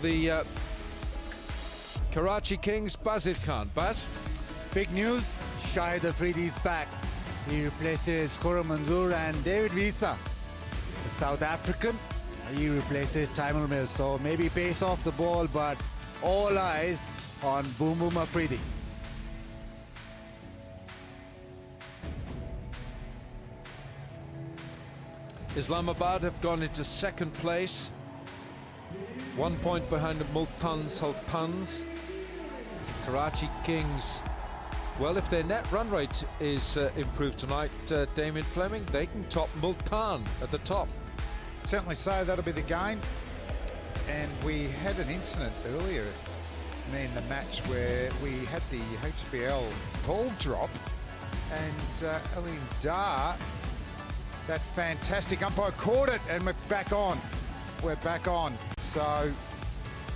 for the Karachi Kings, Bazid Khan. Baz? Big news, Shahid Afridi's back. He replaces Khurram Manzoor and David Visa. The South African, he replaces Taimur Mills. So maybe pace off the ball, but all eyes on Boom Boom Afridi. Islamabad have gone into second place. 1 point behind the Multan Sultans. Karachi Kings, well, if their net run rate is improved tonight, Damien Fleming, they can top Multan at the top. Certainly so, that'll be the game. And we had an incident earlier in the match where we had the HBL ball drop, and Alim Dar, that fantastic umpire, caught it, and we're back on. We're back on. So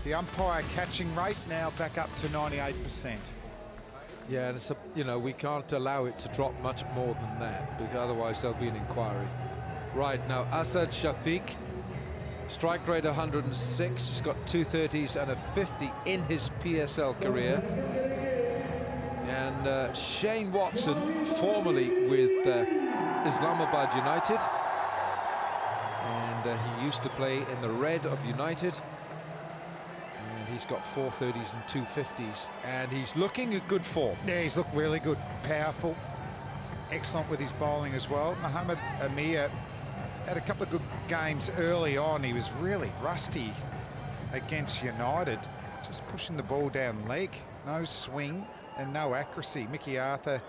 the umpire catching rate now back up to 98%. Yeah, and it's we can't allow it to drop much more than that, because otherwise there'll be an inquiry. Right, now Asad Shafiq, strike rate 106, he's got 230s and a 50 in his PSL career. And Shane Watson, formerly with Islamabad United, and he used to play in the red of United, and he's got 430s and 250s, and he's looking at good form. Yeah, he's looked really good, powerful, excellent with his bowling as well. Mohammed Amir had a couple of good games early on. He was really rusty against United, just pushing the ball down leg, no swing and no accuracy. Mickey Arthur,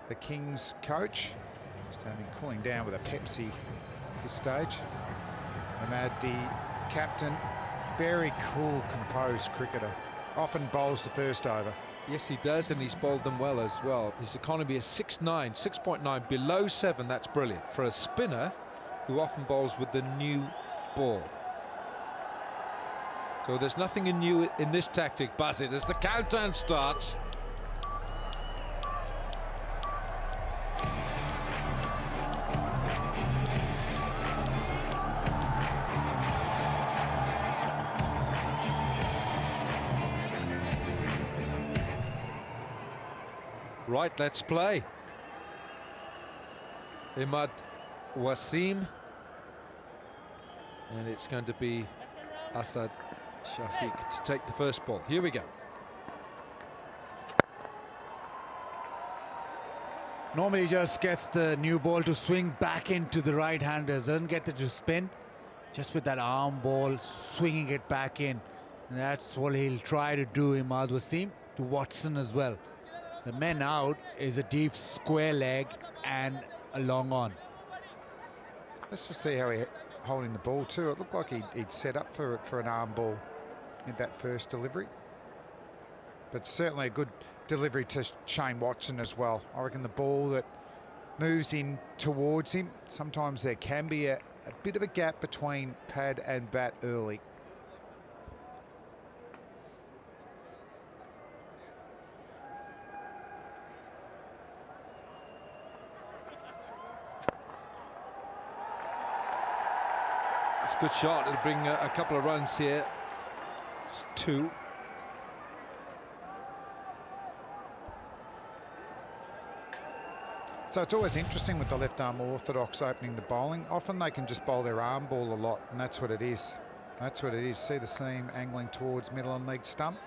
the Kings coach, just having cooling down with a Pepsi at this stage. Ahmad, the captain, very cool, composed cricketer. Often bowls the first over. Yes, he does, and he's bowled them well as well. His economy is 6.9, 6.9, below 7. That's brilliant for a spinner who often bowls with the new ball. So there's nothing new in this tactic, Bazid, as the countdown starts. Right, let's play. Imad Wasim, and it's going to be Asad Shafiq to take the first ball. Here we go. Normally just gets the new ball to swing back into the right-handers, doesn't get it to spin, just with that arm ball swinging it back in. And that's what he'll try to do, Imad Wasim, to Watson as well. The men out is a deep square leg and a long on. Let's just see how he's holding the ball too. It looked like he'd set up for an arm ball in that first delivery. But certainly a good delivery to Shane Watson as well. I reckon the ball that moves in towards him, sometimes there can be a bit of a gap between pad and bat early. Good shot. It'll bring a couple of runs here. Just 2. So it's always interesting with the left arm orthodox opening the bowling. Often they can just bowl their arm ball a lot, and that's what it is. That's what it is. See the seam angling towards middle and leg stump.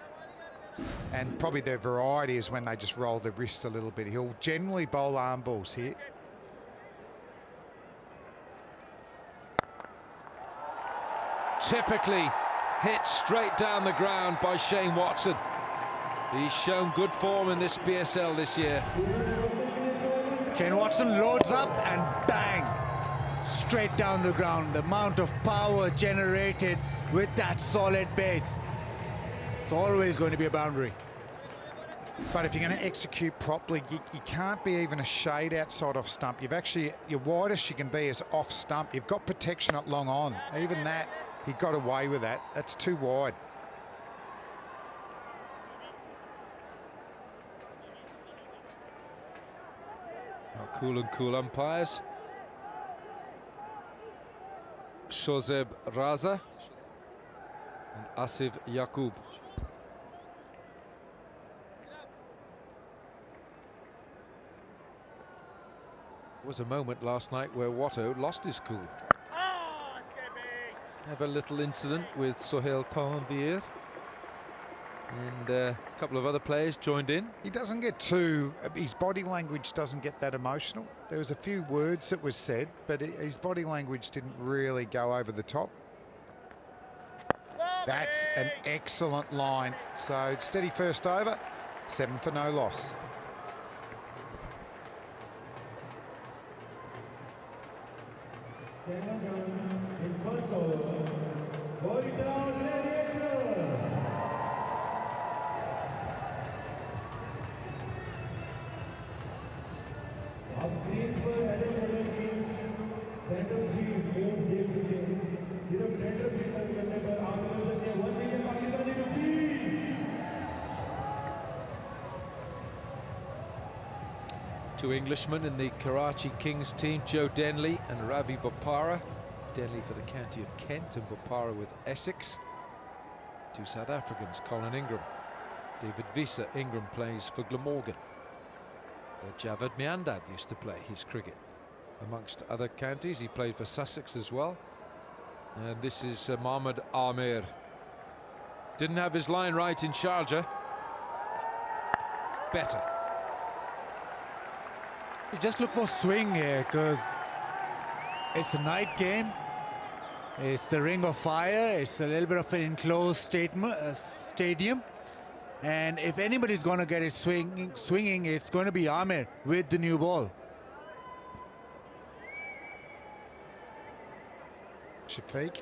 And probably their variety is when they just roll the wrist a little bit. He'll generally bowl arm balls here. Typically hit straight down the ground by Shane Watson. He's shown good form in this PSL this year. Shane Watson loads up and bang, straight down the ground. The amount of power generated with that solid base. It's always going to be a boundary. But if you're going to execute properly, you can't be even a shade outside off stump. Your widest you can be is off stump. You've got protection at long on. Even that, he got away with that. That's too wide. Oh, cool and cool umpires. Shozeb Raza and Asif Yaqub. There was a moment last night where Watto lost his cool. Have a little incident with Sohail Tanvir, and a couple of other players joined in. He doesn't get too, his body language doesn't get that emotional. There was a few words that was said, but his body language didn't really go over the top. That's an excellent line. So steady first over, 7 for no loss. Quetta Gladiators. आप series पर header shoulder की tender free move देख सकते हैं। सिर्फ tender free खर्च करने पर आप मिल सकते हैं 1 million Pakistani rupees. Two Englishmen in the Karachi Kings team, Joe Denley and Ravi Bopara. Denley for the county of Kent and Bopara with Essex. Two South Africans, Colin Ingram. David Visa, Ingram plays for Glamorgan. Javed Miandad used to play his cricket. Amongst other counties, he played for Sussex as well. And this is Mohammad Amir. Didn't have his line right in Sharjah. Better. You just look for swing here, because it's a night game. It's the Ring of Fire. It's a little bit of an enclosed stadium. And if anybody's going to get it swinging, it's going to be Amir with the new ball. Shafiq,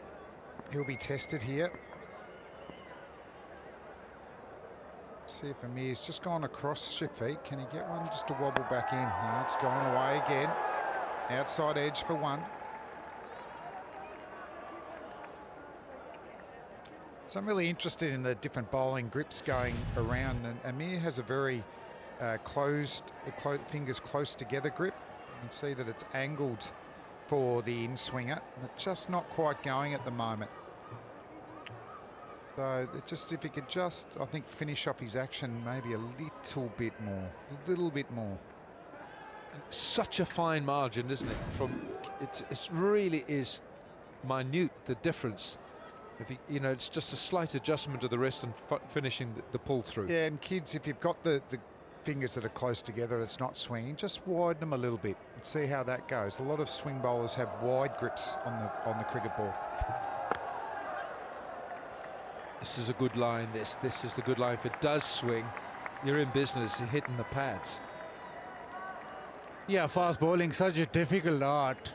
he'll be tested here. See if Amir's just gone across Shafiq. Can he get one just to wobble back in? No, it's gone away again. Outside edge for one. So I'm really interested in the different bowling grips going around, and Amir has a very fingers close together grip. You can see that it's angled for the in-swinger, and it's just not quite going at the moment. So if he could just, I think, finish off his action maybe a little bit more, Such a fine margin, isn't it? From it really is minute, the difference. If he, it's just a slight adjustment of the wrist and finishing the pull through. Yeah, and kids, if you've got the fingers that are close together, it's not swinging, just widen them a little bit and see how that goes. A lot of swing bowlers have wide grips on the cricket ball. This is a good line. This is the good line. If it does swing, you're in business. You're hitting the pads. Yeah, fast bowling, such a difficult art.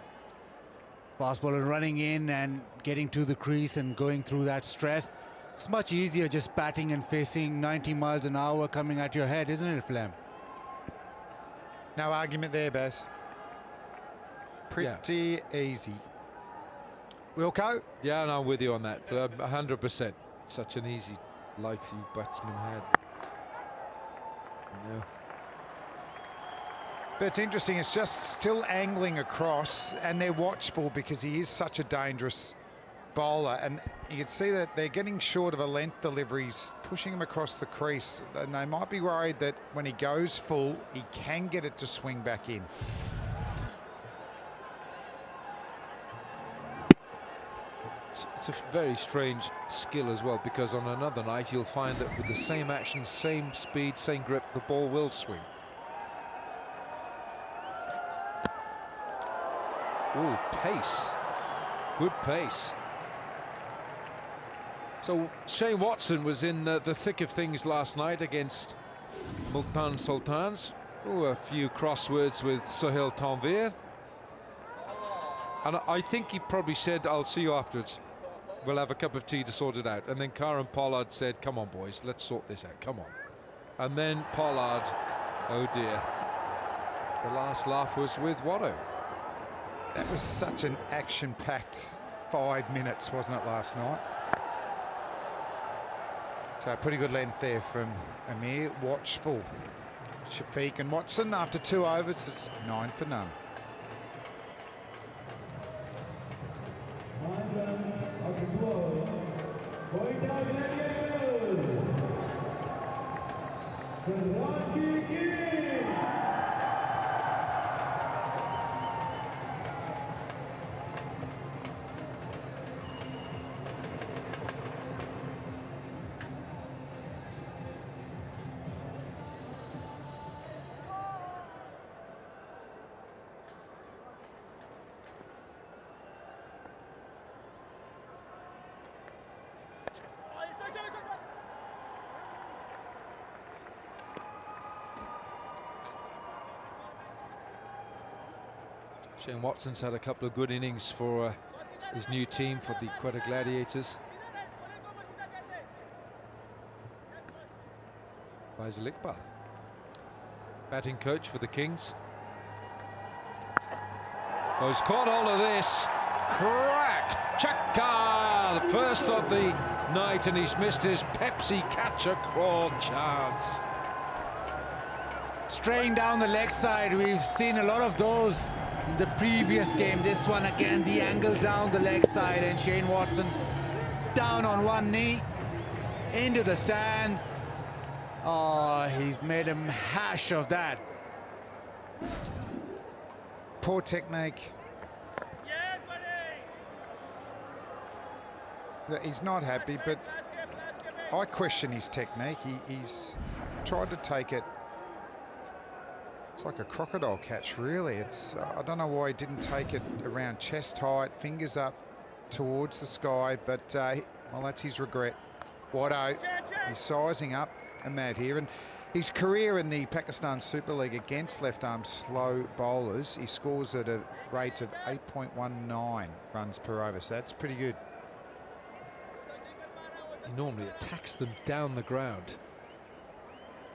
Fast bowler running in and getting to the crease and going through that stress. It's much easier just batting and facing 90 miles an hour coming at your head, isn't it, Flam? No argument there, Baz. Pretty easy. Wilco? Yeah, and I'm with you on that. 100%. Such an easy life you batsmen had. But it's interesting, it's just still angling across, and they're watchful because he is such a dangerous bowler, and you can see that they're getting short of a length deliveries, pushing him across the crease, and they might be worried that when he goes full, he can get it to swing back in. It's a very strange skill as well, because on another night you'll find that with the same action, same speed, same grip, the ball will swing. Ooh, pace. Good pace. So Shane Watson was in the thick of things last night against Multan Sultans. Ooh, a few crosswords with Sohail Tanvir. And I think he probably said, "I'll see you afterwards. We'll have a cup of tea to sort it out." And then Karen Pollard said, "Come on, boys, let's sort this out, come on." And then Pollard, oh dear. The last laugh was with Watto. That was such an action-packed 5 minutes, wasn't it, last night? So pretty good length there from Amir. Watchful. Shafiq and Watson after 2 overs, it's 9 for none. Quetta Karachi King. Shane Watson's had a couple of good innings for his new team, for the Quetta Gladiators. Faisal Iqbal, batting coach for the Kings. Oh, he's caught all of this. Crack! Chaka! The first of the night, and he's missed his Pepsi catcher crawl chance. Straying down the leg side, we've seen a lot of those in the previous game. This one again, the angle down the leg side, and Shane Watson down on one knee into the stands. Oh, he's made a hash of that. Poor technique. Yes, buddy. He's not happy, but I question his technique. He's tried to take it. It's like a crocodile catch, really. It's I don't know why he didn't take it around chest height, fingers up towards the sky, but well, that's his regret. Watto, he's sizing up Ahmad here, and his career in the Pakistan Super League against left-arm slow bowlers, he scores at a rate of 8.19 runs per over, so that's pretty good. He normally attacks them down the ground.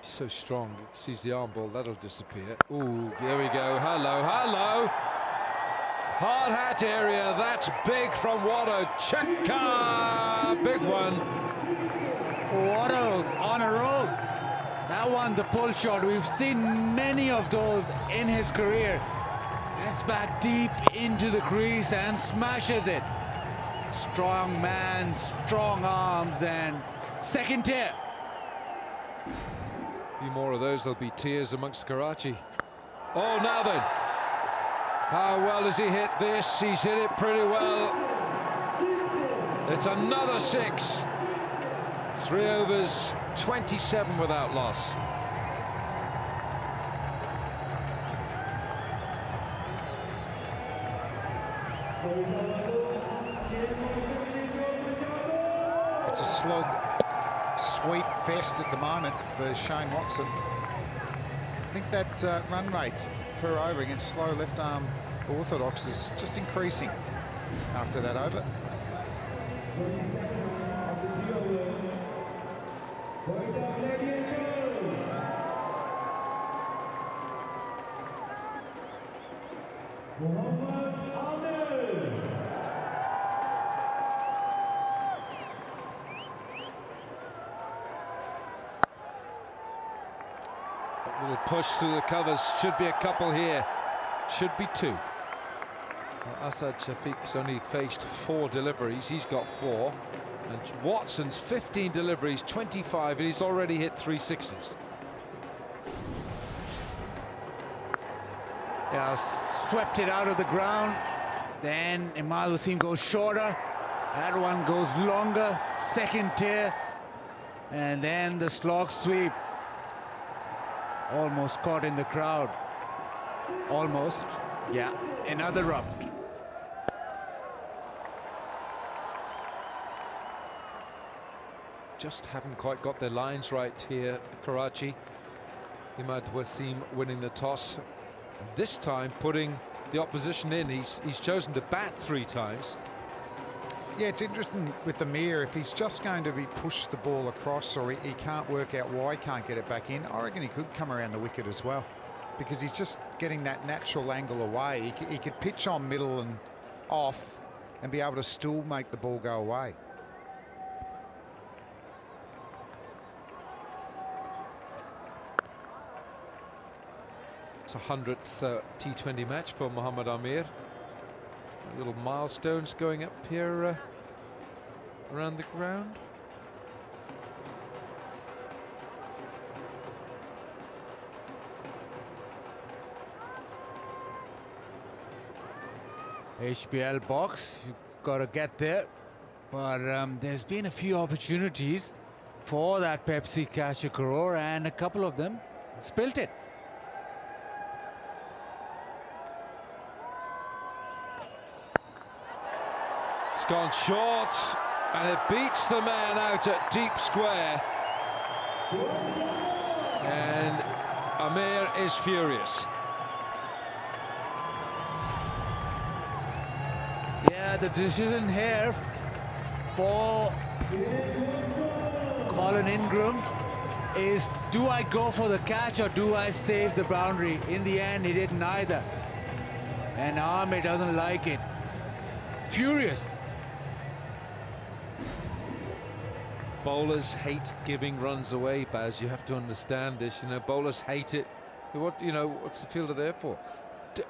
He's so strong. He sees the arm ball, that'll disappear. Ooh, here we go. Hello, hello. Hard hat area. That's big from Watto. Cheka! Big one. Watto's on a roll. That one, the pull shot. We've seen many of those in his career. Gets back deep into the crease and smashes it. Strong man, strong arms, and second tier. A few more of those, there'll be tears amongst Karachi. Oh, now then. How well has he hit this? He's hit it pretty well. It's another 6. 3 overs, 27 without loss. It's a slog sweep fest at the moment for Shane Watson. I think that run rate per over against slow left-arm orthodox is just increasing after that over. Quetta Gladiators. M1F1. A little push through the covers. Should be a couple here. Should be 2. Asad Shafiq's only faced 4 deliveries. He's got 4. And Watson's 15 deliveries, 25, and he's already hit 3 6s. Yeah, swept it out of the ground. Then Imal Wasim goes shorter. That one goes longer, second tier. And then the slog sweep. Almost caught in the crowd. Almost. Yeah, another rub. Just haven't quite got their lines right here, Karachi. Imad Wasim winning the toss. And this time putting the opposition in. He's chosen to bat 3 times. Yeah, it's interesting with the Mir, if he's just going to be pushed the ball across, or he can't work out why he can't get it back in, I reckon he could come around the wicket as well, because he's just getting that natural angle away. He could pitch on middle and off and be able to still make the ball go away. It's a 100th T20 match for Mohammad Amir. Little milestones going up here around the ground. HBL box. You've got to get there. But there's been a few opportunities for that Pepsi catcher Karor, and a couple of them spilt it. It's gone short, and it beats the man out at deep square. And Amir is furious. Yeah, the decision here for Colin Ingram is, do I go for the catch or do I save the boundary? In the end, he didn't either. And Ahmed doesn't like it. Furious. Bowlers hate giving runs away, Baz. You have to understand this. You know, bowlers hate it. What's the fielder there for?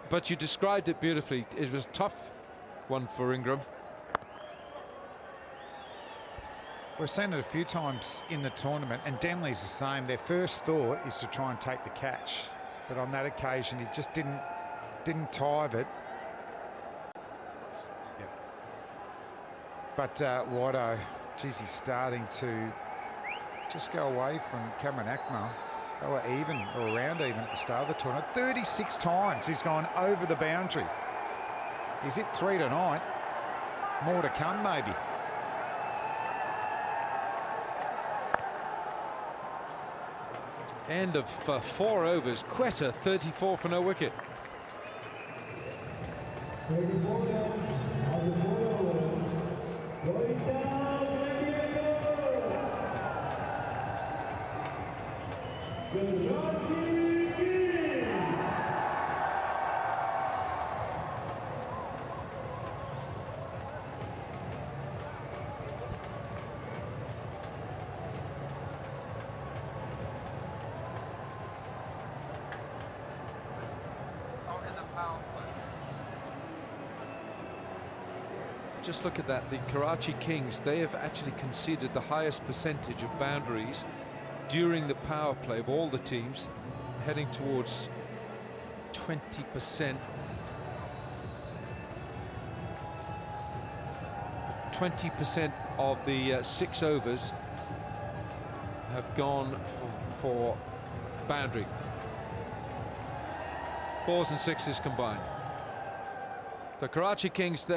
But you described it beautifully. It was a tough one for Ingram. We've seen it a few times in the tournament, and Denley's the same. Their first thought is to try and take the catch, but on that occasion he just didn't time it. Yep. But Watto, geez, he's starting to just go away from Cameron Akmal. They were even, or around even, at the start of the tournament. 36 times he's gone over the boundary. He's hit 3 tonight. More to come, maybe. End of 4 overs. Quetta 34 for no wicket. 34 runs on the 4 overs. Quetta Gladiators. Karachi Kings. Just look at that. The Karachi Kings, they have actually conceded the highest percentage of boundaries during the power play of all the teams, heading towards 20%. 20% of the 6 overs have gone for boundary. 4s and 6s combined. The Karachi Kings,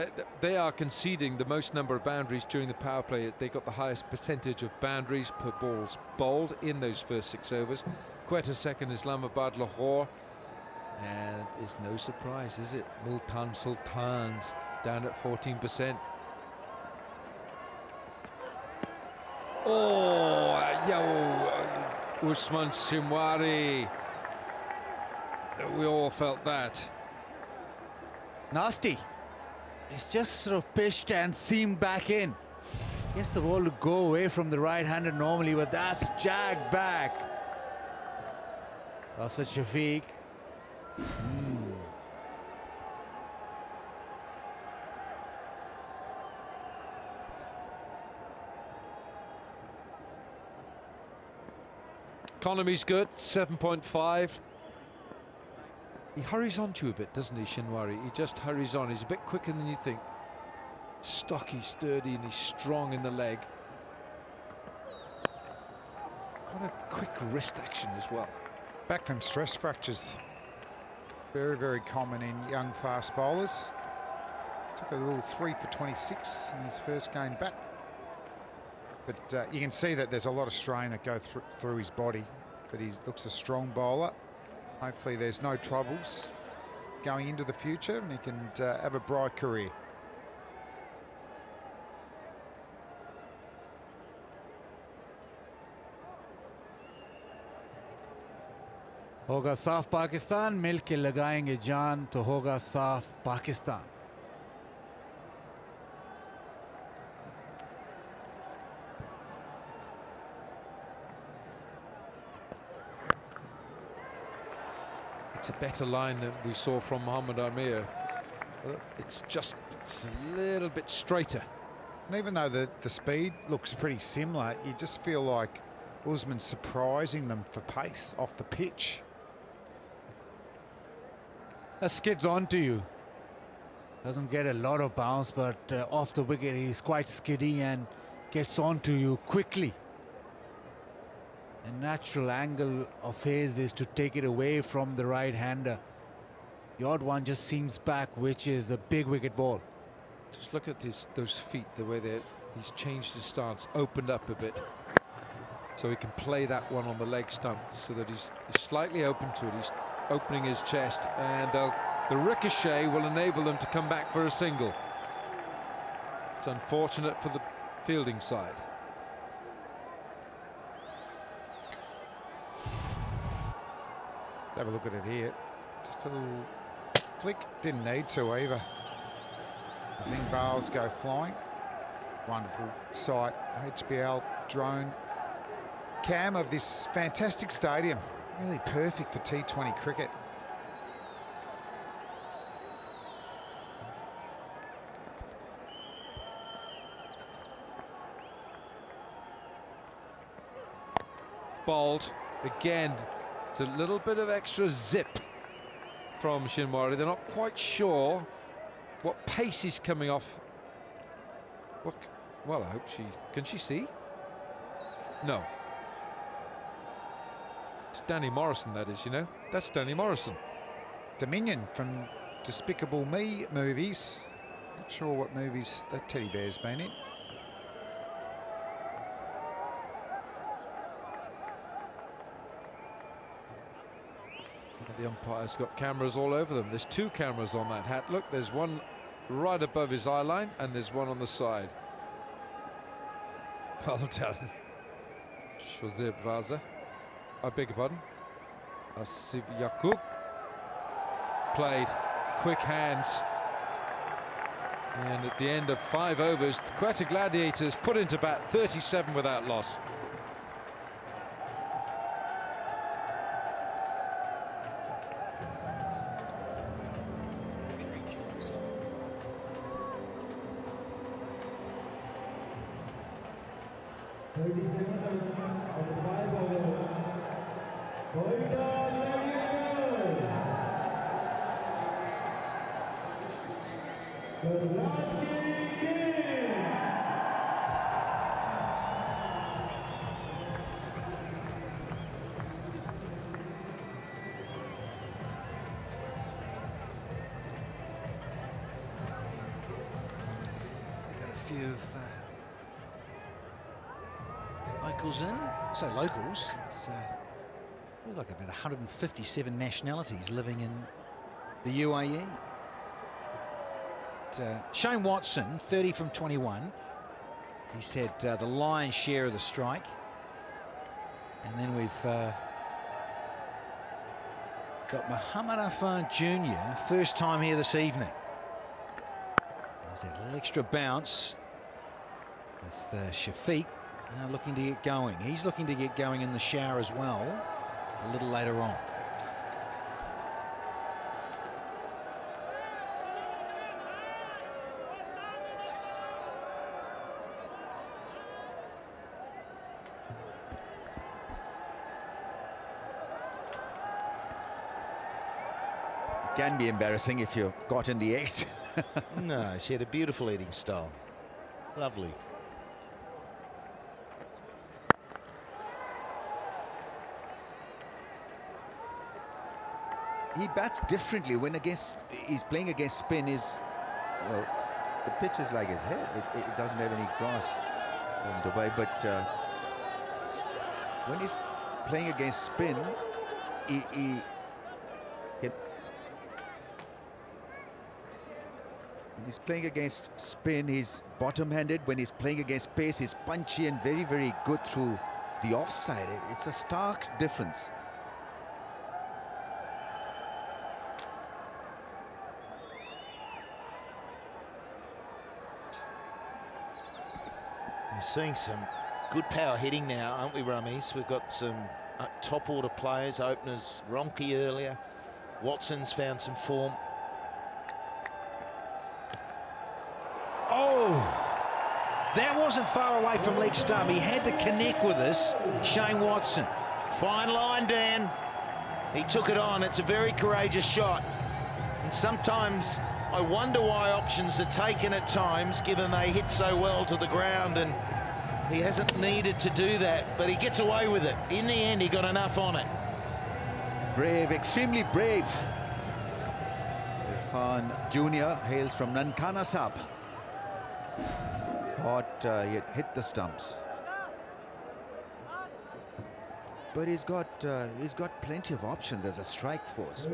they are conceding the most number of boundaries during the power play. They got the highest percentage of boundaries per balls bowled in those first 6 overs. Quetta second, Islamabad, Lahore, and it's no surprise, is it? Multan Sultans down at 14%. Usman Simwari. We all felt that. Nasty. It's just sort of pitched and seamed back in. Yes, the ball to go away from the right-hander normally, but that's jagged back. Asad Shafiq. Economy's good, 7.5. He hurries on to you a bit, doesn't he, Shinwari? He just hurries on. He's a bit quicker than you think. Stocky, sturdy, and he's strong in the leg. Quite a quick wrist action as well. Back from stress fractures. Very, very common in young fast bowlers. Took a little 3 for 26 in his first game back. But you can see that there's a lot of strain that go through his body. But he looks a strong bowler. Hopefully there's no troubles going into the future and he can have a bright career. होगा साफ पाकिस्तान, मिल के लगाएंगे जान तो होगा साफ Pakistan. It's a better line than we saw from Mohammad Amir. It's a little bit straighter. And even though the speed looks pretty similar, you just feel like Usman's surprising them for pace off the pitch. That skids on to you. Doesn't get a lot of bounce, but off the wicket he's quite skiddy and gets onto you quickly. A natural angle of his is to take it away from the right-hander. The odd one just seems back, which is a big wicket ball. Just look at those feet, the way he's changed his stance, opened up a bit, so he can play that one on the leg stump, so that he's slightly open to it. He's opening his chest, and the ricochet will enable them to come back for a single. It's unfortunate for the fielding side. Have a look at it here. Just a little flick. Didn't need to either. I think bales go flying. Wonderful sight. HBL drone cam of this fantastic stadium. Really perfect for T20 cricket. Bowled again. It's a little bit of extra zip from Shinwari. They're not quite sure what pace he's coming off. Well, I hope can she see? No. It's Danny Morrison, that is, you know. That's Danny Morrison. Dominion from Despicable Me movies. Not sure what movies that teddy bear's been in. The umpire's got cameras all over them. There's two cameras on that hat. Look, there's one right above his eye line and there's one on the side. Well done. Shozeb Raza. I beg your pardon. Asif Yaqub. Played. Quick hands. And at the end of 5 overs, the Quetta Gladiators put into bat 37 without loss. Quetta Gladiators. Karachi Kings. Got a few of locals in. I say locals, it's like about 157 nationalities living in the UAE. Shane Watson, 30 from 21. He said the lion's share of the strike. And then we've got M1F1 Jr., first time here this evening. There's that little extra bounce with Shafiq now looking to get going. He's looking to get going in the shower as well a little later on. Can be embarrassing if you're caught in the act. No, she had a beautiful eating style. Lovely. He bats differently when he's playing against spin. Well, the pitch is like his head. It doesn't have any grass in Dubai, but when he's playing against spin, when he's playing against spin, he's bottom-handed. When he's playing against pace, he's punchy and very, very good through the offside. It's a stark difference. We're seeing some good power hitting now, aren't we, Ramesh? We've got some top order players, openers, Ronke earlier. Watson's found some form. Oh, that wasn't far away from leg stump. He had to connect with us, Shane Watson. Fine line, Dan. He took it on. It's a very courageous shot. And sometimes I wonder why options are taken at times, given they hit so well to the ground, and he hasn't needed to do that, but he gets away with it. In the end, he got enough on it. Brave, extremely brave. Irfan Jr. hails from Nankana Sab. Thought he had hit the stumps. But he's got plenty of options as a strike force.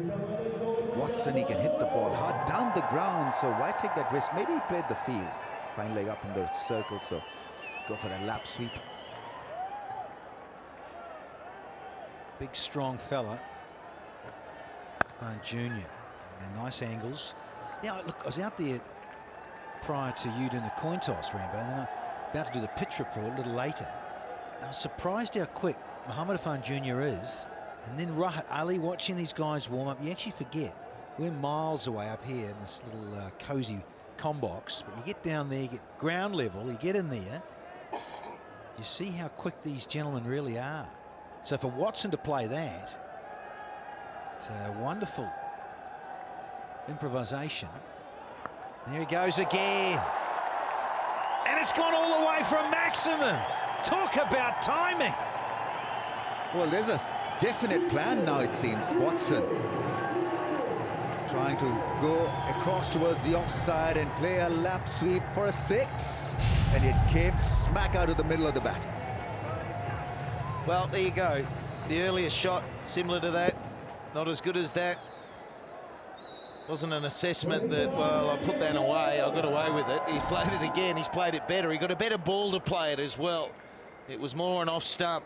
Watson, he can hit the ball hard down the ground, so why take that risk? Maybe he played the field. Fine leg up in the circle, so go for that lap sweep. Big, strong fella. Junior. And nice angles. Yeah, look, I was out there prior to you doing the coin toss, Rambo, and then I'm about to do the pitch report a little later. I was surprised how quick Mohamed Afan Jr. is, and then Rahat Ali watching these guys warm up. You actually forget we're miles away up here in this little cozy combox, but you get down there, you get ground level, you get in there, you see how quick these gentlemen really are. So for Watson to play that, it's a wonderful improvisation. There he goes again, and it's gone all the way from maximum. Talk about timing. Well, there's a definite plan now, it seems. Watson trying to go across towards the offside and play a lap sweep for a 6, and it came smack out of the middle of the bat. Well, there you go. The earlier shot, similar to that, not as good as that. Wasn't an assessment that, well, I put that away, I got away with it. He's played it again, he's played it better. He got a better ball to play it as well. It was more an off stump.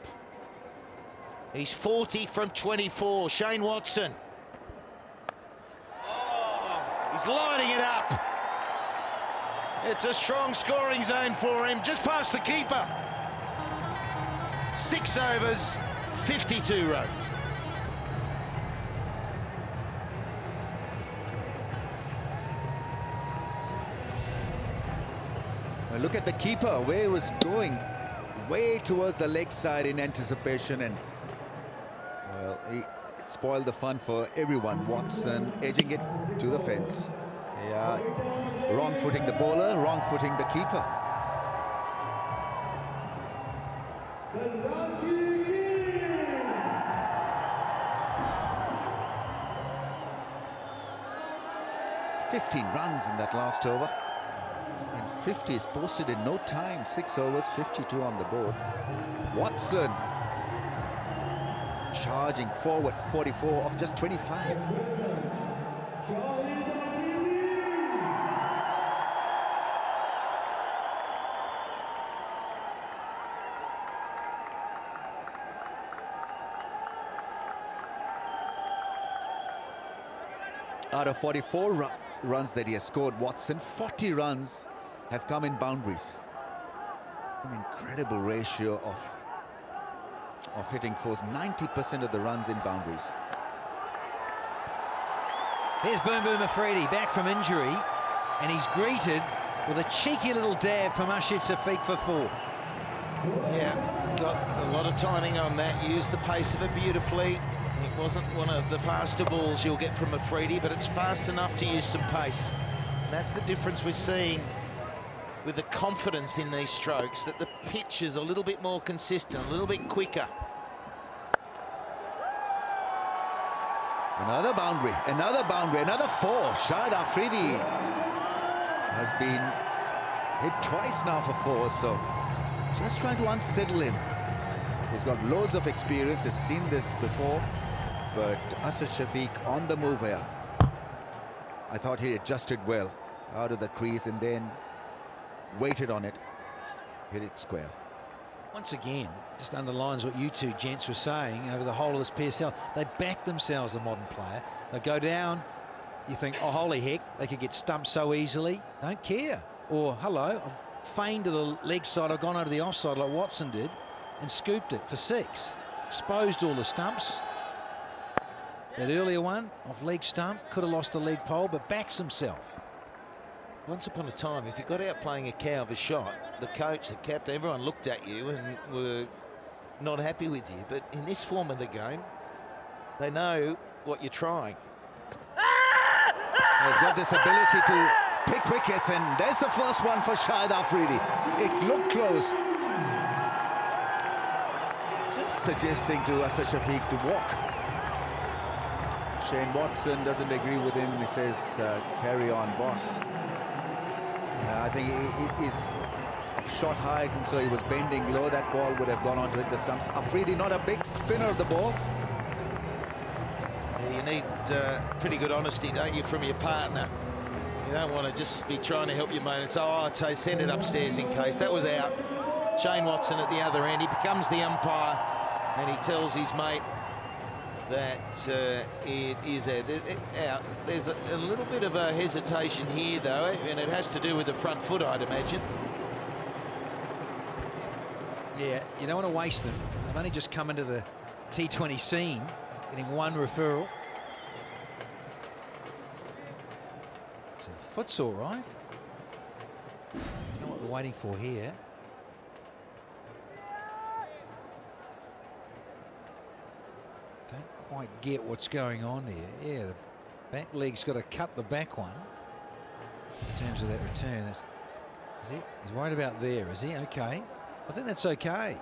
He's 40 from 24, Shane Watson. Oh, he's lining it up. It's a strong scoring zone for him, just past the keeper. 6 overs, 52 runs. Well, look at the keeper, where he was going, way towards the leg side in anticipation, and well, it spoiled the fun for everyone. Watson edging it to the fence. Yeah, wrong footing the bowler, wrong footing the keeper. "15 runs in that last over, and 50 is posted in no time. 6 overs, 52 on the board. Watson charging forward, 44 of just 25. Out of 44 runs that he has scored, Watson, 40 runs have come in boundaries. An incredible ratio of hitting fours, 90% of the runs in boundaries. There's Boom Boom Afridi back from injury, and he's greeted with a cheeky little dab from Ashid Safiq for 4. Yeah, got a lot of timing on that, used the pace of it beautifully. It wasn't one of the faster balls you'll get from Afridi, but it's fast enough to use some pace. And that's the difference we're seeing with the confidence in these strokes, that the pitch is a little bit more consistent, a little bit quicker. Another boundary, another 4. Shahid Afridi has been hit twice now for 4, so just trying to unsettle him. He's got loads of experience, he's seen this before, but Asad Shafiq on the move here. I thought he adjusted well out of the crease and then waited on it, hit it square. Once again, just underlines what you two gents were saying over the whole of this PSL. They back themselves, the modern player. They go down, you think, oh, holy heck, they could get stumped so easily. Don't care. Or, hello, I've feigned to the leg side, I've gone over the offside like Watson did and scooped it for 6. Exposed all the stumps. That earlier one, off leg stump, could have lost the leg pole, but backs himself. Once upon a time, if you got out playing a cow of a shot, the coach, the captain, everyone looked at you and were not happy with you. But in this form of the game, they know what you're trying. He's got this ability to pick wickets, and there's the first one for Shahid Afridi. It looked close. Just suggesting to Asad Shafiq to walk. Shane Watson doesn't agree with him. He says, carry on, boss. I think he's of short height, and so he was bending low. That ball would have gone on to hit the stumps. Afridi, not a big spinner of the ball. Yeah, you need pretty good honesty, don't you, from your partner. You don't want to just be trying to help your mate and say, oh, I'd say send it upstairs in case. That was out. Shane Watson at the other end. He becomes the umpire, and he tells his mate that it is out. There's a little bit of a hesitation here, though, and it has to do with the front foot, I'd imagine. Yeah, you don't want to waste them. They've only just come into the T20 scene, getting one referral. So the foot's all right. I don't know what we're waiting for here. Don't quite get what's going on here. Yeah, the back leg's got to cut the back one in terms of that return. Is he? He's worried about there, is he? Okay. I think that's okay.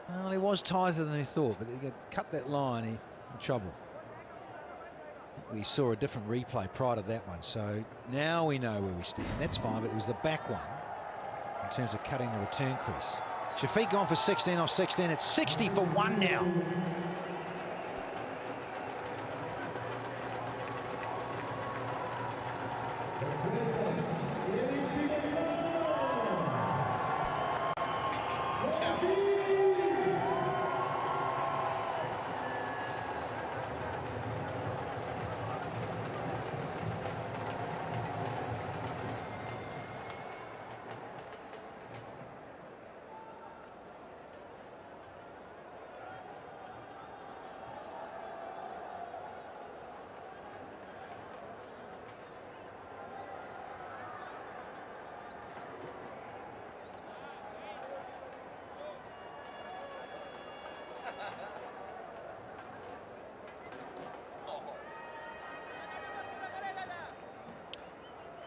Well, he was tighter than he thought, but he cut that line, he in trouble. We saw a different replay prior to that one, so now we know where we stand. That's fine, but it was the back one in terms of cutting the return crease. Shafiq gone for 16 off 16. It's 60 for 1 now.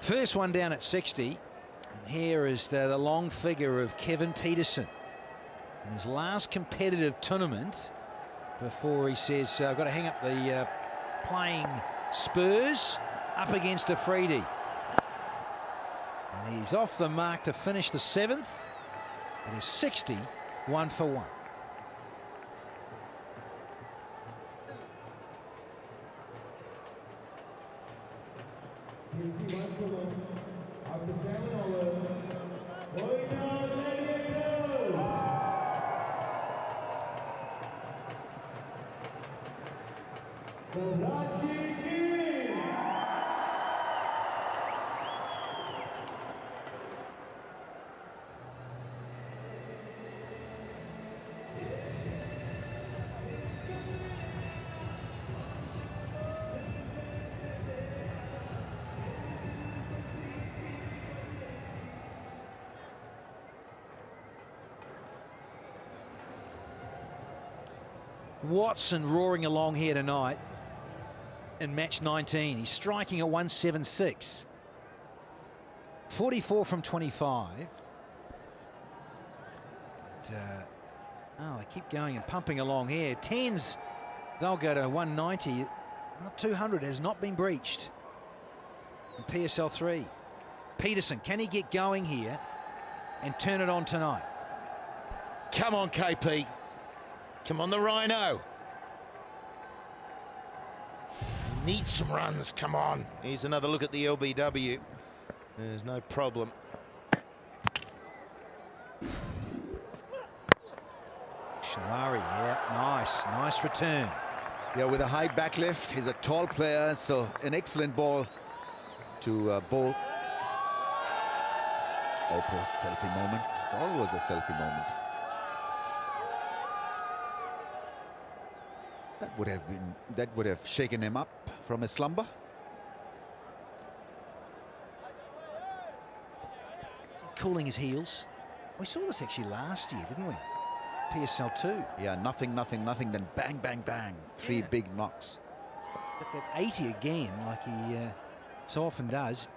First one down at 60, and here is the long figure of Kevin Peterson in his last competitive tournament before he says, I've got to hang up the playing Spurs up against Afridi. And he's off the mark to finish the 7th. It is 60, 1 for 1. After 7 overs, Quetta Gladiators. Karachi Kings. Watson roaring along here tonight in match 19. He's striking at 176. 44 from 25. Oh, they keep going and pumping along here. 10s, they'll go to 190. 200 has not been breached in PSL 3. Peterson, can he get going here and turn it on tonight? Come on, KP. Come on, the Rhino. Need some runs, come on. Here's another look at the LBW. There's no problem. Shalari, yeah, nice return. Yeah, with a high back lift, he's a tall player, so an excellent ball to bowl. Oh, poor selfie moment. It's always a selfie moment. That would have shaken him up from his slumber. Cooling his heels. We saw this actually last year, didn't we? PSL 2. Yeah, nothing, then bang, bang, bang. Three big knocks. Got that 80 again, like he so often does.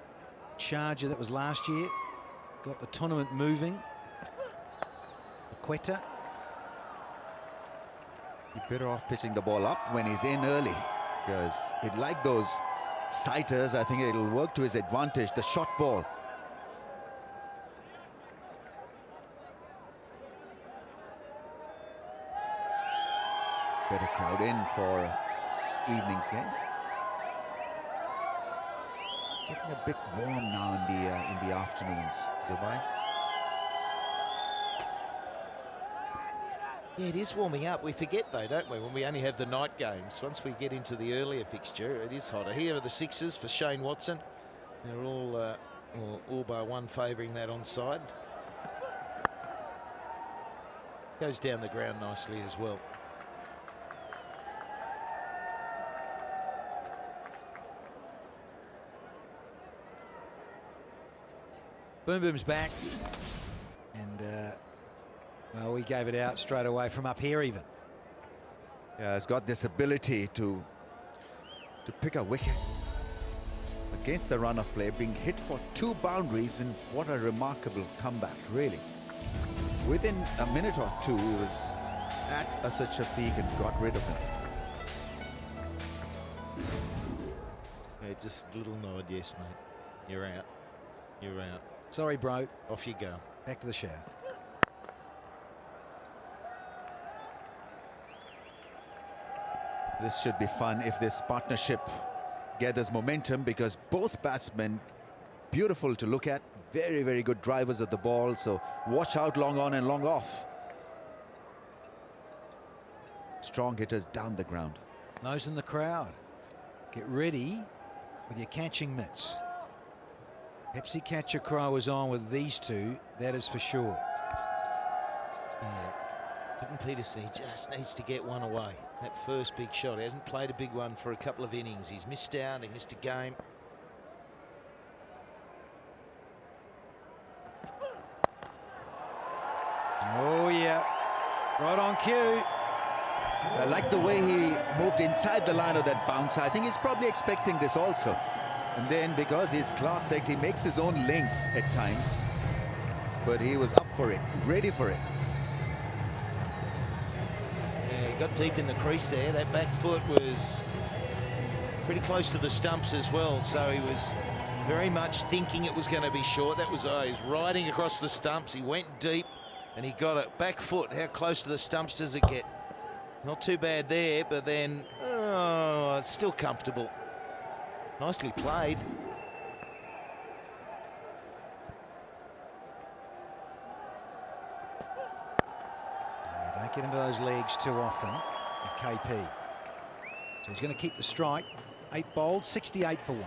Charger that was last year. Got the tournament moving. Quetta. You're better off pitching the ball up when he's in early, because he'd like those sighters. I think it'll work to his advantage, the short ball. Better crowd in for evening's game. Getting a bit warm now in the afternoons, Dubai. Yeah, it is warming up. We forget though, don't we, when we only have the night games. Once we get into the earlier fixture, it is hotter. Here are the sixes for Shane Watson. They're all bar one favouring that onside. Goes down the ground nicely as well. Boom Boom's back, and well, we gave it out straight away from up here even. Yeah, he's got this ability to pick a wicket against the run of play, being hit for 2 boundaries, and what a remarkable comeback, really. Within a minute or two, he was at such a peak and got rid of him. Yeah, just a little nod, yes, mate. You're out. You're out. Sorry, bro. Off you go. Back to the shower. This should be fun if this partnership gathers momentum, because both batsmen beautiful to look at, very, very good drivers of the ball, so watch out long on and long off. Strong hitters down the ground. Those in the crowd, get ready with your catching mitts. Pepsi Catcher Crow is on with these two, that is for sure. Yeah. Pippin Peterson, he just needs to get one away. That first big shot. He hasn't played a big one for a couple of innings. He's missed out, he missed a game. Oh yeah, right on cue. I like the way he moved inside the line of that bounce. I think he's probably expecting this also. And then, because he's classic, he makes his own length at times. But he was up for it, ready for it. Yeah, he got deep in the crease there. That back foot was pretty close to the stumps as well. So he was very much thinking it was going to be short. That was, he's riding across the stumps. He went deep and he got it. Back foot, how close to the stumps does it get? Not too bad there, but then, oh, it's still comfortable. Nicely played. Don't get into those legs too often of KP. So he's going to keep the strike. 8 bowled, 68 for 1.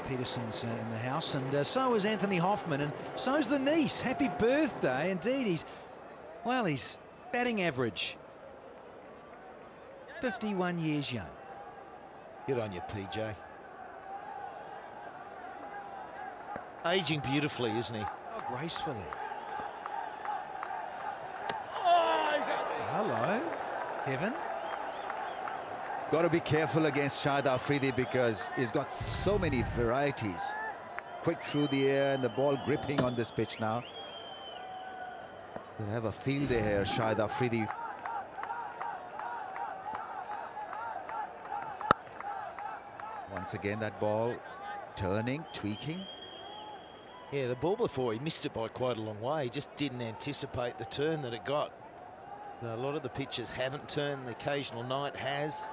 Peterson's in the house, and so is Anthony Hoffman, and so's the niece. Happy birthday indeed. He's batting average 51 years young. Good on you, PJ. Aging beautifully, isn't he? Oh, gracefully. Hello, Kevin. Got to be careful against Shahid Afridi, because he's got so many varieties. Quick through the air and the ball gripping on this pitch now. He'll have a field day here, Shahid Afridi. Once again, that ball turning, tweaking. Yeah, the ball before, he missed it by quite a long way. He just didn't anticipate the turn that it got. A lot of the pitches haven't turned. The occasional night has.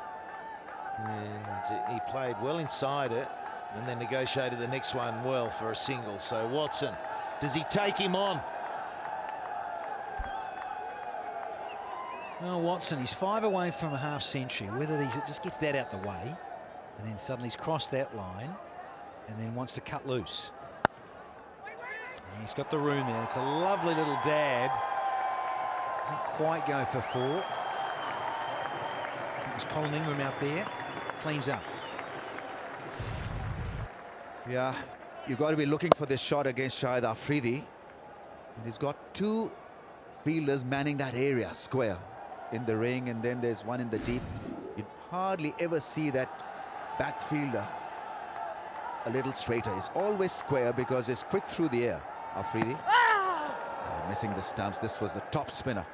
And he played well inside it and then negotiated the next one well for a single. So Watson, does he take him on? Well, Watson, he's 5 away from a half century. Whether he just gets that out the way and then suddenly he's crossed that line and then wants to cut loose. And he's got the room there. It's a lovely little dab. Doesn't quite go for 4. It was Colin Ingram out there. Cleans up. Yeah, you've got to be looking for this shot against Shahid Afridi. And he's got 2 fielders manning that area square in the ring, and then there's one in the deep. You hardly ever see that back fielder a little straighter. He's always square because he's quick through the air. Afridi missing the stumps. This was the top spinner.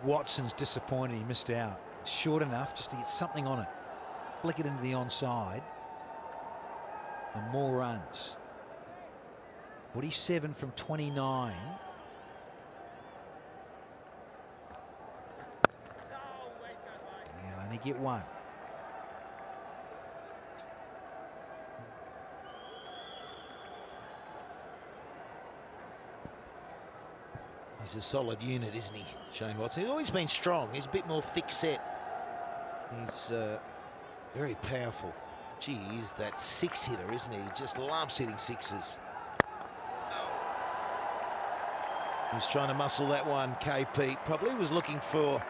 Watson's disappointed he missed out. Short enough just to get something on it. Flick it into the onside. And more runs. 47 from 29. Yeah, only get 1. He's a solid unit, isn't he, Shane Watson? He's always been strong. He's a bit more thick-set. He's very powerful. Gee, he's that 6-hitter, isn't he? He just loves hitting 6s. He was trying to muscle that one, KP. Probably was looking for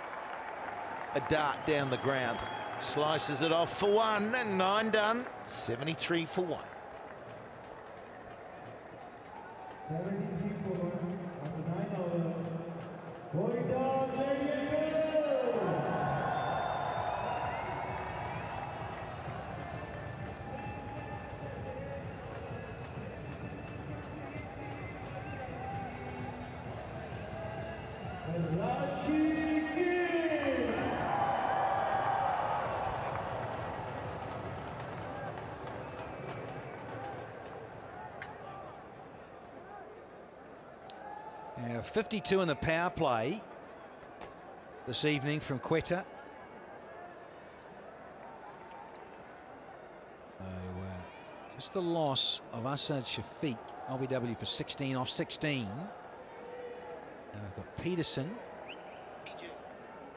a dart down the ground. Slices it off for 1, and 9 done. 73 for 1. 73 for 1 after 9 hours. Quetta Gladiators. Karachi. Yeah, 52 in the power play this evening from Quetta. So, just the loss of Asad Shafiq, LBW for 16 off 16. Now we've got Peterson.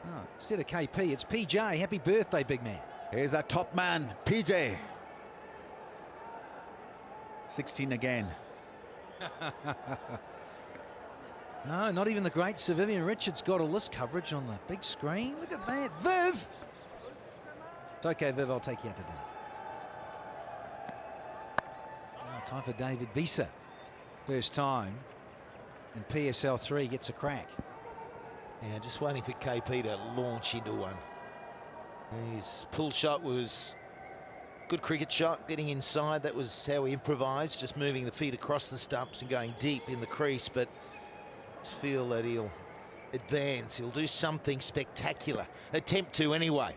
Oh, instead of KP, it's PJ. Happy birthday, big man. Here's our top man, PJ. 16 again. No, not even the great Sir Vivian Richards got all this coverage on the big screen. Look at that. Viv! It's okay, Viv, I'll take you out to dinner. Oh, time for David Visa. First time. And PSL 3 gets a crack. Yeah, just waiting for KP to launch into one. His pull shot was good cricket shot, getting inside. That was how he improvised, just moving the feet across the stumps and going deep in the crease. But I just feel that he'll advance. He'll do something spectacular. Attempt to anyway.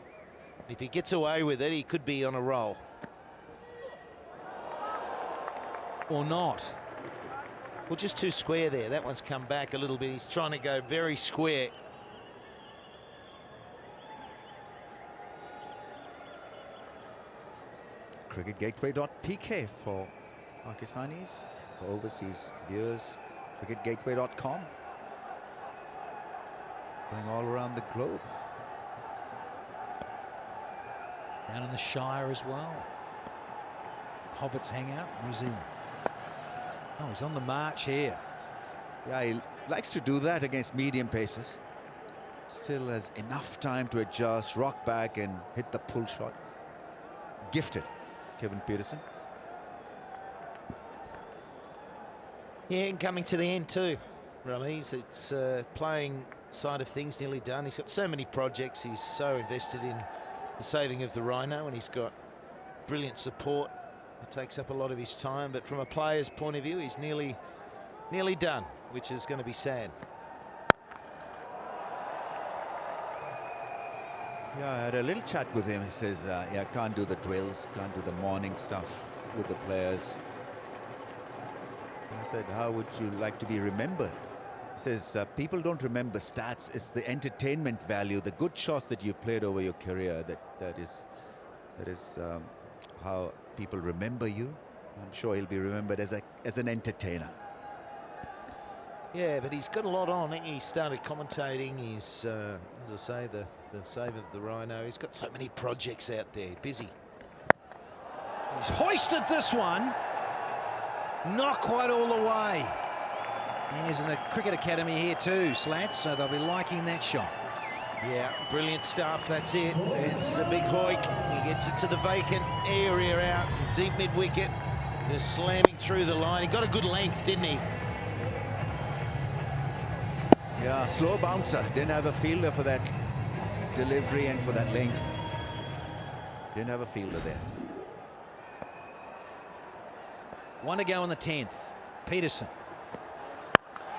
If he gets away with it, he could be on a roll. Or not. Well, just too square there. That one's come back a little bit. He's trying to go very square. cricketgateway.pk for Pakistanis, for overseas viewers, cricketgateway.com. Going all around the globe. Down in the Shire as well. Hobbits Hangout, New Zealand. Oh, he's on the march here. Yeah, he likes to do that against medium paces. Still has enough time to adjust, rock back and hit the pull shot. Gifted, Kevin Peterson. Yeah, and coming to the end too, Ramiz. It's playing side of things nearly done. He's got so many projects. He's so invested in the saving of the Rhino, and he's got brilliant support. It takes up a lot of his time, but from a player's point of view, he's nearly done, which is going to be sad. Yeah, I had a little chat with him. He says, yeah, can't do the drills, can't do the morning stuff with the players. And I said, how would you like to be remembered? Says people don't remember stats. It's the entertainment value, the good shots that you played over your career. That is how people remember you. I'm sure he'll be remembered as an entertainer. Yeah, but he's got a lot on. He started commentating. He's, as I say, the save of the Rhino. He's got so many projects out there. Busy. He's hoisted this one. Not quite all the way. He's in a cricket academy here too, Slats, so they'll be liking that shot. Yeah, brilliant stuff. That's it. It's a big hoik. He gets it to the vacant area out, deep mid-wicket. Just slamming through the line. He got a good length, didn't he? Yeah, slow bouncer. Didn't have a fielder for that delivery and for that length. Didn't have a fielder there. One to go in the 10th. Peterson.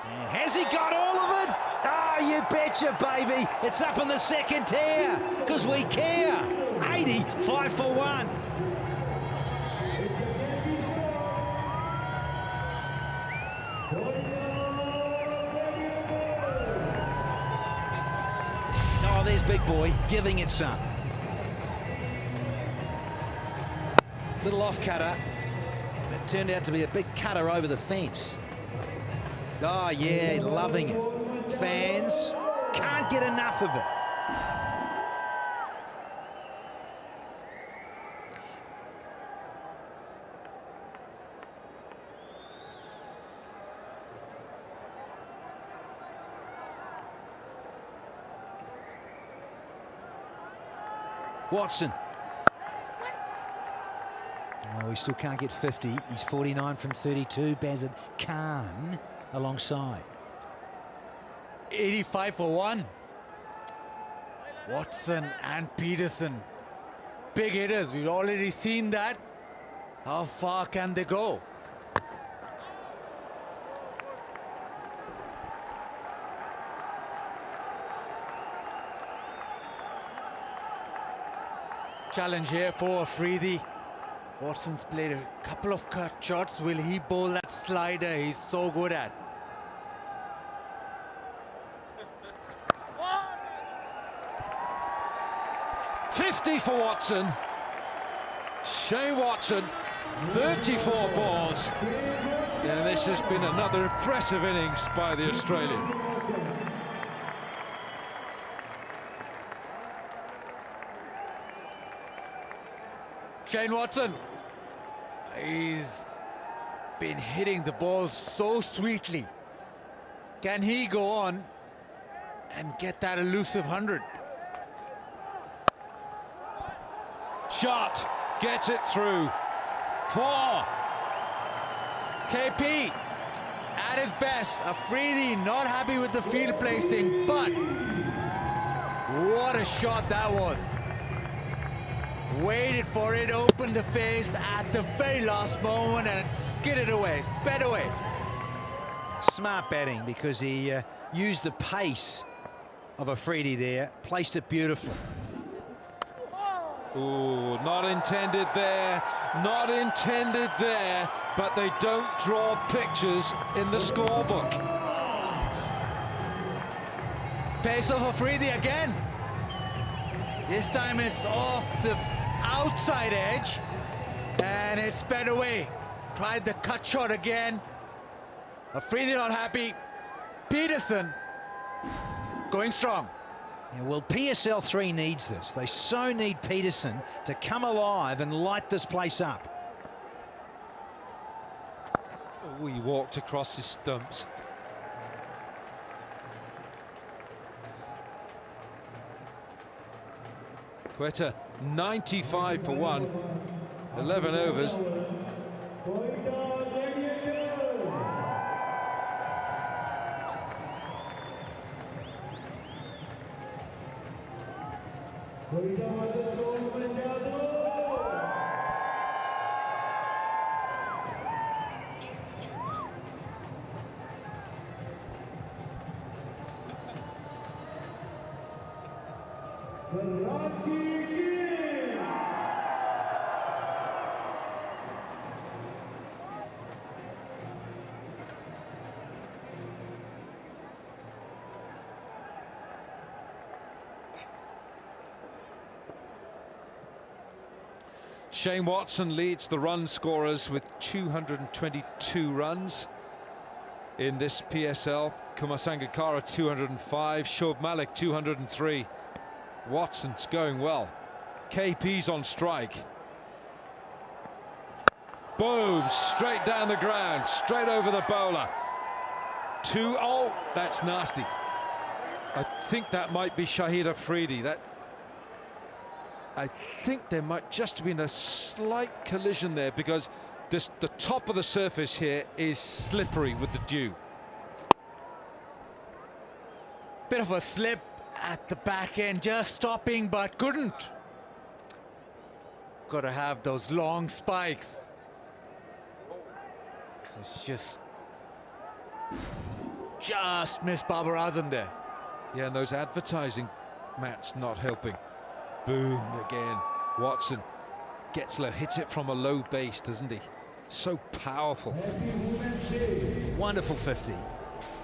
And has he got all of it? Ah, you betcha, baby. It's up in the second tier, because we care. 80, 5 for 1. Oh, there's Big Boy giving it some. Little off cutter. It turned out to be a big cutter over the fence. Oh, yeah, loving it. Fans can't get enough of it. Watson. Oh, he still can't get 50. He's 49 from 32. Bazard Khan alongside. 85 for 1. Watson and Peterson. Big hitters. We've already seen that. How far can they go? Challenge here for Afridi. Watson's played a couple of cut shots. Will he bowl that slider he's so good at? $50 for Watson. Shane Watson, 34 balls. And this has been another impressive innings by the Australian. Shane Watson. He's been hitting the ball so sweetly. Can he go on and get that elusive 100? Shot, gets it through. 4. KP at his best. Afridi not happy with the field placing, but what a shot that was. Waited for it, opened the face at the very last moment and skidded away, sped away. Smart batting, because he used the pace of Afridi there, placed it beautifully. Ooh, not intended there, not intended there, but they don't draw pictures in the scorebook. Pace of Afridi again. This time it's off the outside edge and it's sped away. Tried the cut shot again. Afridi not happy. Peterson going strong. Yeah, well, PSL 3 needs this. They so need Peterson to come alive and light this place up. Oh, he walked across his stumps. Quetta, 95 for 1. 11 overs. Quetta Gladiators. Quetta versus Punjab. Karachi Kings. Shane Watson leads the run scorers with 222 runs in this PSL. Kumar Sangakkara 205, Shoaib Malik 203. Watson's going well. KP's on strike. Boom, straight down the ground, straight over the bowler. Oh, that's nasty. I think that might be Shahid Afridi. I think there might just have been a slight collision there, because the top of the surface here is slippery with the dew. Bit of a slip at the back end, just stopping but couldn't. Got to have those long spikes. It's just missed Babar Azam there. Yeah, and those advertising mats not helping. Boom again. Watson gets low, hits it from a low base, doesn't he? So powerful. Wonderful 50.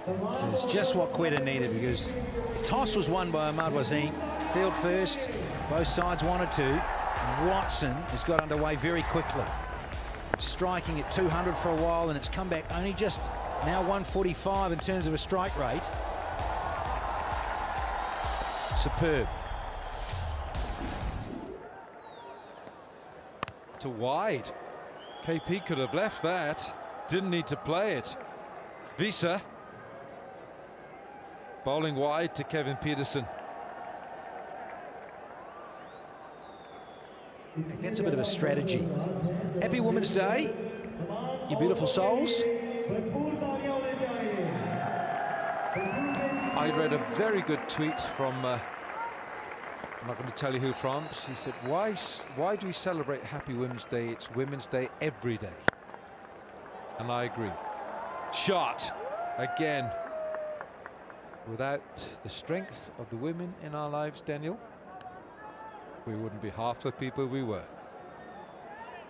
This is just what Quetta needed, because toss was won by Ahmad Wasim. Field first, both sides wanted to. And Watson has got underway very quickly, striking at 200 for a while, and it's come back only just now 145 in terms of a strike rate. Superb. To wide. KP could have left that. Didn't need to play it. Visa bowling wide to Kevin Peterson. That's a bit of a strategy. Happy Women's Day, you beautiful souls. I read a very good tweet from, I'm not going to tell you who from. She said, why do we celebrate Happy Women's Day? It's Women's Day every day. And I agree. Shot again. Without the strength of the women in our lives, Daniel, we wouldn't be half the people we were.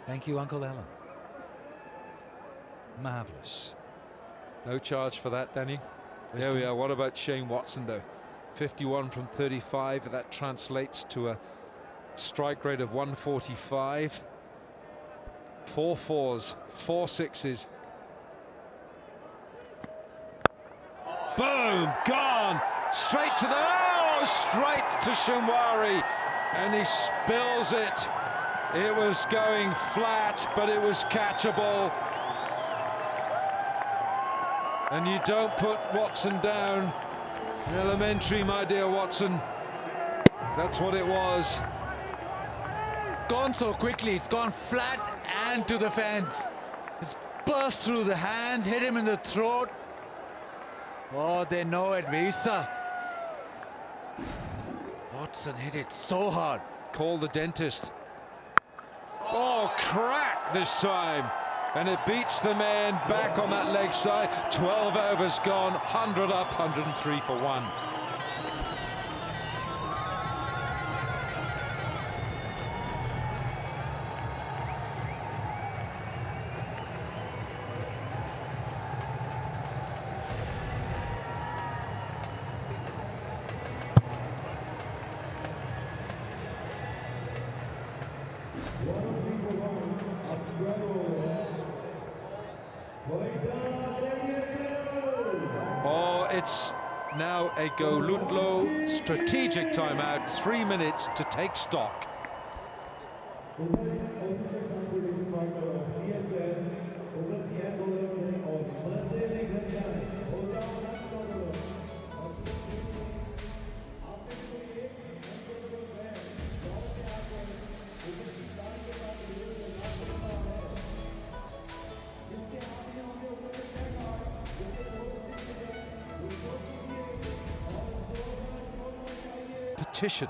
Thank you, Uncle Alan. Marvellous. No charge for that, Danny. There we are. What about Shane Watson, though? 51 from 35. That translates to a strike rate of 145. 4 fours, 4 sixes. Boom! Gone! Straight to the... straight to Shamwari. And he spills it. It was going flat, but it was catchable. And you don't put Watson down. Elementary, my dear Watson. That's what it was. Gone so quickly, it's gone flat and to the fence. It's burst through the hands, hit him in the throat. Oh, they know it, Visa. Watson hit it so hard. Call the dentist. Oh, crack this time. And it beats the man back on that leg side. 12 overs gone, 100 up, 103 for 1. Oh, it's now a Golutlo strategic timeout, 3 minutes to take stock. Competition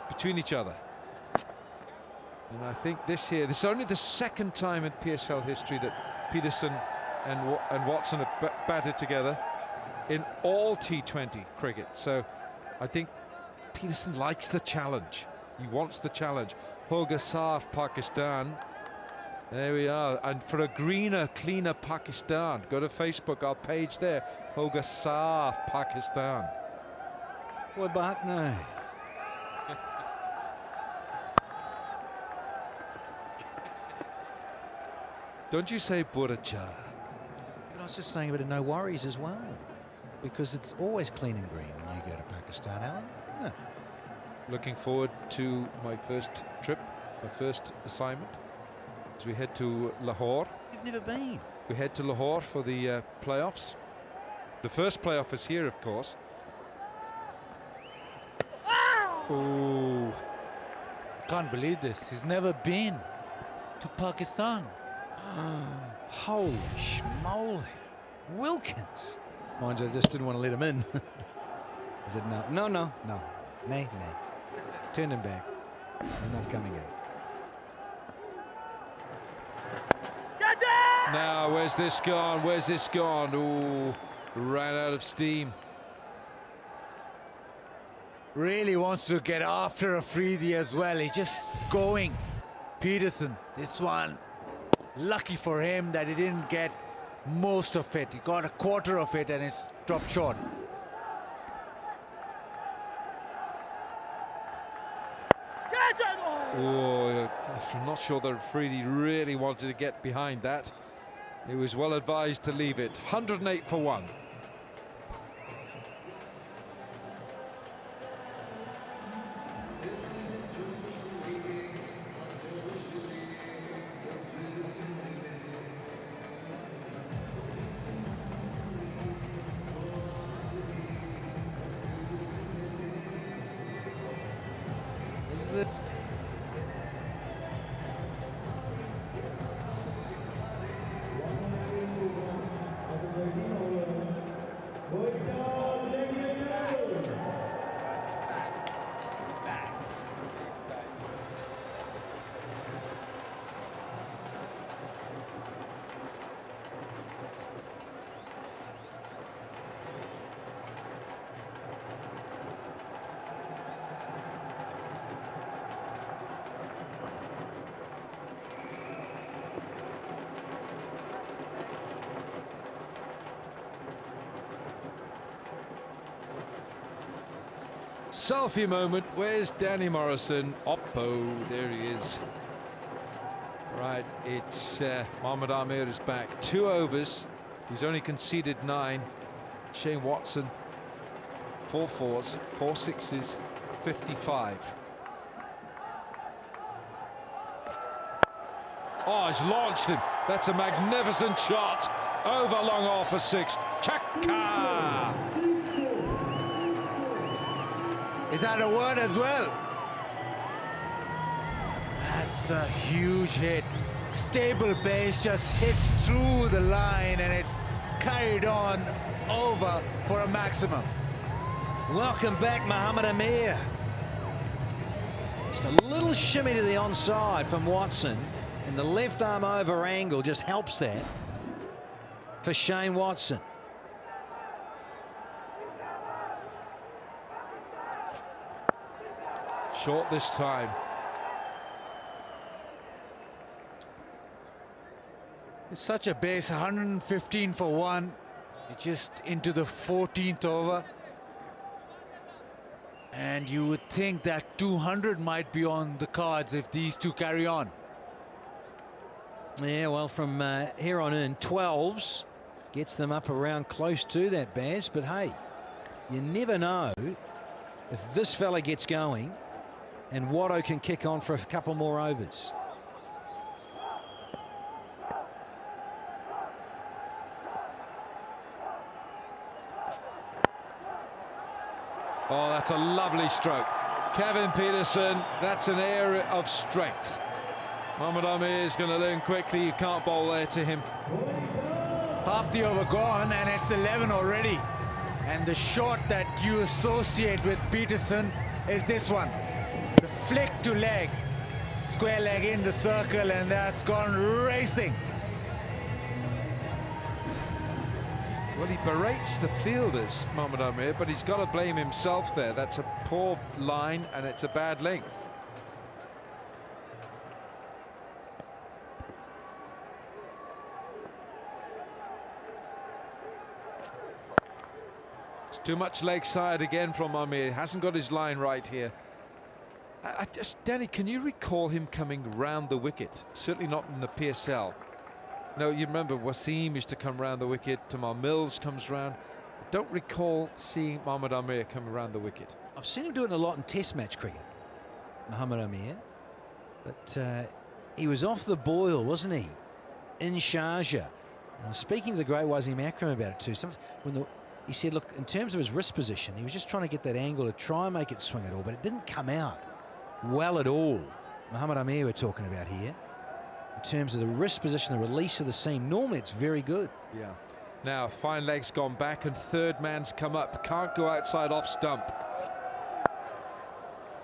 between each other, and I think this is only the second time in PSL history that Peterson and Watson have batted together in all T20 cricket. So I think Peterson likes the challenge. He wants the challenge. Hoga Saaf, Pakistan. There we are. And for a greener, cleaner Pakistan, go to Facebook, our page there. Hoga Saaf, Pakistan. What back now? Don't you say Buracha? But I was just saying a bit of no worries as well, because it's always clean and green when you go to Pakistan, Alan. Yeah. Looking forward to my first trip, my first assignment, as we head to Lahore. You've never been. We head to Lahore for the playoffs. The first playoff is here, of course. Oh, Can't believe this. He's never been to Pakistan. Holy schmoly. Wilkins. Mind you, I just didn't want to let him in. I said no. Nay. Turned him back. He's not coming in. now where's this gone? Where's this gone? Ooh, ran out of steam. Really wants to get after Afridi as well. He's just going. Peterson, this one, lucky for him that he didn't get most of it. He got a quarter of it and it's dropped short. Oh, I'm not sure that Afridi really wanted to get behind that. He was well advised to leave it. 108 for 1. Selfie moment. Where's Danny Morrison? Oppo, there he is. Right, it's Mohamed Amir is back. 2 overs. He's only conceded 9. Shane Watson, 4 fours, 4 sixes, 55. Oh, he's launched him. That's a magnificent shot. Over long off for 6. Chaka! Is that a word as well? That's a huge hit. Stable base just hits through the line and it's carried on over for a maximum. Welcome back, Mohamed Amir. Just a little shimmy to the onside from Watson, and the left arm over angle just helps that for Shane Watson. Short this time. It's such a base, 115 for 1. It's just into the 14th over. And you would think that 200 might be on the cards if these two carry on. Yeah, well, from here on in, 12s gets them up around close to that, Baz. But hey, you never know if this fella gets going and Watto can kick on for a couple more overs. Oh, that's a lovely stroke. Kevin Peterson, that's an area of strength. Mohamed Amir is going to learn quickly. You can't bowl there to him. Half the over gone and it's 11 already. And the shot that you associate with Peterson is this one. The flick to leg. Square leg in the circle and that's gone racing. Well, he berates the fielders, Mohamed Amir, but he's got to blame himself there. That's a poor line and it's a bad length. It's too much leg side again from Amir. He hasn't got his line right here. I just, Danny, can you recall him coming round the wicket? Certainly not in the PSL. No, you remember Wasim used to come round the wicket, Tamar Mills comes round. I don't recall seeing Mohammad Amir come around the wicket. I've seen him do it a lot in Test match cricket, Mohammad Amir. But he was off the boil, wasn't he, in Sharjah? And I was speaking to the great Wasim Akram about it too. He said, look, in terms of his wrist position, he was just trying to get that angle to try and make it swing at all, but it didn't come out well at all. Mohammad Amir we're talking about here. In terms of the wrist position, the release of the seam, normally it's very good. Yeah. Now, fine leg's gone back and third man's come up. Can't go outside off stump.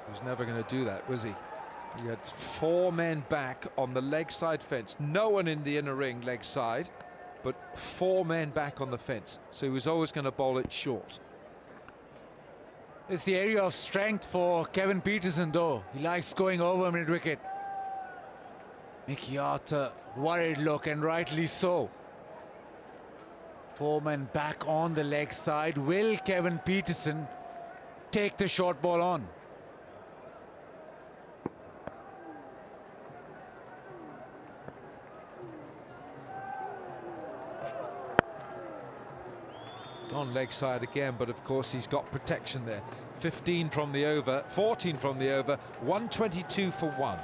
He was never going to do that, was he? He had 4 men back on the leg side fence. No one in the inner ring leg side, but 4 men back on the fence. So he was always going to bowl it short. It's the area of strength for Kevin Peterson, though. He likes going over mid-wicket. Mickey Arthur, worried look, and rightly so. 4 men back on the leg side. Will Kevin Peterson take the short ball on? On leg side again, but of course he's got protection there. 15 from the over, 14 from the over, 122 for 1.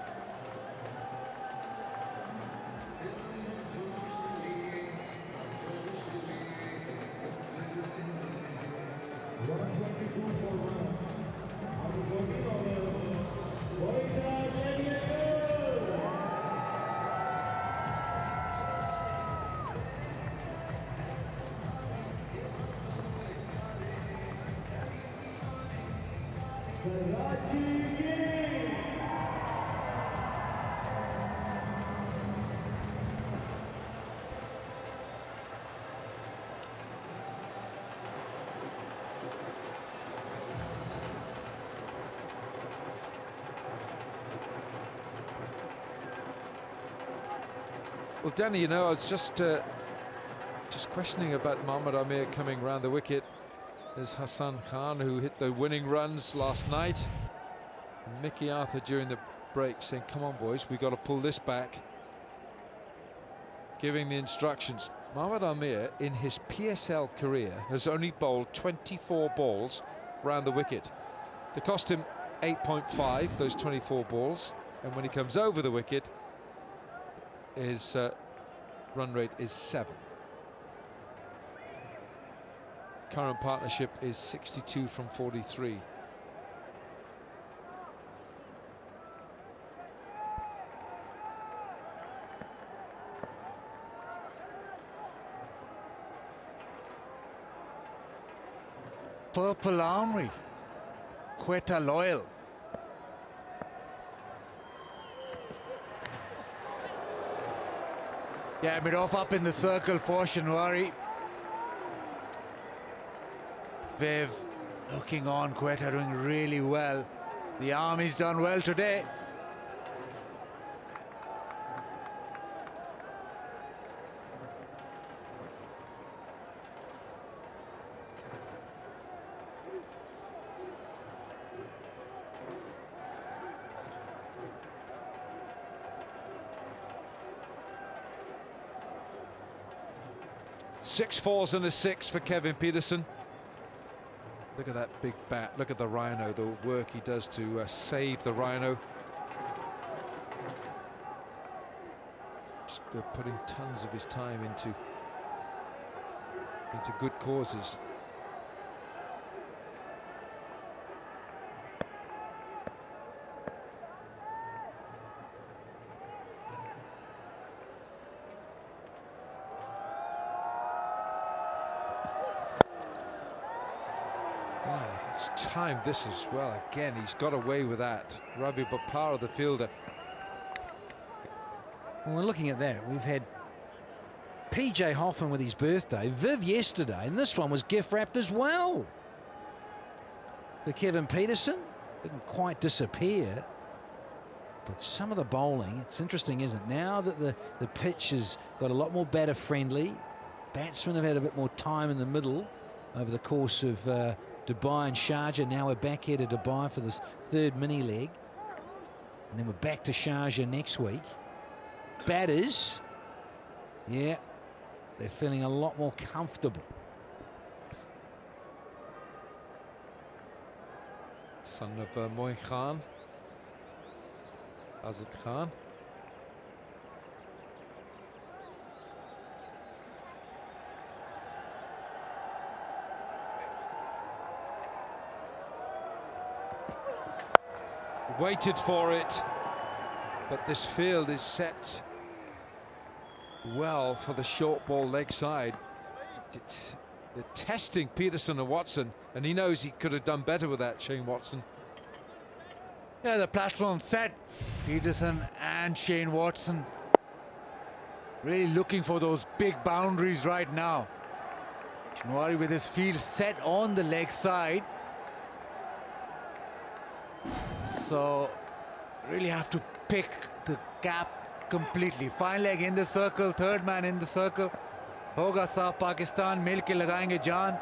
Well, Danny, you know, I was just questioning about Mohammad Amir coming round the wicket. There's Hassan Khan, who hit the winning runs last night. And Mickey Arthur during the break saying, come on boys, we've got to pull this back. Giving the instructions. Mohammad Amir in his PSL career has only bowled 24 balls round the wicket. They cost him 8.5, those 24 balls, and when he comes over the wicket, his run rate is 7. Current partnership is 62 from 43. Purple Armory, Quetta Loyal. Yeah, mid-off up in the circle for Shinwari. Viv looking on, Quetta doing really well. The Army's done well today. Six fours and a 6 for Kevin Peterson. Look at that big bat, look at the Rhino, the work he does to save the Rhino. He's putting tons of his time into good causes. Timed this as well. Again, he's got away with that. Ravi Bopara, the fielder. Well, we're looking at that. We've had PJ Hoffman with his birthday, Viv yesterday, and this one was gift wrapped as well. The Kevin Peterson didn't quite disappear, but some of the bowling, it's interesting, isn't it? Now that the pitch has got a lot more batter friendly, batsmen have had a bit more time in the middle over the course of Dubai and Sharjah. Now we're back here to Dubai for this third mini leg, and then we're back to Sharjah next week. Batters Yeah, they're feeling a lot more comfortable. Son of Moin Khan, Azad Khan. Waited for it, but this field is set well for the short ball leg side. They're testing Peterson and Watson, and he knows he could have done better with that, Shane Watson. Yeah, the platform set. Peterson and Shane Watson really looking for those big boundaries right now. Shinwari with his field set on the leg side. So really have to pick the gap completely. Fine leg in the circle, third man in the circle. Hoga saaf Pakistan, mil ke lagayenge jaan.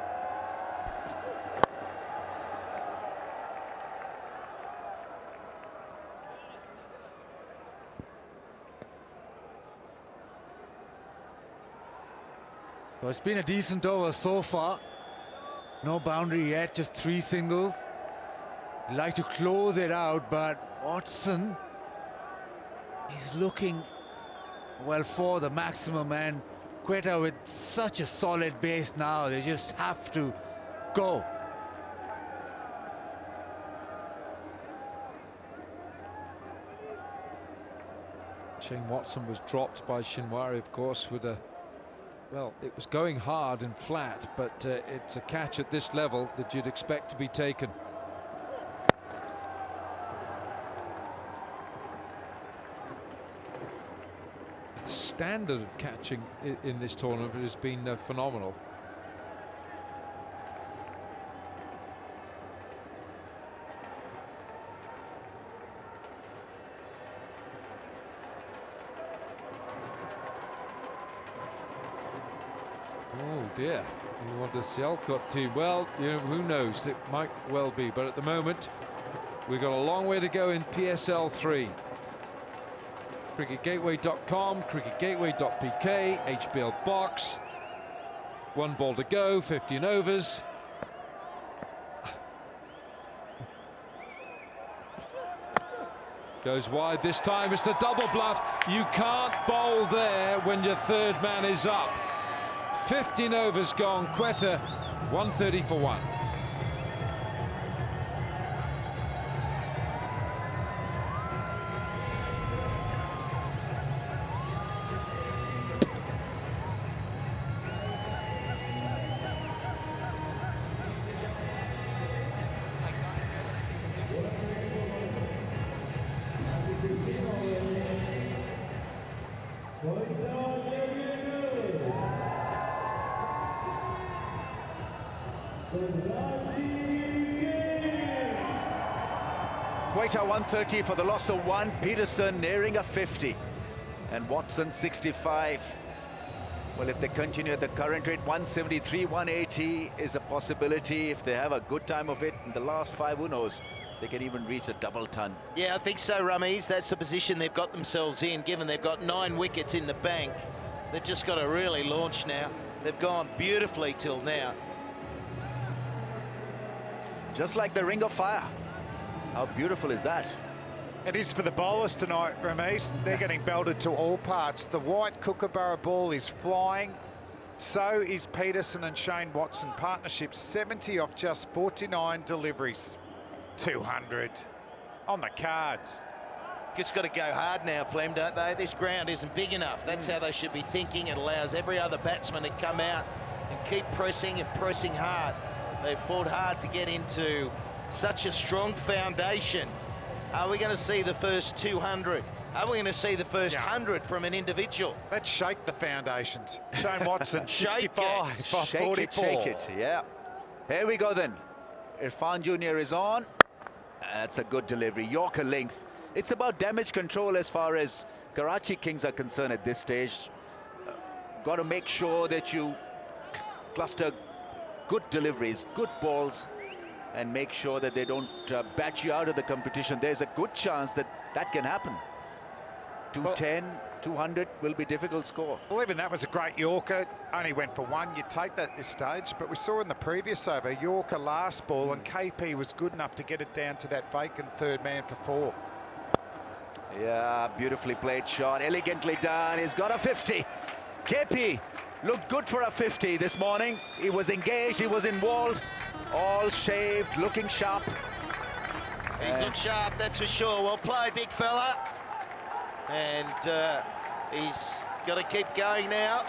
So it's been a decent over so far. No boundary yet, just 3 singles. Like to close it out, but Watson is looking well for the maximum, and Quetta with such a solid base now, they just have to go. Shane Watson was dropped by Shinwari, of course, with a, well, it was going hard and flat, but it's a catch at this level that you'd expect to be taken. The standard of catching in this tournament has been phenomenal. Oh dear, what the Sial got to? Well, you know, who knows, it might well be, but at the moment we've got a long way to go in PSL 3. cricketgateway.com, cricketgateway.pk, HBL box, 1 ball to go, 15 overs. Goes wide this time, it's the double bluff. You can't bowl there when your third man is up. 15 overs gone, Quetta 130 for 1. Quetta 130 for the loss of 1. Peterson nearing a 50. And Watson 65. Well, if they continue at the current rate, 173, 180 is a possibility. If they have a good time of it in the last 5, who knows? They can even reach a double ton. Yeah, I think so, Rummies. That's the position they've got themselves in, given they've got 9 wickets in the bank. They've just got to really launch now. They've gone beautifully till now. Just like the Ring of Fire. How beautiful is that? It is for the bowlers tonight, Ramesh. They're getting belted to all parts. The white Kookaburra ball is flying. So is Peterson and Shane Watson. Partnership 70 off just 49 deliveries. 200 on the cards. Just got to go hard now, Flem, don't they? This ground isn't big enough. That's how they should be thinking. It allows every other batsman to come out and keep pressing and pressing hard. They've fought hard to get into such a strong foundation. Are we going to see the first 200? Are we going to see the first 100 from an individual? Let's shake the foundations. Shane Watson, Shake 65 it. off Shake 44. it, shake it, yeah. Here we go then. Irfan Jr. is on. That's a good delivery. Yorker length. It's about damage control as far as Karachi Kings are concerned at this stage. Got to make sure that you cluster good deliveries, good balls, and make sure that they don't bat you out of the competition. There's a good chance that that can happen. 210, 200 will be difficult score. Well, even that was a great Yorker. Only went for one. You'd take that at this stage. But we saw in the previous over, Yorker last ball, and KP was good enough to get it down to that vacant third man for 4. Yeah, beautifully played shot, elegantly done. He's got a 50. KP looked good for a 50 this morning. He was engaged, he was involved, all shaved, looking sharp. He's looked sharp, that's for sure. Well played, big fella. And he's got to keep going now.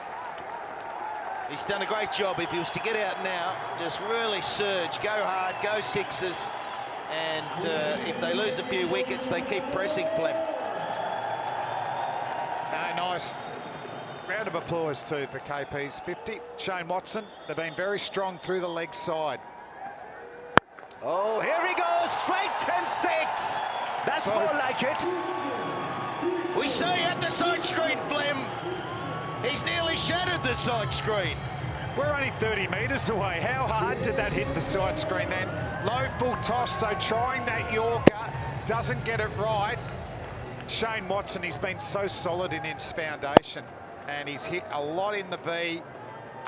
He's done a great job. If he was to get out now, just really surge, go hard, go sixes. And if they lose a few wickets, they keep pressing, Flem. Nice. Round of applause too for KP's 50. Shane Watson, they've been very strong through the leg side. Oh, here he goes, straight 10-6. That's more like it. We say at the side screen, Flem. He's nearly shattered the side screen. We're only 30 metres away. How hard did that hit the side screen then? Low full toss, so trying that Yorker, doesn't get it right. Shane Watson, he's been so solid in his foundation, and he's hit a lot in the V,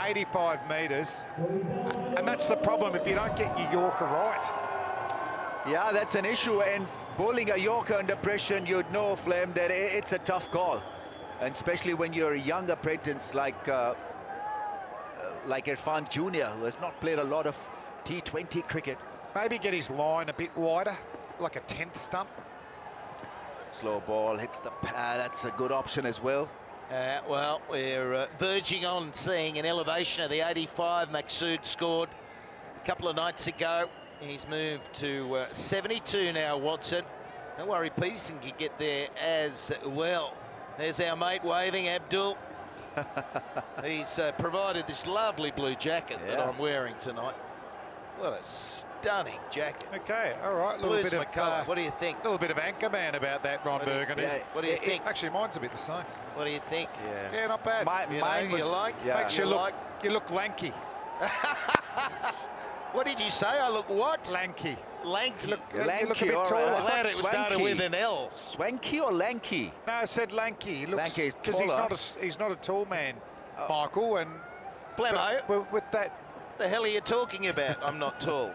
85 metres. And that's the problem if you don't get your Yorker right. Yeah, that's an issue, and bowling a Yorker under pressure, you'd know, Flem, that it's a tough call. And especially when you're a young apprentice like Irfan Jr., who has not played a lot of T20 cricket. Maybe get his line a bit wider, like a 10th stump. Slow ball, hits the pad, that's a good option as well. Well, we're verging on seeing an elevation of the 85 Maqsood scored a couple of nights ago. He's moved to 72 now, Watson. Don't worry, Peterson can get there as well. There's our mate waving, Abdul. He's provided this lovely blue jacket that I'm wearing tonight. What a stunning jacket. Okay, all right. Blue's my colour. What do you think? A little bit of Anchorman about that, Ron Burgundy. Yeah, what do you think? Actually, mine's a bit the same. What do you think? Yeah, not bad. Mine was, you like? yeah. Makes you look lanky. What did you say? I look what? Lanky. Lanky. You look a Lanky, bit all taller. right. I'm glad it was started with an L. Swanky or lanky? No, I said lanky. He looks, Lanky is because he's not a tall man, Michael. And Flemo, with that, the hell are you talking about? I'm not tall.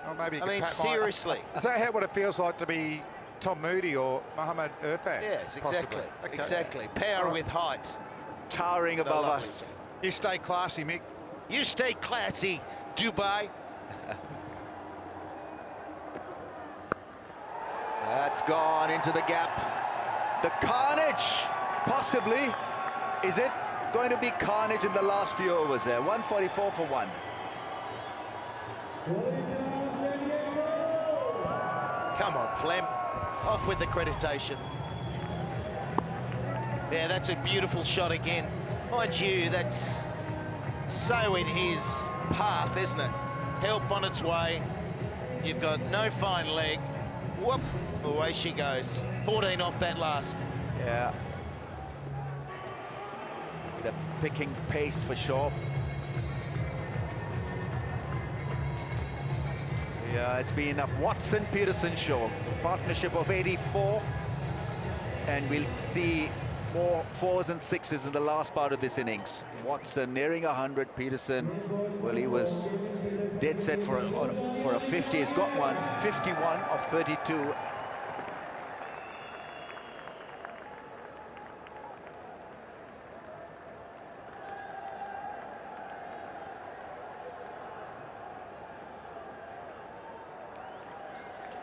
oh, maybe you I can mean, pat seriously. Is that what it feels like to be Tom Moody or Mohammad Irfan? Yes, possibly? exactly. Okay. Exactly. Power with height. Towering above lovely us. You stay classy, Mick. You stay classy, Dubai. That's gone into the gap. The carnage, possibly. Is it going to be carnage in the last few overs there? 144 for 1. Come on, Flem. Off with the accreditation. Yeah, that's a beautiful shot again. Mind you, that's so in his path, isn't it? Help on its way. You've got no fine leg. Whoop, away she goes. 14 off that last. Yeah. The picking pace for sure. Yeah, it's been a Watson-Peterson show. Partnership of 84. And we'll see more 4s and 6s in the last part of this innings. Watson nearing 100. Peterson, well, he was dead set for a 50. He's got one. 51 of 32.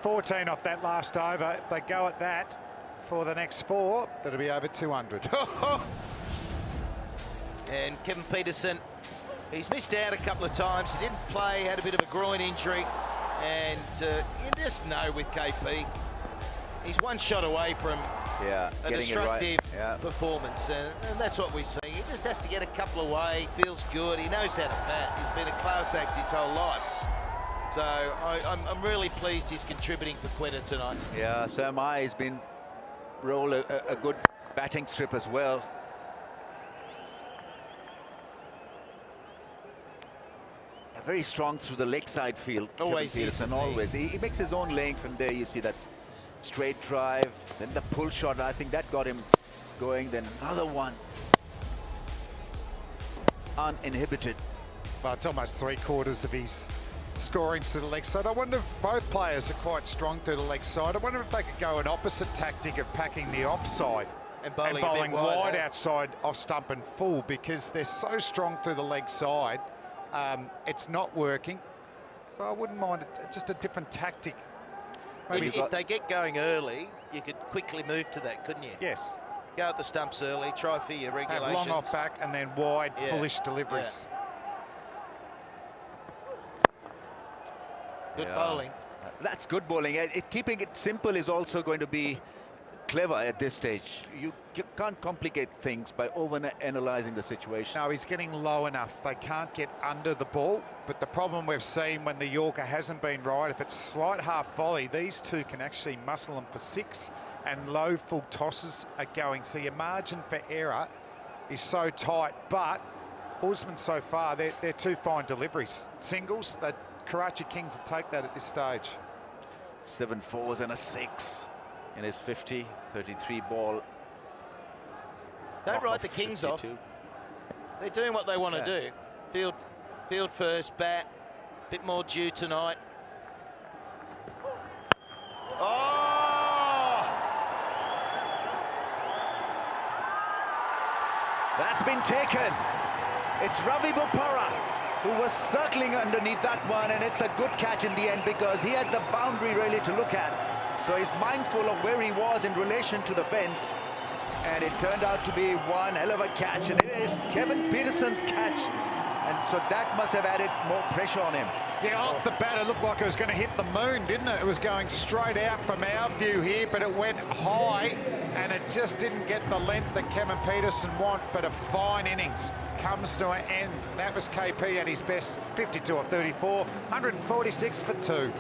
$14 off that last over. If they go at that for the next 4, that'll be over 200. And Kevin Peterson, he's missed out a couple of times. He didn't play, had a bit of a groin injury. And you just know with KP, he's one shot away from a destructive performance. And that's what we see. He just has to get a couple away, feels good. He knows how to bat. He's been a class act his whole life. So I'm really pleased he's contributing for Quetta tonight. Yeah, so am I. He's been roll a good batting strip as well. Very strong through the leg side field. Always Kevin Peterson, always. He makes his own length, and there you see that straight drive, then the pull shot. I think that got him going, then another one. Uninhibited. Well, it's almost 3/4 of his scorings to the leg side. I wonder if both players are quite strong through the leg side. I wonder if they could go an opposite tactic of packing the offside And bowling, and bowling a bit wide outside off stump and full, because they're so strong through the leg side. It's not working. So I wouldn't mind just a different tactic. Maybe If they get going early, you could quickly move to that, couldn't you? yes, Go at the stumps early, try for your have regulations. long off back and then wide, Yeah, foolish deliveries. Good Yeah. bowling. That's good bowling. Keeping it simple is also going to be clever at this stage. You can't complicate things by over-analysing the situation. No, he's getting low enough. They can't get under the ball. But the problem we've seen when the Yorker hasn't been right, if it's slight half volley, these two can actually muscle them for 6, and low full tosses are going. So your margin for error is so tight. But Usman so far, they're two fine deliveries. Singles, the Karachi Kings will take that at this stage. 7 4s and a 6 in his 33 ball. Don't Knock write off the Kings off. 52. They're doing what they want to Yeah. do. Field first, bat, bit more due tonight. Oh! That's been taken. It's Ravi Bopara who was circling underneath that one, and it's a good catch in the end because he had the boundary really to look at. So he's mindful of where he was in relation to the fence, and it turned out to be one hell of a catch, and it is Kevin Peterson's catch, and so that must have added more pressure on him. Yeah, off the bat, it looked like it was going to hit the moon, didn't it? It was going straight out from our view here, but it went high, and it just didn't get the length that Kevin Peterson want, but a fine innings comes to an end. That was KP at his best, 52 of 34, 146 for 2.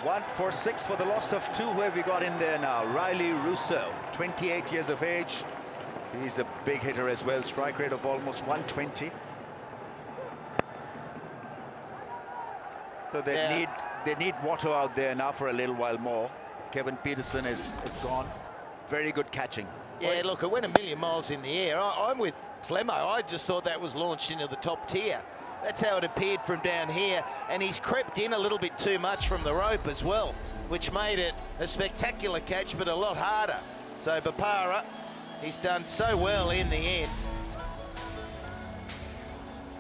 One for 6 for the loss of 2. Who have we got in there now? Riley Russo, 28 years of age. He's a big hitter as well. Strike rate of almost 120. So they need water out there now for a little while more. Kevin Peterson is gone. Very good catching. Yeah, look, it went a million miles in the air. I'm with Flemmo. I just thought that was launched into the top tier. That's how it appeared from down here, and he's crept in a little bit too much from the rope as well, which made it a spectacular catch, but a lot harder. So Bopara, he's done so well in the end.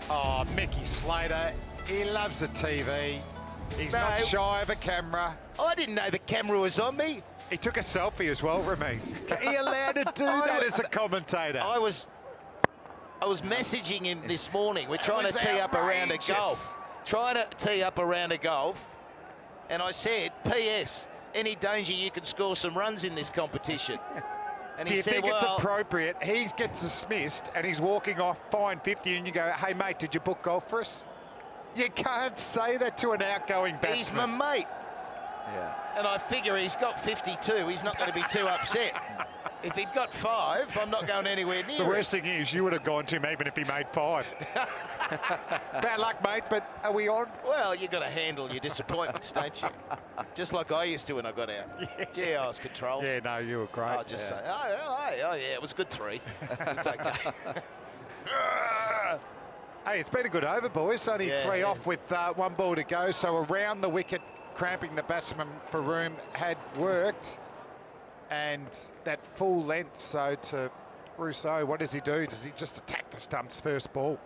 Oh, Mickey Slater, he loves the TV. He's not No. shy of a camera. I didn't know the camera was on me. He took a selfie as well, Ramesh. Are you allowed to do that as a commentator? I was messaging him this morning. We're trying to was tee up a round of outrageous. golf. Trying to tee up a round of golf. And I said, P.S., any danger you can score some runs in this competition? And Do he you said, think it's well, appropriate? He gets dismissed and he's walking off, fine 50, and you go, hey, mate, did you book golf for us? You can't say that to an outgoing batsman. he's my mate. Yeah. And I figure he's got 52. He's not going to be too upset. If he'd got 5, I'm not going anywhere near The it. worst thing is you would have gone to him even if he made 5. Bad luck, mate, but are we on? Well, you got to handle your disappointments, don't you? Just like I used to when I got out. Gee, I was controlled. Yeah, no, you were great. I'll just say, oh, yeah, it was a good 3. It's okay. Hey, it's been a good over, boys. Only Yeah, 3 it off is. with 1 ball to go. So around the wicket, cramping the batsman for room had worked. And that full length, so to Rousseau, what does he do? Does he just attack the stumps first ball?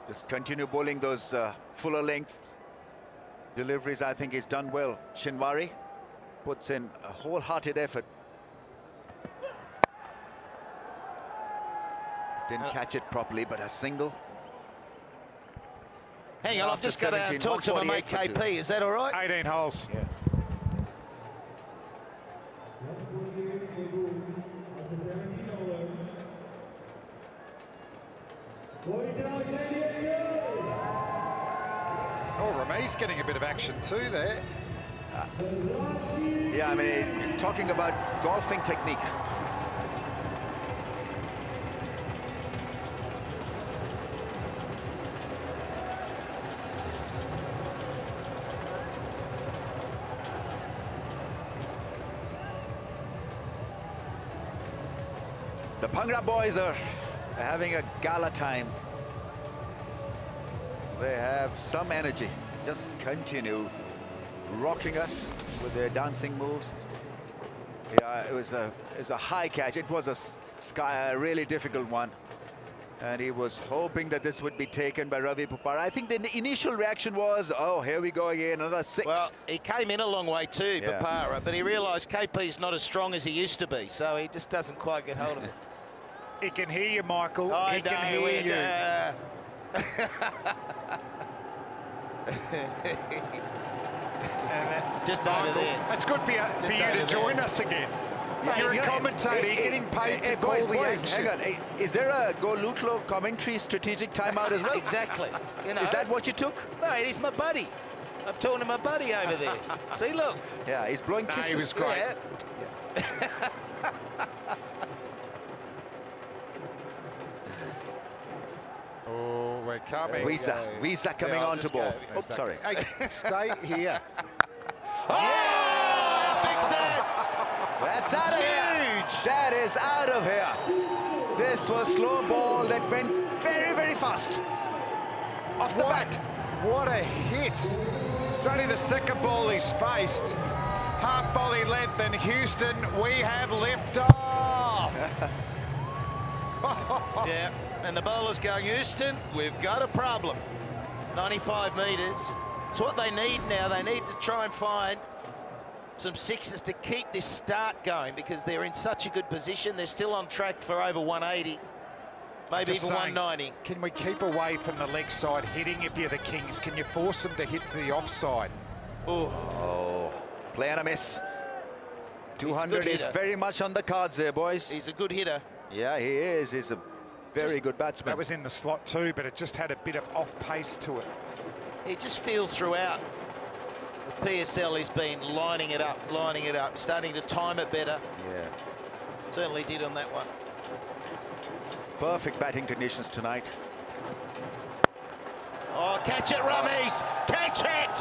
Just continue bowling those fuller length deliveries, I think he's done well. Shinwari puts in a wholehearted effort. Didn't catch it properly, but a single. Hang on, I've just got to talk to my mate KP. Is that all right? 18 holes. Yeah. Quetta Gladiators. Oh, Ramey's getting a bit of action too there. Yeah, I mean, talking about golfing technique. The Bhangra boys are having a gala time. They have some energy. Just continue rocking us with their dancing moves. Yeah, it was a high catch. It was a really difficult one. And he was hoping that this would be taken by Ravi Pupara. I think the initial reaction was, oh, here we go again, another 6. Well, he came in a long way too, Yeah. Pupara, but he realised KP's not as strong as he used to be, so he just doesn't quite get hold of it. He can hear you, Michael. I He can know hear it, you. Just over Michael, there. that's good for you Just to over join there. us again. Yeah, You're you a know, commentator. You're getting paid to call boys, the action. hang on. Is there a Go Lutlo commentary strategic timeout as well? Exactly. You know, Is that what you took? Mate, he's my buddy. I'm talking to my buddy over there. See, look. Yeah, he's blowing No, kisses. he was great. Yeah. Oh, we're coming. Visa coming I'll onto just ball. go. Oh, sorry. Hey, stay here. That's out of here. That is out of here. This was slow ball that went very, very fast. Off the bat. What a hit. It's only the second ball he's faced. Half volley length, and Houston, we have lift off. Yeah, and the bowler's going, Houston, we've got a problem. 95 metres. It's what they need now. They need to try and find some sixes to keep this start going because they're in such a good position. They're still on track for over 180, maybe Just even saying, 190. Can we keep away from the leg side hitting if you're the Kings? Can you force them to hit to the offside? Oh, play and a miss. 200 is hitter. very much on the cards there, boys. He's a good hitter. Yeah, he is. He's a very good batsman. That was in the slot too, but it just had a bit of off pace to it. He just feels throughout the PSL he's been lining it up, starting to time it better. Yeah. Certainly did on that one. Perfect batting conditions tonight. Oh, catch it, Rummies! Catch it!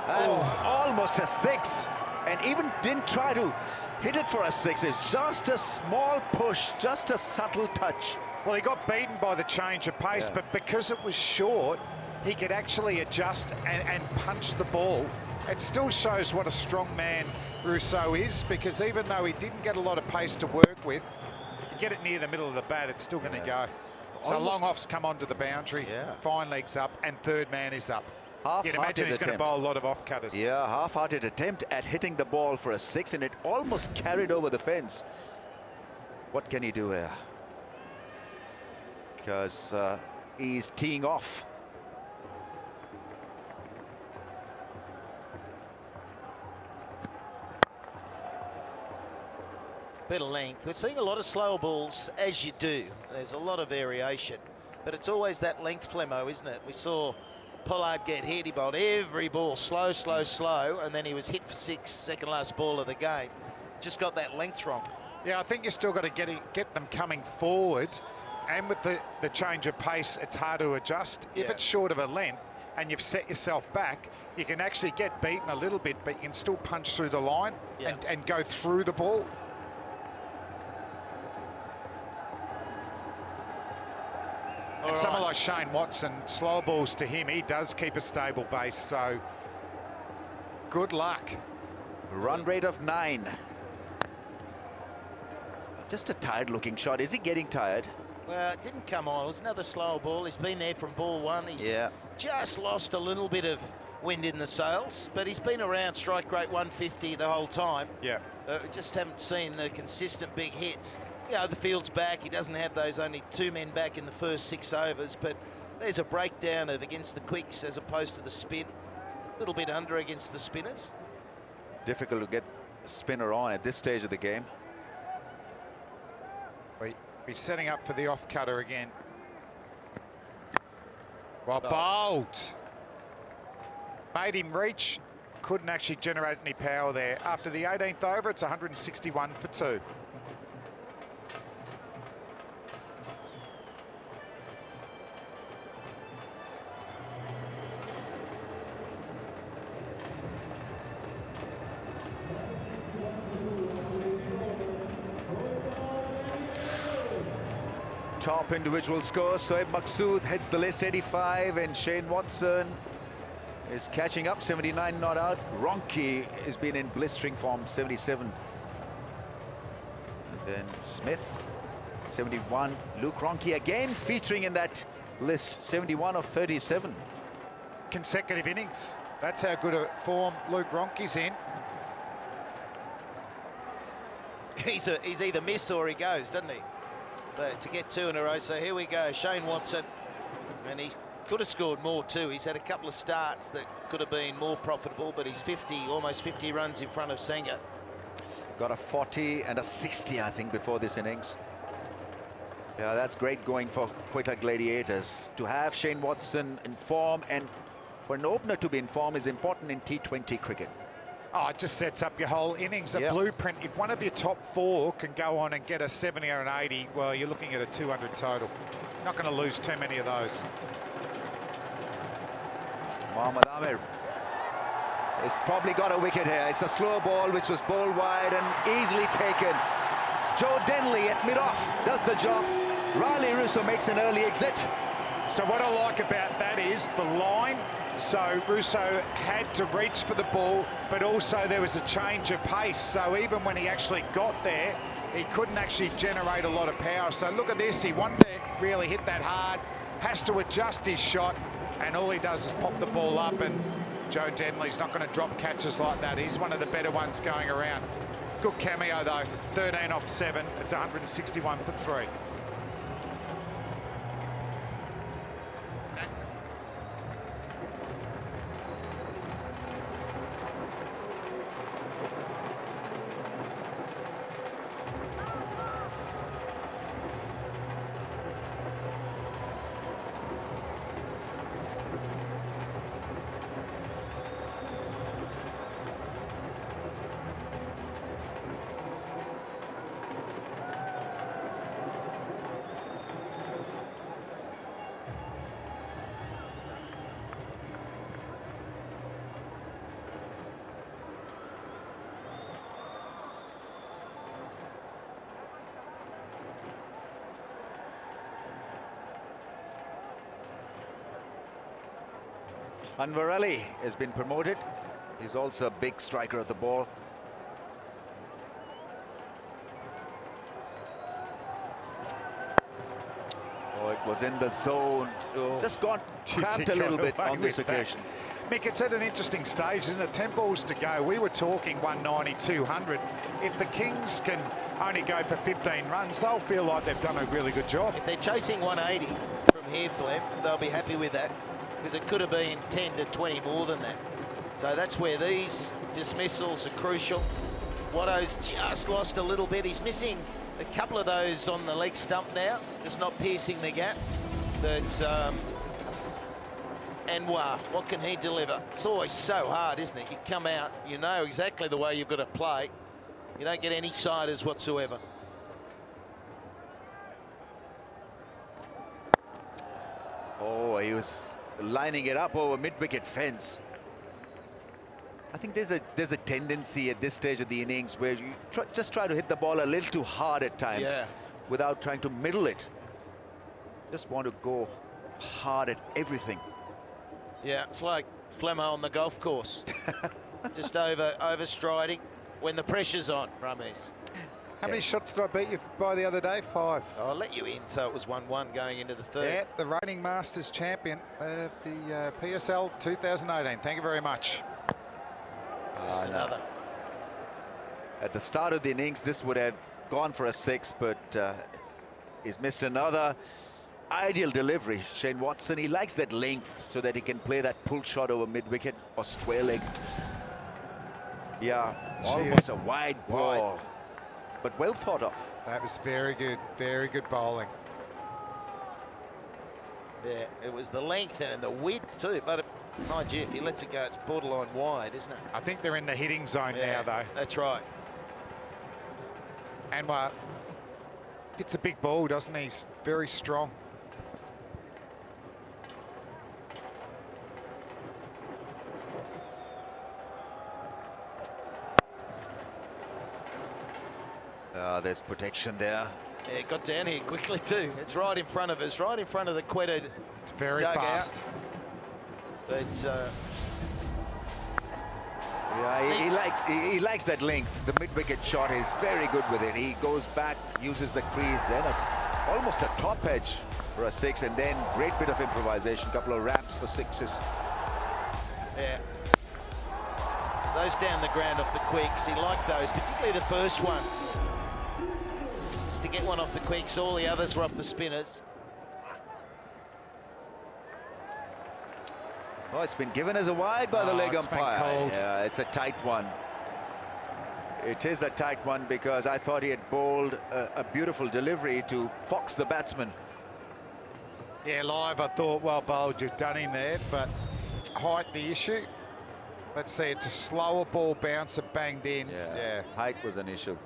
That's almost a 6. And even didn't try to hit it for a 6. It's just a small push, just a subtle touch. Well, he got beaten by the change of pace, Yeah. but because it was short, he could actually adjust and punch the ball. It still shows what a strong man Rousseau is, because even though he didn't get a lot of pace to work with, you get it near the middle of the bat, it's still going to go. So Almost- long offs come onto the boundary, Yeah. fine legs up, and third man is up. You'd imagine he's going to attempt. bowl a lot of off-cutters. Yeah, half-hearted attempt at hitting the ball for a 6, and it almost carried over the fence. What can he do here? Because he's teeing off. Bit of length. We're seeing a lot of slower balls, as you do. There's a lot of variation, but it's always that length, Flemmo, isn't it? We saw Pollard get hit. He bowled every ball slow, slow, slow, and then he was hit for 6, second last ball of the game. Just got that length wrong. Yeah, I think you still got to get them coming forward, and with the change of pace, it's hard to adjust. If Yeah. it's short of a length and you've set yourself back, you can actually get beaten a little bit, but you can still punch through the line Yeah. and go through the ball. And someone like Shane Watson, slow balls to him, he does keep a stable base, so good luck. Run rate of 9. Just a tired-looking shot. Is he getting tired? Well, it didn't come on. It was another slower ball. He's been there from ball 1. He's Yeah. just lost a little bit of wind in the sails, but he's been around strike rate 150 the whole time. Yeah. We just haven't seen the consistent big hits. You know, the field's back. He doesn't have those only 2 men back in the first 6 overs, but there's a breakdown of against the quicks as opposed to the spin. A little bit under against the spinners. Difficult to get a spinner on at this stage of the game. He's setting up for the off cutter again. Well Oh. bowled. Made him reach. Couldn't actually generate any power there. After the 18th over, it's 161 for 2. Top individual scores. Soeb Maqsood heads the list, 85, and Shane Watson is catching up, 79 not out. Ronke has been in blistering form, 77. And then Smith, 71. Luke Ronke again featuring in that list, 71 of 37. Consecutive innings. That's how good a form Luke Ronke's in. He's either miss or he goes, doesn't he? But to get 2 in a row, so here we go. Shane Watson, and he could have scored more too. He's had a couple of starts that could have been more profitable, but he's 50, almost 50 runs in front of Sanger. Got a 40 and a 60, I think, before this innings. Yeah, that's great going for Quetta Gladiators. To have Shane Watson in form, and for an opener to be in form is important in T20 cricket. Oh, it just sets up your whole innings, a Yep. blueprint. If one of your top 4 can go on and get a 70 or an 80, well, you're looking at a 200 total. Not going to lose too many of those. Mohammad Amir has probably got a wicket here. It's a slow ball which was bowled wide and easily taken. Joe Denley at mid-off does the job. Riley Russo makes an early exit. So what I like about that is the line. So Russo had to reach for the ball, but also there was a change of pace. So even when he actually got there, he couldn't actually generate a lot of power. So look at this, he wanted to really hit that hard, has to adjust his shot, and all he does is pop the ball up, and Joe Denley's not going to drop catches like that. He's one of the better ones going around. Good cameo though, 13 off 7, it's 161 for 3. Anwar Ali has been promoted. He's also a big striker of the ball. Oh, it was in the zone. Just got trapped a little bit on this occasion. Mick, it's at an interesting stage, isn't it? 10 balls to go. We were talking 190, 200. If the Kings can only go for 15 runs, they'll feel like they've done a really good job. If they're chasing 180 from here, Flem, they'll be happy with that, because it could have been 10 to 20 more than that. So that's where these dismissals are crucial. Watto's just lost a little bit. He's missing a couple of those on the leg stump now, just not piercing the gap. But Anwar, what can he deliver? It's always so hard, isn't it? You come out, you know exactly the way you've got to play. You don't get any siders whatsoever. Oh, he was lining it up over mid-wicket fence. I think there's a tendency at this stage of the innings where you just try to hit the ball a little too hard at times, Yeah. without trying to middle it. Just want to go hard at everything. Yeah, it's like Flemmo on the golf course. Just overstriding when the pressure's on, Ramesh. How many shots did I beat you by the other day? 5. I'll let you in, so it was 1-1 going into the third. Yeah, the reigning Masters champion of the PSL 2018. Thank you very much. Just no. another. At the start of the innings, this would have gone for a 6, but he's missed another ideal delivery. Shane Watson, he likes that length so that he can play that pull shot over mid-wicket or square leg. Yeah, almost a wide ball, but well thought of. That was very good bowling. Yeah, it was the length and the width too, but mind you, if he lets it go, it's borderline wide, isn't it? I think they're in the hitting zone now, though. That's right. And hits a big ball, doesn't he? He's very strong. There's protection there. Yeah, it got down here quickly too. It's right in front of us, right in front of the Quetta. It's very dugout. fast. But Yeah, he likes that length. The mid-wicket shot is very good with it. He goes back, uses the crease, then it's almost a top edge for a 6, and then great bit of improvisation, couple of ramps for 6s. yeah, those down the ground off the quicks, he liked those, particularly the first one. Just to get one off the quicks, all the others were off the spinners. Oh, it's been given as a wide by the leg it's been umpire. called. Yeah, it's a tight one. It is a tight one because I thought he had bowled a beautiful delivery to fox the batsman. Yeah, live, I thought, well bowled, you've done him there, but height the issue. Let's see, it's a slower ball bouncer banged in. Yeah. Height was an issue.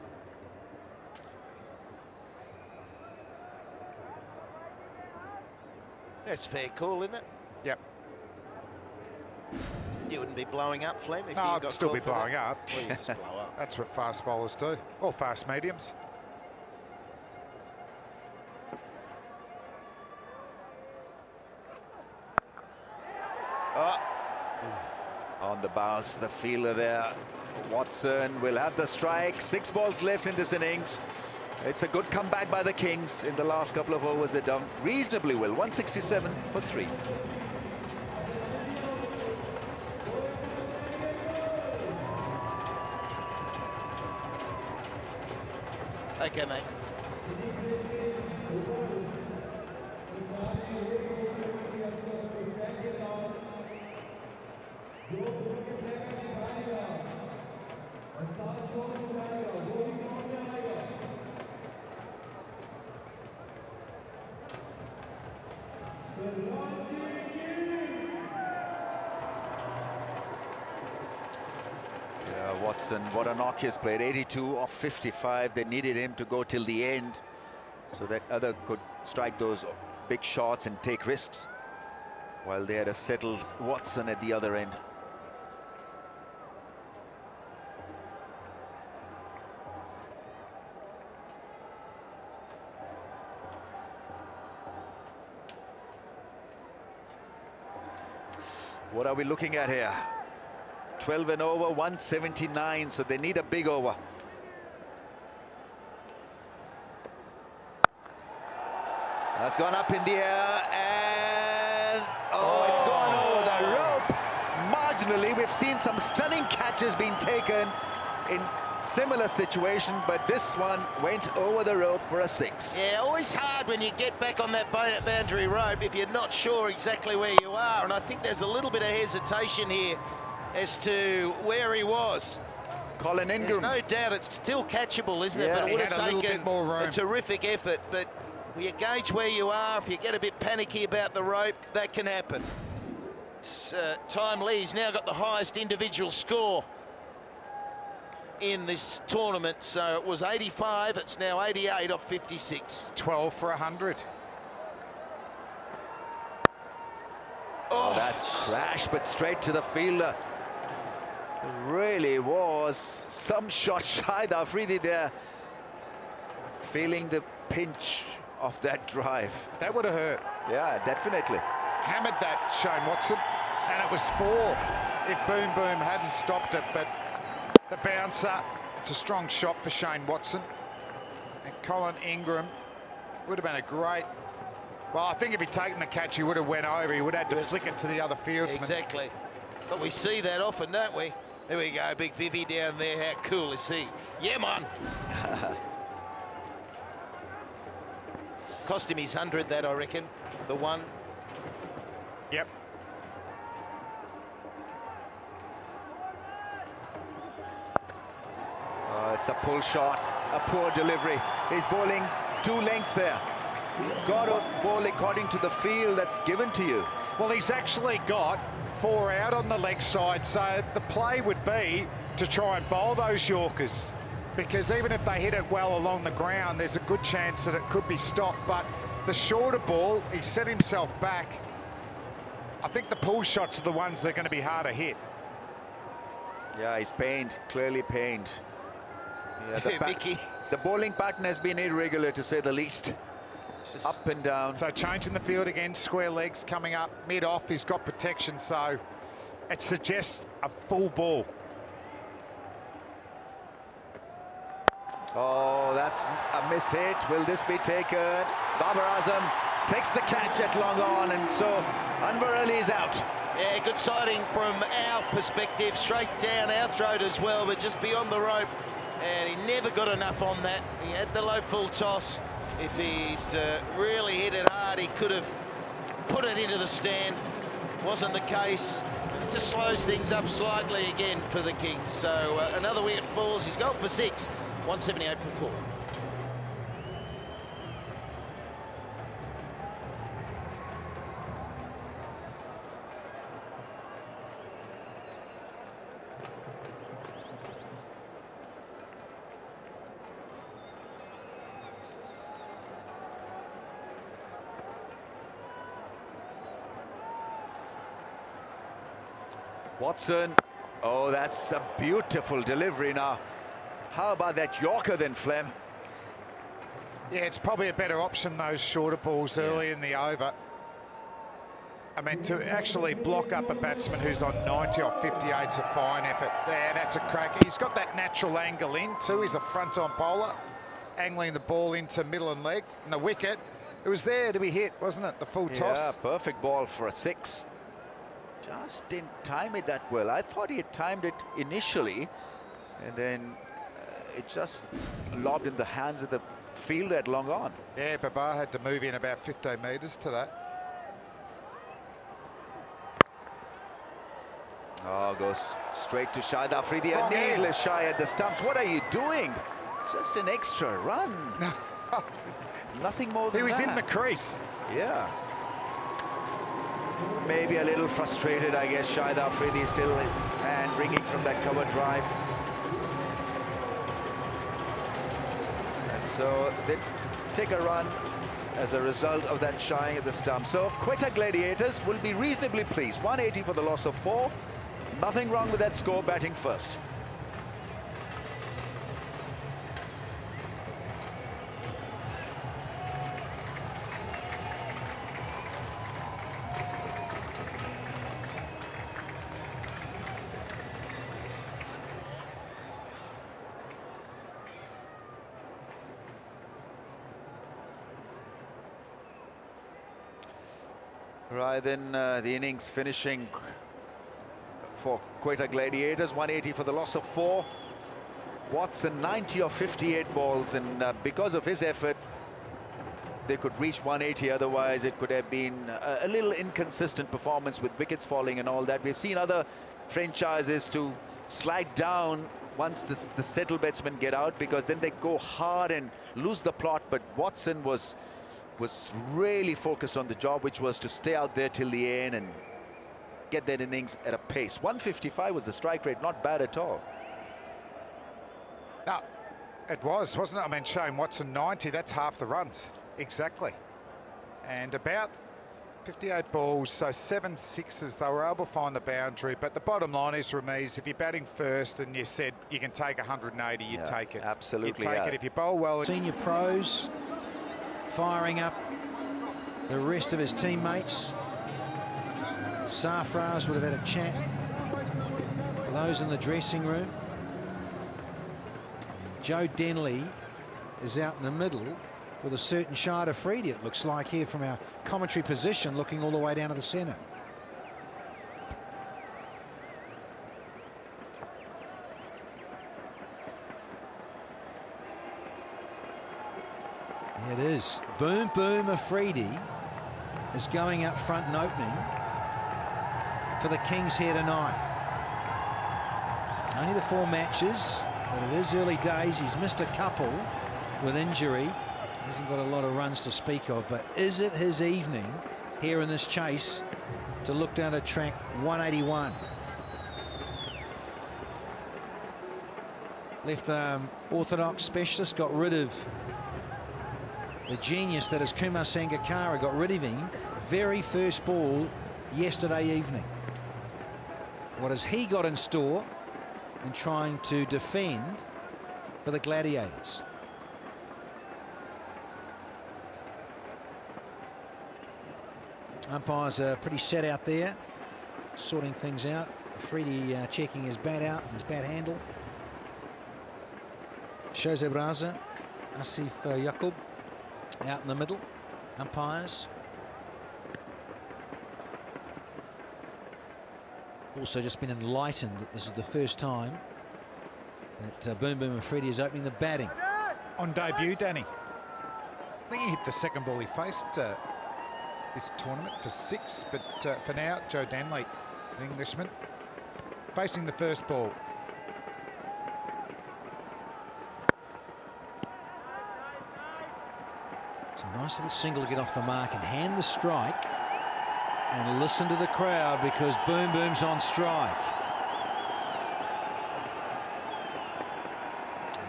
That's a fair call, isn't it? Yep. You wouldn't be blowing up, Flem, if No, you I'd got still be called for blowing that. up. Well, you just blow up. That's what fast bowlers do, or fast mediums. Oh, On the bounce, the fielder there. Watson will have the strike. 6 balls left in this innings. It's a good comeback by the Kings. In the last couple of overs, they've done reasonably well. 167 for 3. okay, mate. Watson, what a knock he's played. 82 off 55. They needed him to go till the end so that other could strike those big shots and take risks, while they had a settled Watson at the other end. What are we looking at here? 12 and over, 179, so they need a big over. That's gone up in the air, and it's gone over the rope. Marginally, we've seen some stunning catches being taken in similar situation, but this one went over the rope for a 6. Yeah, always hard when you get back on that boundary rope if you're not sure exactly where you are, and I think there's a little bit of hesitation here as to where he was. Colin Ingram. There's no doubt it's still catchable, isn't it? Yeah, But it he would had have a little taken bit more room. a terrific effort, but you gauge where you are. If you get a bit panicky about the rope, that can happen. Time Lee's now got the highest individual score in this tournament, so it was 85, it's now 88 off 56. 12 for 100. Oh, that's crash, but straight to the fielder. It really was some shot. Shahid Afridi there feeling the pinch of that drive. That would have hurt. Yeah, definitely. Hammered that, Shane Watson, and it was 4 if Boom Boom hadn't stopped it, but the bouncer, it's a strong shot for Shane Watson. And Colin Ingram would have been a great... Well, I think if he'd taken the catch, he would have went over. He would have had to flick it to the other fieldsman. Exactly. But we see that often, don't we? There we go, big Vivi down there. How cool is he? Yeah, man. Cost him his 100, that, I reckon. The one. Yep. Oh, it's a pull shot, a poor delivery. He's bowling 2 lengths there. Got to bowl according to the field that's given to you. Well, he's actually got 4 out on the leg side, so the play would be to try and bowl those Yorkers, because even if they hit it well along the ground, there's a good chance that it could be stopped. But the shorter ball, he set himself back. I think the pull shots are the ones that are going to be harder hit. Yeah, he's pained, clearly pained. Yeah, Mickey. The bowling pattern has been irregular, to say the least. Up and down. So changing the field again, square legs coming up, mid-off, he's got protection, so it suggests a full ball. Oh, that's a miss hit. Will this be taken? Babar Azam takes the catch at long on, and so Anwar Ali is out. Yeah, good sighting from our perspective. Straight down our throat as well, but just beyond the rope. And he never got enough on that. He had the low full toss. If he'd really hit it hard, he could have put it into the stand. Wasn't the case. And it just slows things up slightly again for the Kings. So another wicket falls. He's gone for 6. 178 for 4. Watson. Oh, that's a beautiful delivery now. How about that Yorker then, Flem? Yeah, it's probably a better option, those shorter balls early in the over. I mean, to actually block up a batsman who's on 90 or 58 is a fine effort. There, that's a cracker. He's got that natural angle in too. He's a front-on bowler, angling the ball into middle and leg. And the wicket, it was there to be hit, wasn't it? The full toss. Yeah, perfect ball for a 6. Just didn't time it that well. I thought he had timed it initially, and then it just lobbed in the hands of the fielder at long on. Yeah, Babar had to move in about 15 metres to that. Oh, goes straight to Shahid Afridi. A needless shy at the stumps. What are you doing? Just an extra run. Nothing more than that. He was in the crease. Yeah. Maybe a little frustrated, I guess. Shahid Afridi still his hand ringing from that cover drive. And so they take a run as a result of that shying at the stump. So Quetta Gladiators will be reasonably pleased. 180 for the loss of 4. Nothing wrong with that score, batting first. Right, then the innings finishing for Quetta Gladiators. 180 for the loss of 4. Watson 90 of 58 balls, and because of his effort they could reach 180. Otherwise it could have been a little inconsistent performance with wickets falling and all that. We've seen other franchises to slide down once the settled batsmen get out, because then they go hard and lose the plot. But Watson was really focused on the job, which was to stay out there till the end and get that innings at a pace. 155 was the strike rate, not bad at all. No, it was, wasn't it? I mean, Shane Watson 90, that's half the runs. Exactly. And about 58 balls, so 7 sixes. They were able to find the boundary. But the bottom line is, Ramiz, if you're batting first and you said you can take 180, you take it. Absolutely. You take it if you bowl well. Senior pros firing up the rest of his teammates. Sarfraz would have had a chat with those in the dressing room. Joe Denley is out in the middle with a certain Shahid Afridi, it looks like here from our commentary position, looking all the way down to the centre. It is. Boom Boom Afridi is going up front and opening for the Kings here tonight. Only the 4 matches, but it is early days. He's missed a couple with injury. Hasn't got a lot of runs to speak of, but is it his evening here in this chase to look down at track 181? Left arm orthodox specialist got rid of the genius that is Kumar Sangakkara, got rid of him very first ball yesterday evening. What has he got in store in trying to defend for the Gladiators? Umpires are pretty set out there, sorting things out. Afridi checking his bat out, his bat handle. Jose Braza, Asif Yaqub out in the middle. Umpires. Also just been enlightened that this is the first time that Boom Boom Afridi is opening the batting. On debut, Danny. I think he hit the second ball he faced this tournament for 6, but for now, Joe Denley, the Englishman, facing the first ball. It's a nice little single to get off the mark and hand the strike. And listen to the crowd because Boom Boom's on strike.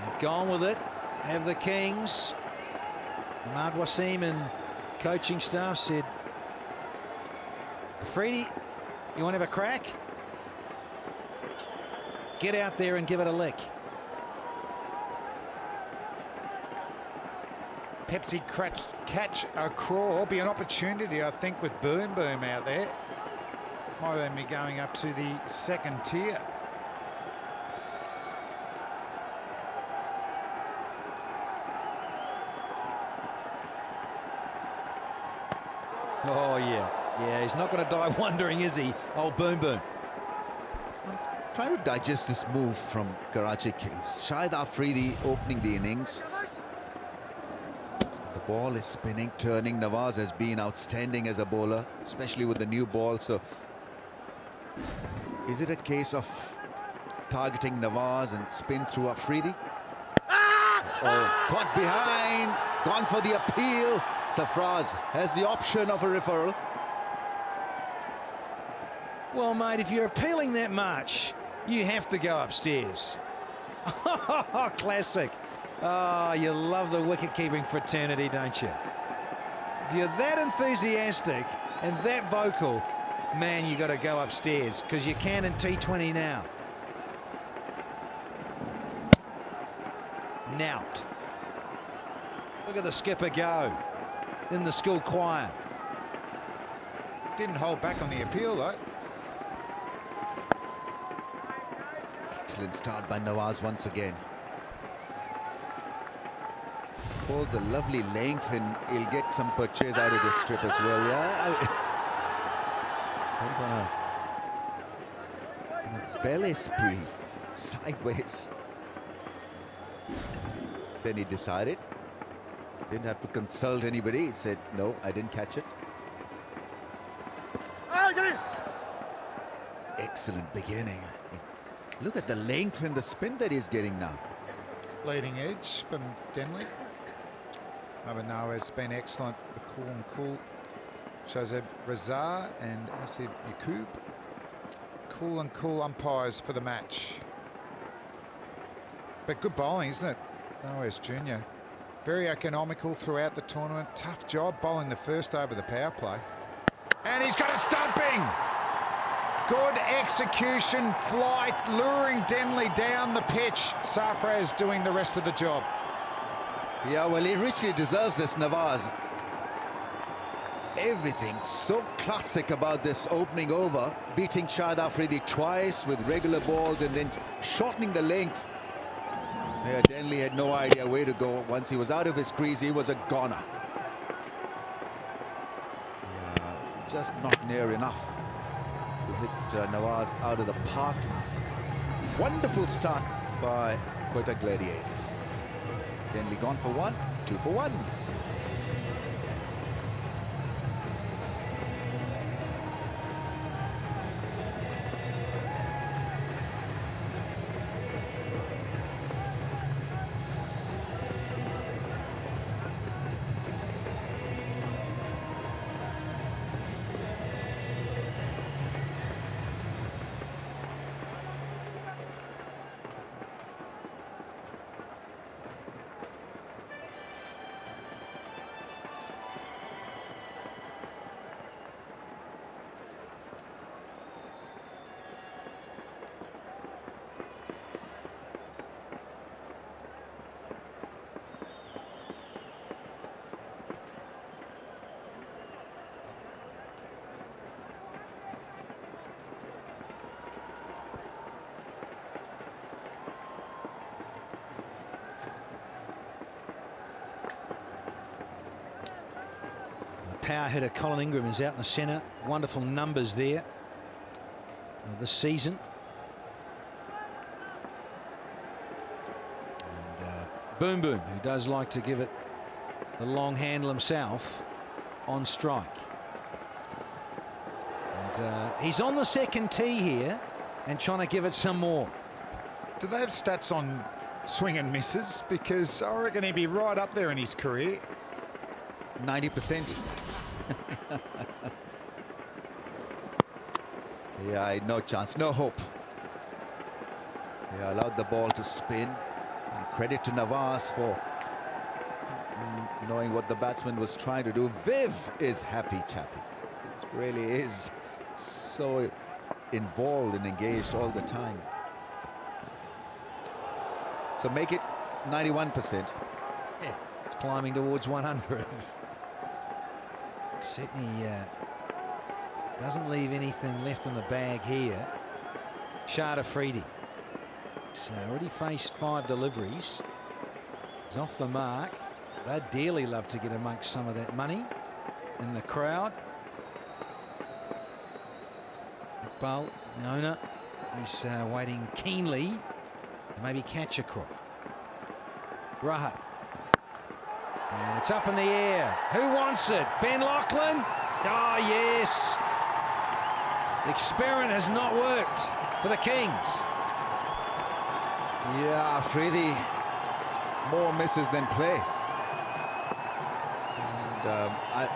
They've gone with it, have the Kings. Ahmad Wasim and coaching staff said, Afridi, you want to have a crack? Get out there and give it a lick. Pepsi catch a crawl, be an opportunity, I think, with Boom Boom out there. Might even be going up to the second tier. Oh yeah, he's not going to die wondering, is he? Old Boom Boom. I'm trying to digest this move from Karachi Kings. Shahid Afridi opening the innings. The ball is spinning, turning. Nawaz has been outstanding as a bowler, especially with the new ball. So is it a case of targeting Nawaz and spin through Afridi? Oh, caught behind, gone for the appeal. Safraz has the option of a referral. Well, mate, if you're appealing that much, you have to go upstairs. Classic. Oh, you love the wicket-keeping fraternity, don't you? If you're that enthusiastic and that vocal, man, you got to go upstairs, because you can in T20 now. Nout. Look at the skipper go in the school choir. Didn't hold back on the appeal, though. Excellent start by Nawaz once again. Holds a lovely length and he'll get some purchase out of the strip as well. Yeah, on a belly spree, sideways. Then he decided, didn't have to consult anybody. He said, no, I didn't catch it. Excellent beginning. Look at the length and the spin that he's getting now. Leading edge from Denley. Avanawa has been excellent. The cool Jose Razar and Asif Yaqub. Cool umpires for the match. But good bowling, isn't it? Nawaz Jr. Very economical throughout the tournament. Tough job bowling the first over the power play. And he's got a stumping. Good execution, flight, luring Denley down the pitch. Sarfraz doing the rest of the job. Yeah, well, he richly deserves this, Nawaz. Everything so classic about this opening over. Beating Shahid Afridi twice with regular balls and then shortening the length. Yeah, Denley had no idea where to go. Once he was out of his crease, he was a goner. Yeah, just not near enough to hit Nawaz out of the park. Wonderful start by Quetta Gladiators. Denley gone for 1, 2 for 1. Power hitter Colin Ingram is out in the centre. Wonderful numbers there this season. And Boom Boom, who does like to give it the long handle himself, on strike. And he's on the second tee here and trying to give it some more. Do they have stats on swing and misses? Because I reckon he'd be right up there in his career. 90%. Yeah, no chance, no hope. Yeah, allowed the ball to spin. And credit to Nawaz for knowing what the batsman was trying to do. Viv is happy chappy. He really is so involved and engaged all the time. So make it 91%. Yeah, it's climbing towards 100. Certainly doesn't leave anything left in the bag here. Shah Afridi. So already faced 5 deliveries. He's off the mark. They'd dearly love to get amongst some of that money in the crowd. Iqbal, the owner, is waiting keenly to maybe catch a crop. Rahat. And it's up in the air. Who wants it? Ben Lachlan? Oh, yes. The experiment has not worked for the Kings. Yeah, Afridi, more misses than play. And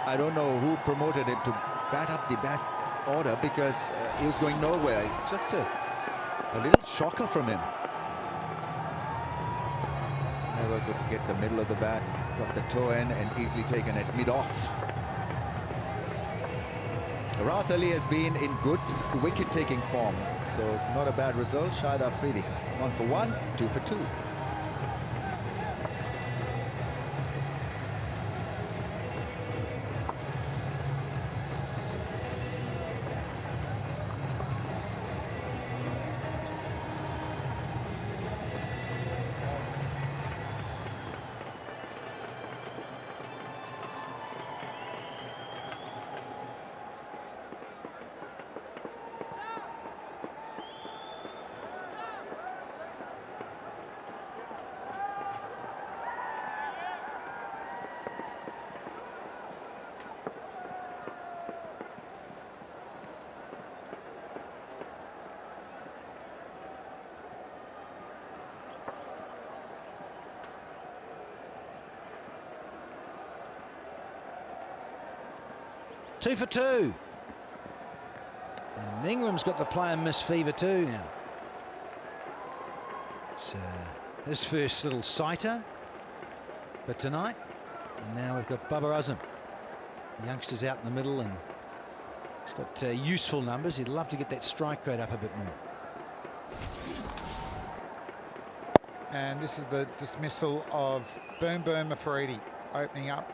I don't know who promoted him to bat up the bat order, because he was going nowhere. Just a little shocker from him. Never could get the middle of the bat. Got the toe in and easily taken it mid-off. Rahat Ali has been in good wicket-taking form, so not a bad result. Shahid Afridi, 1 for 1, 2 for 2. Two for 2. And Ingram's got the play and miss fever too now. It's his first little sighter for tonight. And now we've got Babar Azam. The youngster's out in the middle and he's got useful numbers. He'd love to get that strike rate up a bit more. And this is the dismissal of Boom Boom Afridi, opening up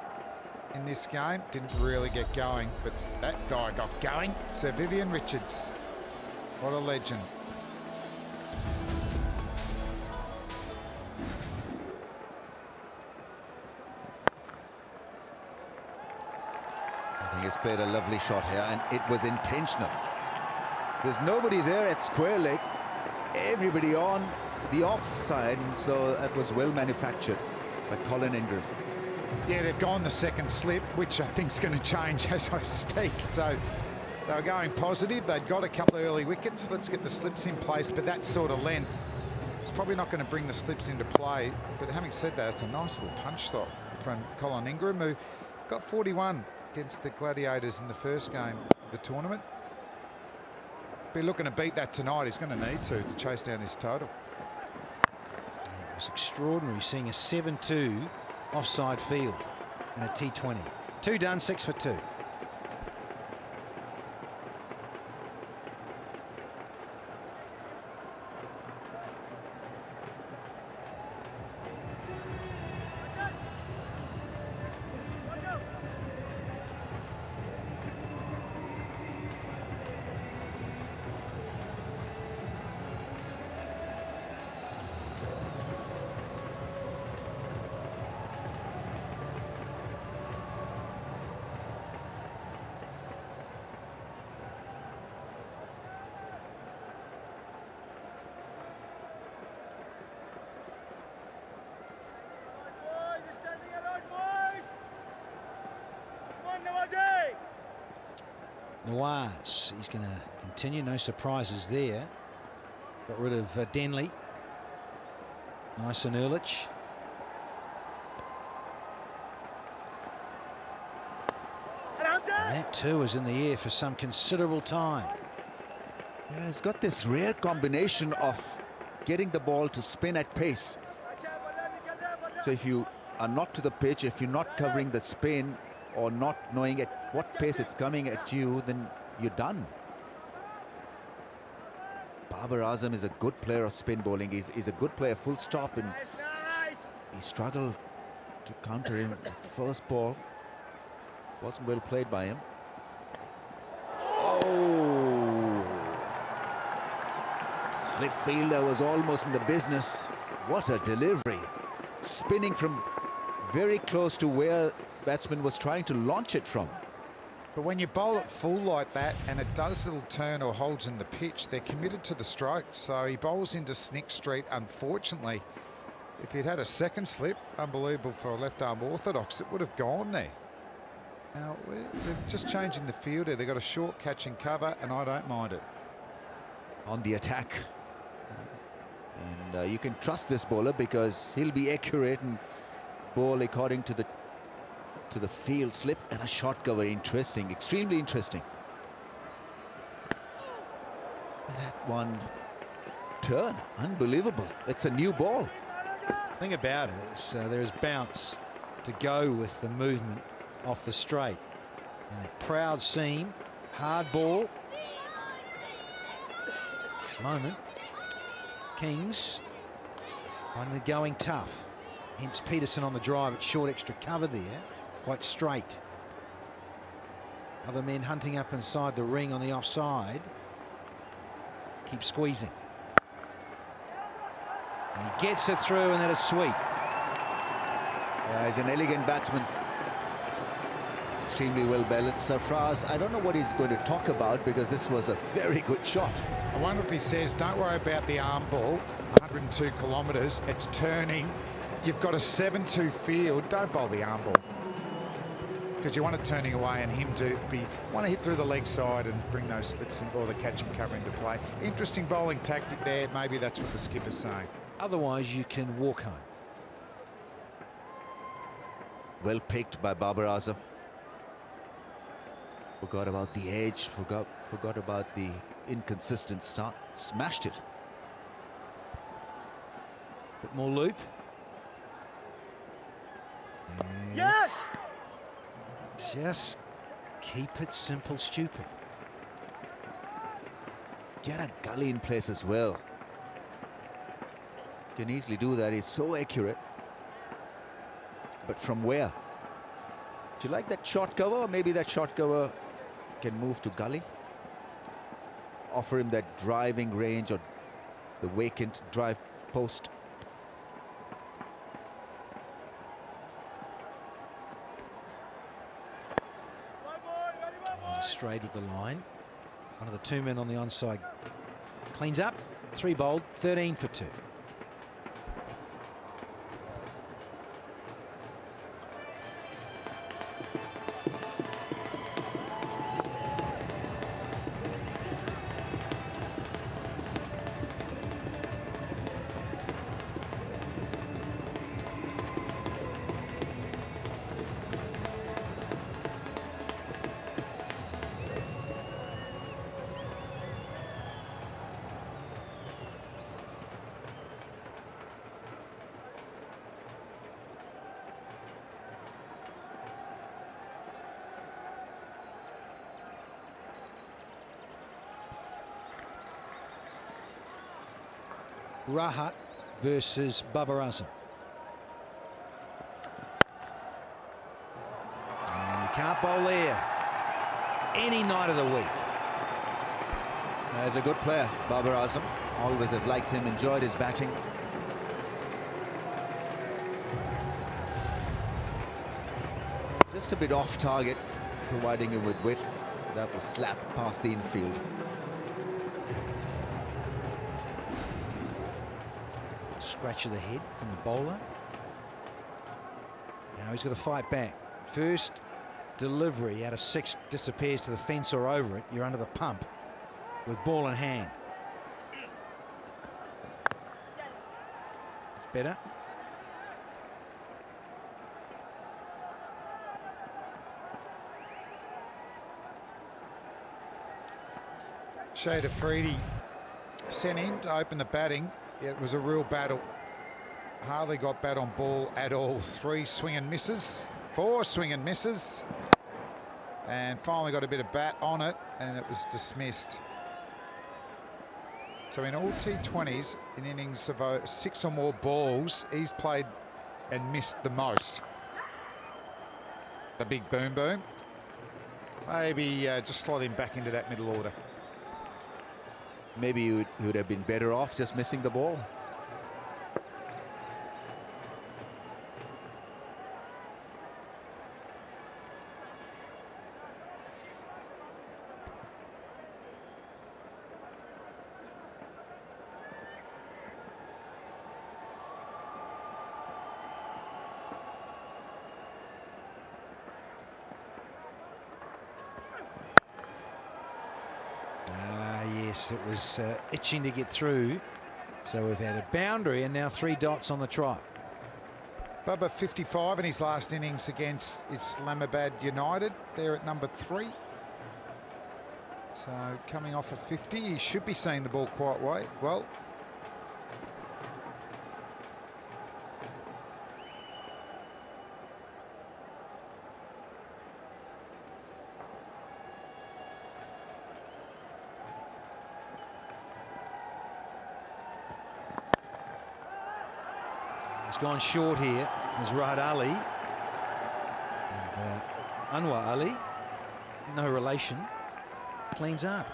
in this game. Didn't really get going, but that guy got going. Sir Vivian Richards, what a legend. He has played a lovely shot here, and it was intentional. There's nobody there at square leg, everybody on the offside, and so that was well manufactured by Colin Ingram. Yeah, they've gone the second slip, which I think is going to change as I speak. So they were going positive. They'd got a couple of early wickets. Let's get the slips in place, but that sort of length, it's probably not going to bring the slips into play. But having said that, it's a nice little punch shot from Colin Ingram, who got 41 against the Gladiators in the first game of the tournament. Be looking to beat that tonight. He's going to need to chase down this total. It was extraordinary seeing a 7-2 offside field in a T20. 2 done, 6 for 2. Nawaz, he's going to continue, no surprises there. Got rid of Denley. Nice and Ehrlich. And that too was in the air for some considerable time. Yeah, he's got this rare combination of getting the ball to spin at pace. So if you are not to the pitch, if you're not covering the spin or not knowing at what pace it's coming at you, then you're done. Babar Azam is a good player of spin bowling. He's a good player, full stop, and he struggled to counter him at first ball. Wasn't well played by him. Oh! Slip fielder was almost in the business. What a delivery. Spinning from very close to where batsman was trying to launch it from. But when you bowl it full like that and it does a little turn or holds in the pitch, they're committed to the stroke. So he bowls into Snick Street. Unfortunately, if he'd had a second slip, unbelievable for a left arm orthodox, it would have gone there. Now, they're just changing the fielder. They've got a short catch and cover, and I don't mind it. On the attack. And you can trust this bowler because he'll be accurate and bowl according to the field slip and a short cover. Interesting, extremely interesting. That one turn, unbelievable. It's a new ball. The thing about it is there is bounce to go with the movement off the straight. And a proud seam, hard ball. Moment. Kings finally going tough. Hence Peterson on the drive at short extra cover there. Quite straight. Other men hunting up inside the ring on the offside. Keep squeezing. And he gets it through, and that is sweet. Yeah, he's an elegant batsman. Extremely well balanced. Sarfraz, I don't know what he's going to talk about because this was a very good shot. I wonder if he says, don't worry about the arm ball, 102 kilometres, it's turning. You've got a 7-2 field, don't bowl the arm ball. Because you want it turning away and him to want to hit through the leg side and bring those slips or the catch and cover into play. Interesting bowling tactic there. Maybe that's what the skipper's saying. Otherwise, you can walk home. Well picked by Babar Azam. Forgot about the edge, forgot about the inconsistent start. Smashed it. Bit more loop. Yes! Just keep it simple, stupid. Get a gully in place as well. Can easily do that. He's so accurate. But from where? Do you like that short cover? Or maybe that short cover can move to gully. Offer him that driving range or the vacant drive post. strayed with the line. One of the two men on the onside cleans up. 3 bowled, 13 for 2. Rahat versus Babar Azam. And you can't bowl there any night of the week. He's a good player, Babar Azam. Always have liked him, enjoyed his batting. Just a bit off target, providing him with width. That was slapped past the infield. Scratch of the head from the bowler. Now he's got to fight back. First delivery out of 6 disappears to the fence or over it. You're under the pump with ball in hand. It's better. Shade Afridi sent in to open the batting. It was a real battle. Hardly got bat on ball at all. 3 swing and misses, 4 swing and misses, and finally got a bit of bat on it, and it was dismissed. So in all T20s, in innings of 6 or more balls, he's played and missed the most. The big boom boom. Maybe just slot him back into that middle order. Maybe he would have been better off just missing the ball. Yes, it was itching to get through. So we've had a boundary and now 3 dots on the trot. Bubba 55 in his last innings against Islamabad United. They're at number 3. So coming off a 50, he should be seeing the ball quite well. He's gone short here. There's Rahat Ali. And Anwar Ali, no relation, cleans up.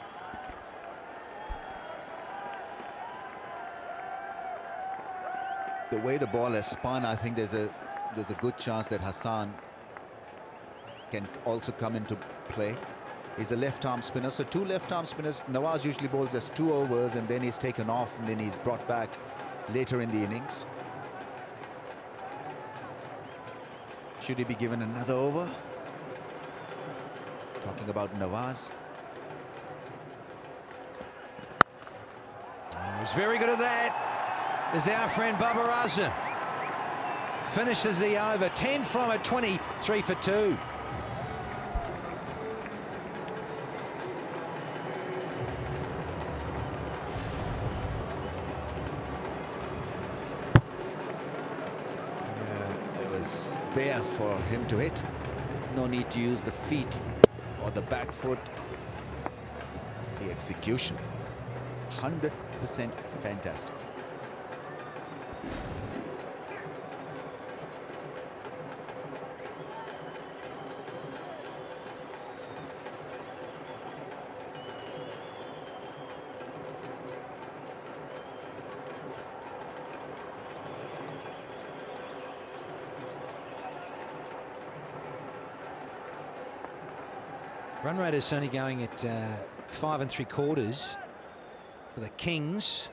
The way the ball has spun, I think there's a good chance that Hassan can also come into play. He's a left-arm spinner, so 2 left-arm spinners. Nawaz usually bowls just 2 overs, and then he's taken off, and then he's brought back later in the innings. Should he be given another over? Talking about Nawaz. Oh, he's very good at that. Is our friend Babar Azam. Finishes the over. 10 from it, 23 for 2. There for him to hit. No need to use the feet or the back foot. The execution, 100% fantastic. Run rate is only going at 5 3/4 for the Kings.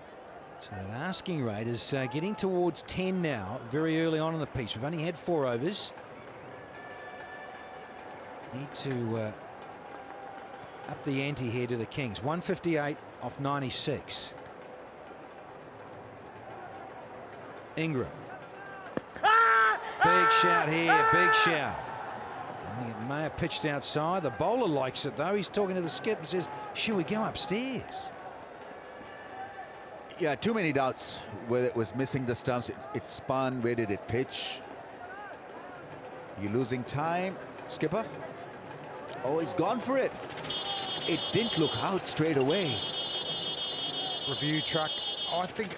So that asking rate is getting towards 10 now, very early on in the piece. We've only had 4 overs. Need to up the ante here to the Kings. 158 off 96. Ingram. Big shout here, big shout. I think it may have pitched outside. The bowler likes it though. He's talking to the skip and says, should we go upstairs? Yeah, too many doubts whether it was missing the stumps. It spun. Where did it pitch? You're losing time, skipper. Oh, he's gone for it. It didn't look out straight away. Review truck. I think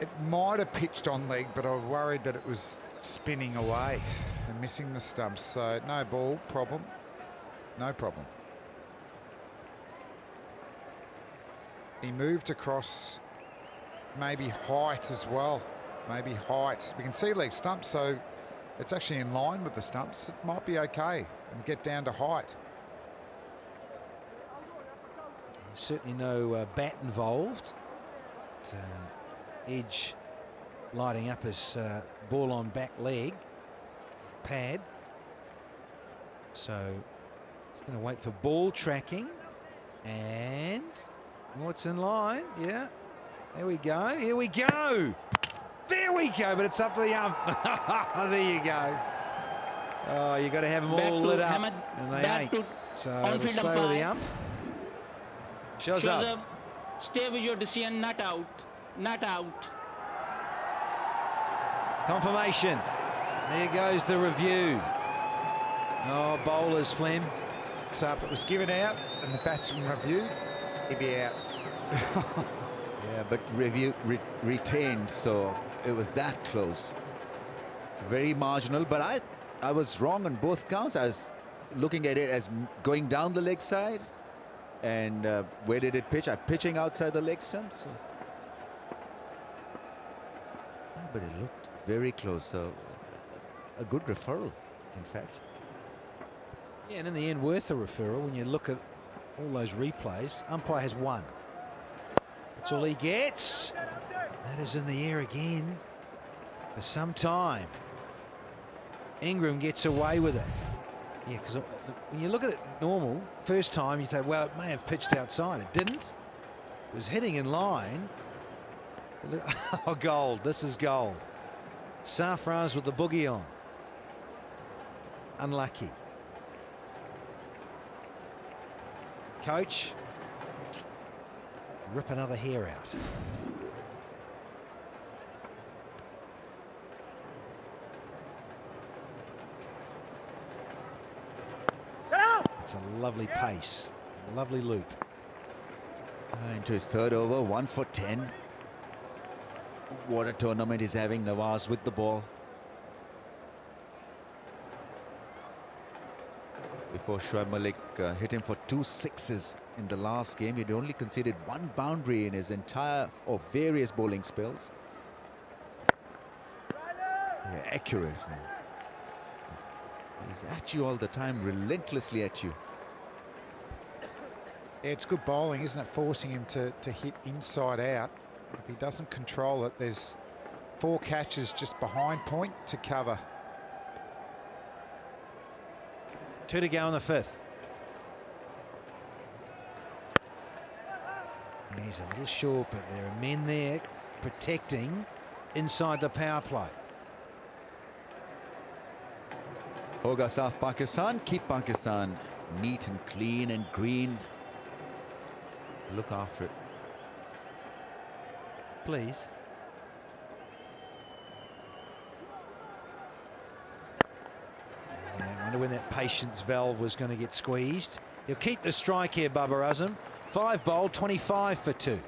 it might have pitched on leg, but I was worried that it was spinning away and missing the stumps. So no ball problem. No problem. He moved across, maybe height as well. Maybe height. We can see leg stumps, so it's actually in line with the stumps. It might be okay and get down to height. Certainly no bat involved. Edge lighting up his ball on back leg pad. So he's going to wait for ball tracking. And what's in line? Yeah. There we go. Here we go. There we go. But it's up to the ump. There you go. Oh, you got to have them all lit up. Hamad, And they back ain't. to So on-field we'll stay with the umpire. ump. Shows up. Stay with your decision, not out. Not out. Confirmation. There goes the review. Oh, bowlers, Flem. So if it was given out and the batsman reviewed, he'd be out. Yeah, but review retained, so it was that close. Very marginal, but I was wrong on both counts. I was looking at it as going down the leg side. And where did it pitch? Pitching outside the leg stump. So. Yeah, but it looked very close. So a good referral, in fact. Yeah, and in the end, worth the referral when you look at all those replays. Umpire has 1. That's all he gets. That is in the air again for some time. Ingram gets away with it. Yeah, because when you look at it normal, first time you think, well, it may have pitched outside. It didn't. It was hitting in line. Oh, gold. This is gold. Safraz with the boogie on. Unlucky. Coach. Rip another hair out. It's a lovely pace, lovely loop. Into his third over, 1 for 10. What a tournament he's having, Nawaz with the ball. Before Shoaib Malik hit him for 2 sixes in the last game. He'd only conceded 1 boundary in his entire or various bowling spells. Yeah, accurate. He's at you all the time, relentlessly at you. Yeah, it's good bowling, isn't it? Forcing him to hit inside out. If he doesn't control it, there's 4 catches just behind point to cover. 2 to go in the 5th. He's a little short, but there are men there protecting inside the power play. Hoga Saf Pakistan, keep Pakistan neat and clean and green. Look after it. Please. I wonder when that patience valve was going to get squeezed. He'll keep the strike here, Babar Azam. 5 bowled, 25 for 2.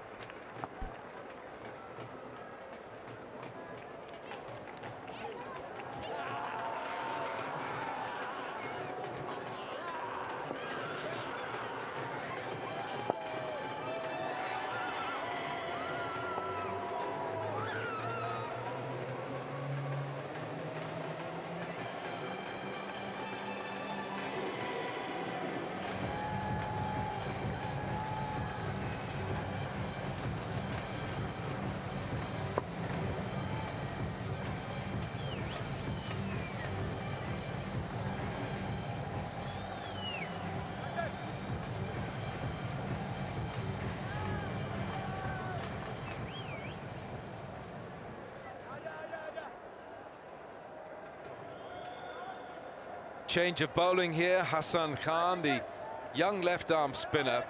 change of bowling here. Hassan Khan, the young left-arm spinner.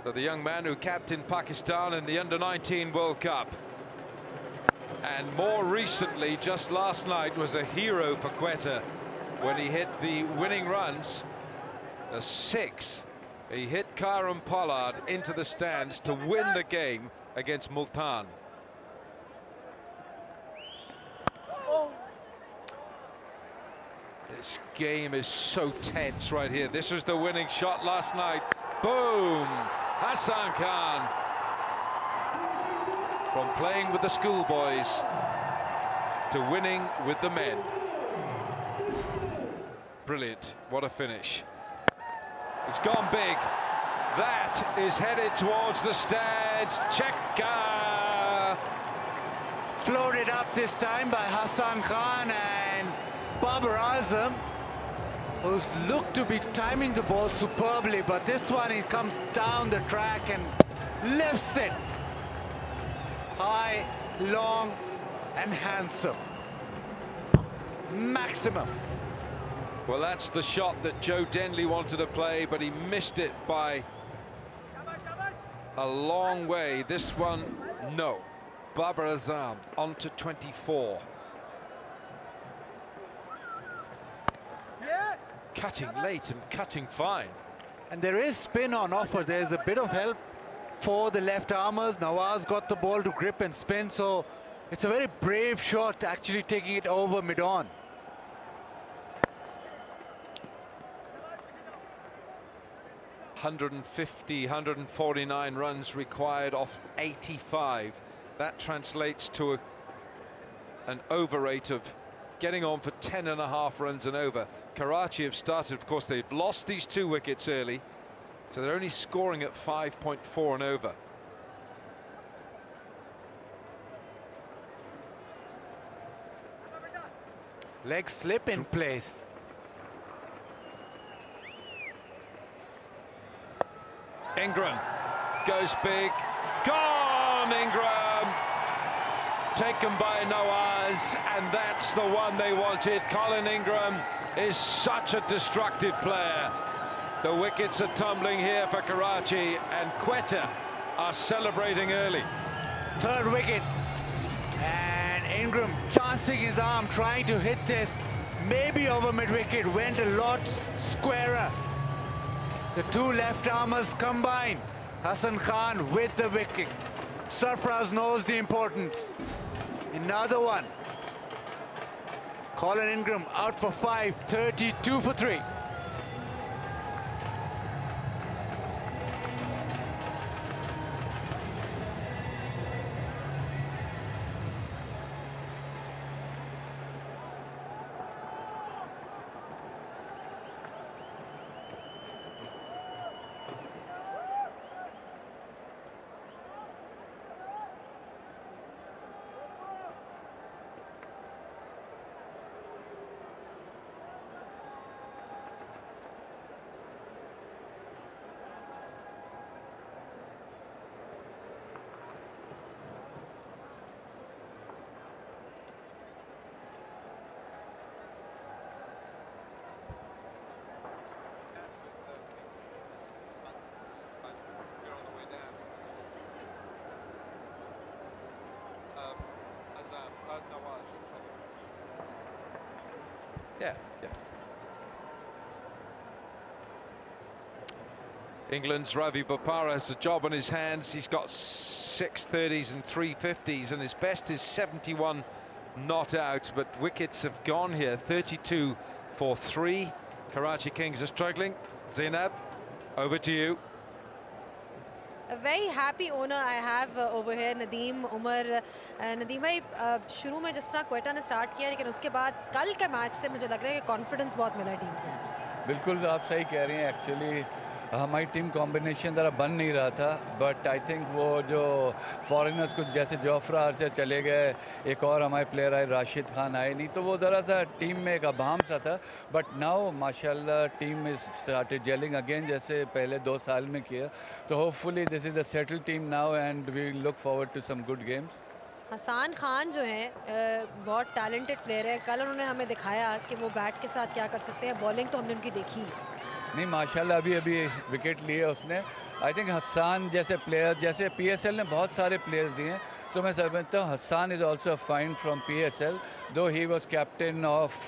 So the young man who captained Pakistan in the Under-19 World Cup. And more recently, just last night, was a hero for Quetta when he hit the winning runs. A 6. He hit Karam Pollard into the stands to win the game against Multan. This game is so tense right here. This was the winning shot last night. Boom! Hassan Khan. From playing with the schoolboys to winning with the men. Brilliant. What a finish. It's gone big. That is headed towards the stands. Checker. Floated up this time by Hassan Khan, and Babar Azam, who's looked to be timing the ball superbly, but this one he comes down the track and lifts it. High, long and handsome. Maximum. Well, that's the shot that Joe Denley wanted to play, but he missed it by a long way. This one, no. Babar Azam on to 24. Cutting late and cutting fine. And there is spin on offer. There's a bit of help for the left armers. Nawaz got the ball to grip and spin, so it's a very brave shot, actually taking it over mid-on. $150, 149 runs required off 85. That translates to an over rate of getting on for 10.5 runs and over. Karachi have started, of course, they've lost these 2 wickets early, so they're only scoring at 5.4 and over. Leg slip in place. Ingram goes big. Gone, Ingram! Taken by Nawaz, and that's the one they wanted. Colin Ingram is such a destructive player. The wickets are tumbling here for Karachi, and Quetta are celebrating early. 3rd wicket. And Ingram chancing his arm, trying to hit this. Maybe over mid-wicket, went a lot squarer. The 2 left armers combine. Hassan Khan with the wicket. Sarfraz knows the importance. Another one. Colin Ingram out for 5, 32 for 3. Yeah. England's Ravi Bopara has a job on his hands. He's got 6 30s and 3 50s, and his best is 71 not out, but wickets have gone here. 32 for 3. Karachi Kings are struggling. Zainab, over to you. A very happy owner I have over here, Nadeem Umar. Nadeem भाई शुरू में जिस तरह क्वेटा ने start किया, लेकिन उसके बाद कल के मैच से मुझे लग रहा है कि कॉन्फिडेंस बहुत मिला टीम को. बिल्कुल आप सही कह रही हैं. एक्चुअली हमारी टीम कॉम्बिनेशन ज़रा बन नहीं रहा था, बट आई थिंक वो जो फॉरेनर्स कुछ जैसे जोफ्रा आर्चर चले गए, एक और हमारे प्लेयर आए, राशिद खान आए नहीं, तो वो ज़रा सा टीम में एक अभाम सा था. बट नाउ माशाल्लाह team is started gelling again, जैसे पहले 2 साल में किया. तो hopefully this is a settle team now and we look forward to some good games. Hasan Khan जो हैं बहुत टैलेंटेड प्लेयर है. कल उन्होंने हमें दिखाया कि वो बैट के साथ क्या कर सकते हैं. बॉलिंग तो हमने उनकी देखी. नहीं माशाल्लाह अभी अभी विकेट लिए उसने. आई थिंक हसान जैसे प्लेयर, जैसे पीएसएल ने बहुत सारे प्लेयर्स दिए हैं, तो मैं समझता हूँ Hasan is also fine from PSL, though he was captain of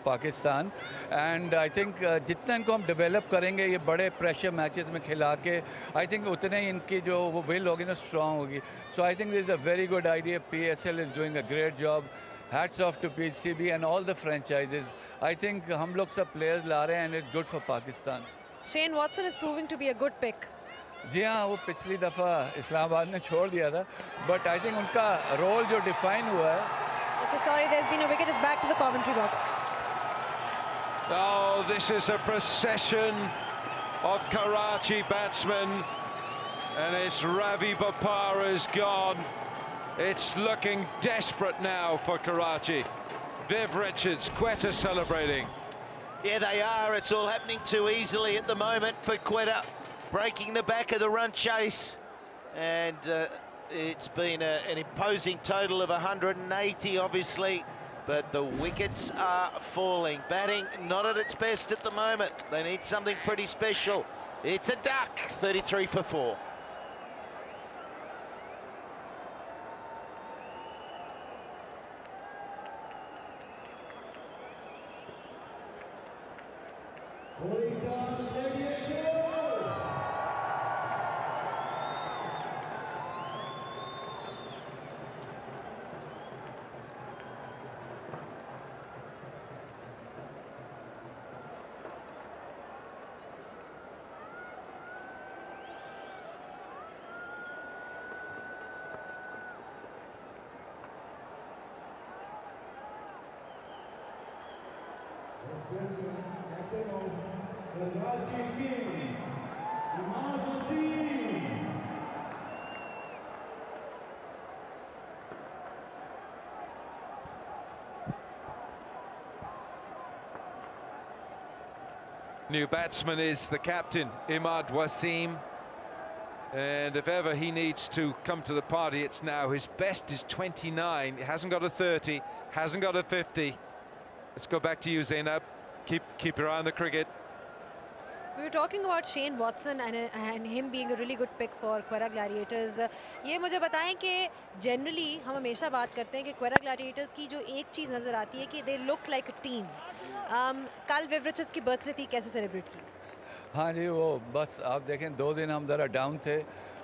Pakistan. And I think जितना इनको हम डेवलप करेंगे ये बड़े प्रेशर मैचेस में खिला के, आई थिंक उतने ही इनकी जो वो विल होगी ना स्ट्रॉन्ग होगी. So I think this is a very good idea. PSL is doing a great job. Hats off to PCB and all the franchises. I think हम लोग सब players ला रहे हैं and it's good for Pakistan. Shane Watson is proving to be a good pick. जी हाँ, वो पिछली दफ़ा इस्लामाबाद ने छोड़ दिया था, but I think उनका रोल जो डिफाइन हुआ है. Okay, sorry, there's been a wicket. It's back to the commentary box. Oh, this is a procession of Karachi batsmen, and it's Ravi Bopara's gone. It's looking desperate now for Karachi. Viv Richards, Quetta celebrating. Yeah, they are. It's all happening too easily at the moment for Quetta, breaking the back of the run chase. And it's been an imposing total of 180, obviously, but the wickets are falling. Batting not at its best at the moment. They need something pretty special. It's a duck, 33 for 4. Quetta Gladiators. Captain of Karachi Kings, M1F1. New batsman is the captain, Imad Wasim. And if ever he needs to come to the party, it's now. His best is 29. He hasn't got a 30, hasn't got a 50. Let's go back to you, Zainab. Keep your eye on the cricket. We were talking about Shane Watson and him being a really good pick for Quetta Gladiators. ये मुझे बताएं कि generally हम हमेशा बात करते हैं कि Quetta Gladiators की जो एक चीज़ नज़र आती है कि they look like a team. कल विव रिचर्ड्स की बर्थडे थी, कैसे सेलिब्रेट की? हाँ जी, वो बस आप देखें 2 दिन हम ज़रा डाउन थे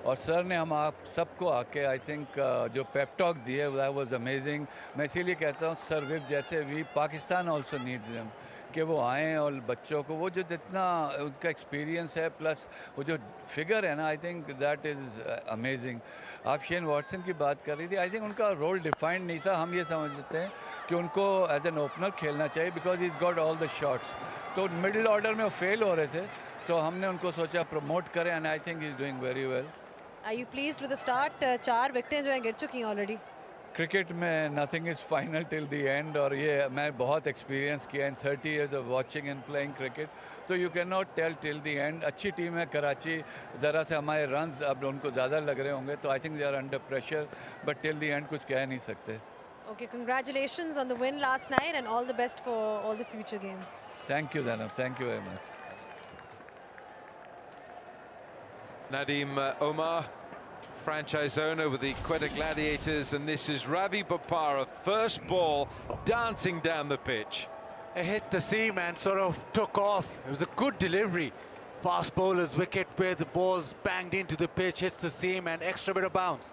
और सर ने हम आप सबको आके आई थिंक जो पेप टॉक दिए दैट वाज अमेजिंग. मैं इसीलिए कहता हूँ सर विव जैसे we Pakistan also needs them कि वो आएँ और बच्चों को वो जो जितना उनका एक्सपीरियंस है प्लस वो जो फिगर है ना, I think that is amazing. आप शेन वॉटसन की बात कर रही थी. आई थिंक उनका रोल डिफाइंड नहीं था. हम ये समझते हैं कि उनको एज एन ओपनर खेलना चाहिए because he is got all the shots. तो मिडिल ऑर्डर में वो फेल हो रहे थे, तो हमने उनको सोचा प्रमोट करें and I think he is doing very well. Are you pleased with the start? 4 विकेटें जो हैं गिर चुकी हैं ऑलरेडी. क्रिकेट में nothing is final till the end, और ये मैं बहुत एक्सपीरियंस किया in 30 years of watching and playing cricket. तो you can not tell till the end. अच्छी टीम है कराची, ज़रा से हमारे रन्स अब उनको ज़्यादा लग रहे होंगे, तो I think they are under pressure, but till the end कुछ कह नहीं सकते. Okay, congratulations on the win last night and all the best for all the future games. Thank you Zainab, thank you very much. Nadeem Omar, franchise owner with the Quetta Gladiators, and this is Ravi Bopara, first ball, dancing down the pitch. It hit the seam and sort of took off. It was a good delivery. Fast bowler's wicket where the ball's banged into the pitch, hits the seam and extra bit of bounce.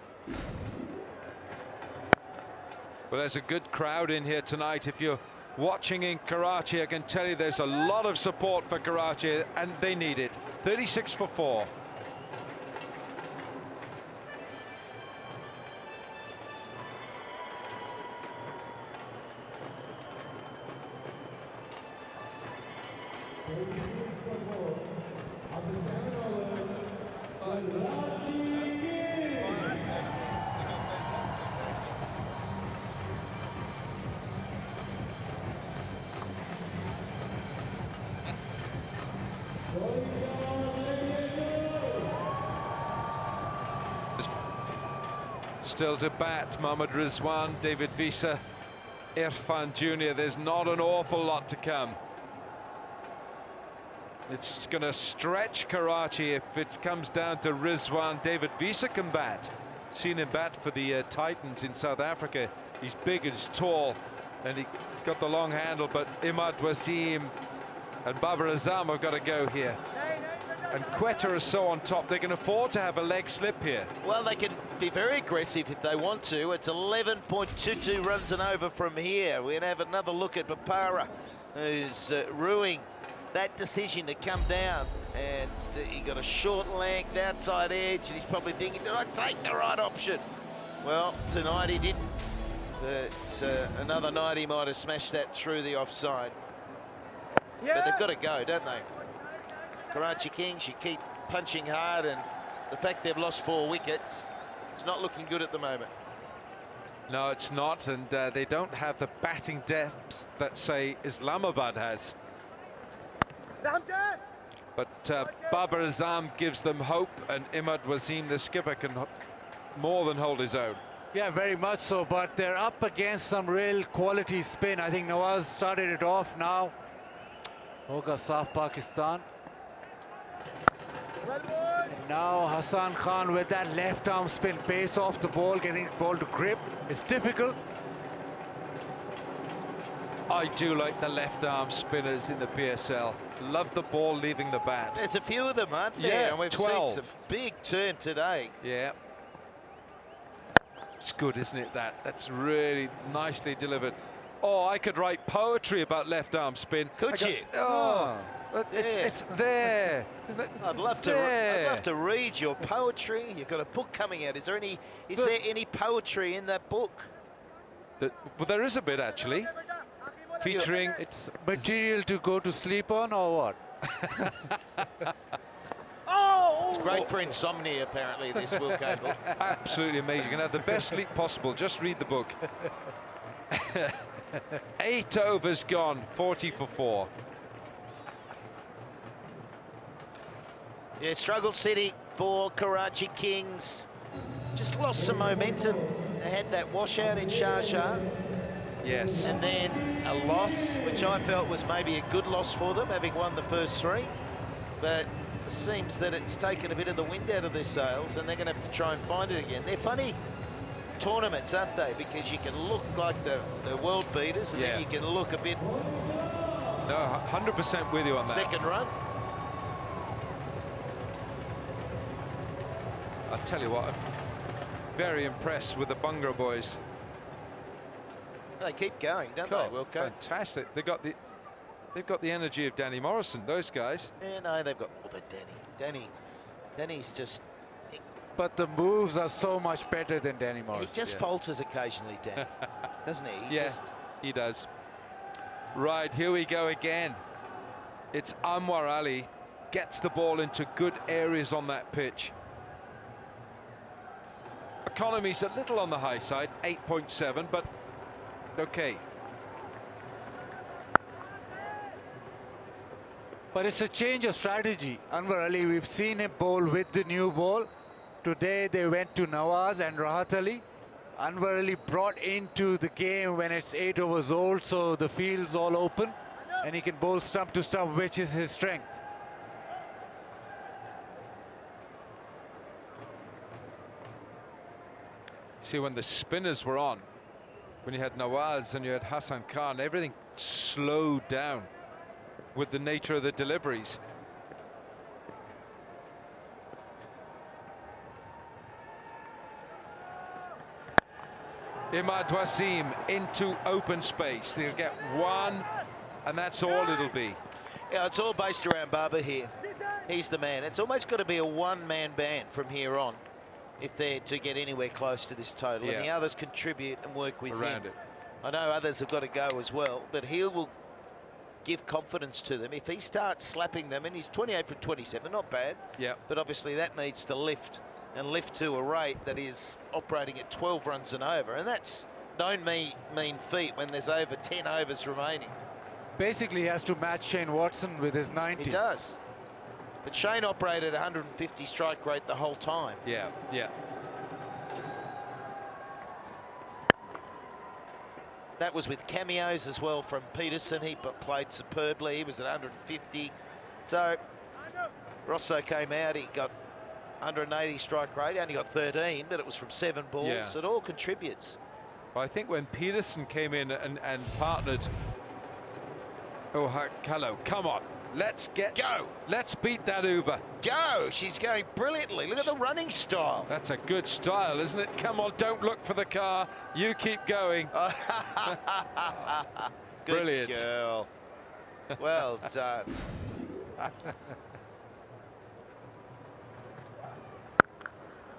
Well, there's a good crowd in here tonight. If you're watching in Karachi, I can tell you there's a lot of support for Karachi, and they need it. 36 for 4. Still to bat, Mohammad Rizwan, David Visa, Irfan Jr. There's not an awful lot to come. It's going to stretch Karachi if it comes down to Rizwan. David Visa can bat. Seen him bat for the Titans in South Africa. He's big and he's tall, and he got the long handle, but Imad Wasim and Babar Azam have got to go here. And Quetta is so on top, they can afford to have a leg slip here. Well, they can be very aggressive if they want to. It's 11.22 runs and over from here. We're going to have another look at Papara, who's ruining that decision to come down. And he got a short length outside edge, and he's probably thinking, did I take the right option? Well, tonight he didn't. Another night he might have smashed that through the offside. But they've got to go, don't they? Karachi Kings, you keep punching hard, and the fact they've lost 4 wickets, it's not looking good at the moment. No, it's not, and they don't have the batting depth that, say, Islamabad has. But Babar Azam gives them hope, and Imad Wasim, the skipper, can more than hold his own. Yeah, very much so, but they're up against some real quality spin. I think Nawaz started it off now. Hoga Saf Pakistan. And now Hassan Khan with that left arm spin, pace off the ball, getting the ball to grip. It's difficult. I do like the left arm spinners in the PSL. Love the ball leaving the bat. There's a few of them, aren't there? Yeah, and we've 12. seen some big turn today. Yeah. It's good, isn't it, that? That's really nicely delivered. Oh, I could write poetry about left arm spin. Could you? Oh, it's there. I'd love to read your poetry. You've got a book coming out. Is there any poetry in that book? Well, there is a bit actually, featuring. It's material to go to sleep on, or what? It's great for insomnia, apparently, this Will Campbell. Absolutely amazing. You can have the best sleep possible. Just read the book. 8 overs gone, 40 for 4. Yeah, struggle city for Karachi Kings. Just lost some momentum. They had that washout in Sharjah. Yes. And then a loss, which I felt was maybe a good loss for them, having won the first 3. But it seems that it's taken a bit of the wind out of their sails, and they're going to have to try and find it again. They're funny tournaments, aren't they? Because you can look like the world beaters, and then you can look a bit... No, 100% with you on that. Second run. I'll tell you what, I'm very impressed with the Bungra boys. They keep going, don't they, Wilco? Fantastic. They've got the energy of Danny Morrison, those guys. Yeah, no, they've got more than Danny. Danny's just... But the moves are so much better than Danny Morrison. He just falters occasionally, Danny, doesn't he? He does. Right, here we go again. It's Anwar Ali, gets the ball into good areas on that pitch. Economy's a little on the high side, 8.7, but okay. But it's a change of strategy. Anwar Ali, we've seen him bowl with the new ball. Today they went to Nawaz and Rahat Ali. Anwar Ali brought into the game when it's 8 overs old, so the field's all open and he can bowl stump to stump, which is his strength. See, when the spinners were on, when you had Nawaz and you had Hassan Khan, everything slowed down with the nature of the deliveries. Imad Wasim into open space. They'll get one, and that's all it'll be. Yeah, it's all based around Baba here. He's the man. It's almost got to be a one-man band from here on if they're to get anywhere close to this total. And the others contribute and work with around him. it. I know others have got to go as well, but he will give confidence to them. If he starts slapping them, and he's 28 from 27, not bad. Yeah. But obviously that needs to lift, and lift to a rate that is operating at 12 runs and over. And that's no mean feat when there's over 10 overs remaining. Basically, he has to match Shane Watson with his 90. He does. But Shane operated 150 strike rate the whole time. Yeah, yeah. That was with cameos as well from Peterson. He played superbly. He was at 150. So Rosso came out. He got 180 strike rate. Only got 13, but it was from 7 balls. Yeah. So it all contributes. Well, I think when Peterson came in and partnered. Oh, hello, come on. Let's Go! Let's beat that Uber. Go! She's going brilliantly. Look at the running style. That's a good style, isn't it? Come on, don't look for the car. You keep going. Good Brilliant. girl. Well done.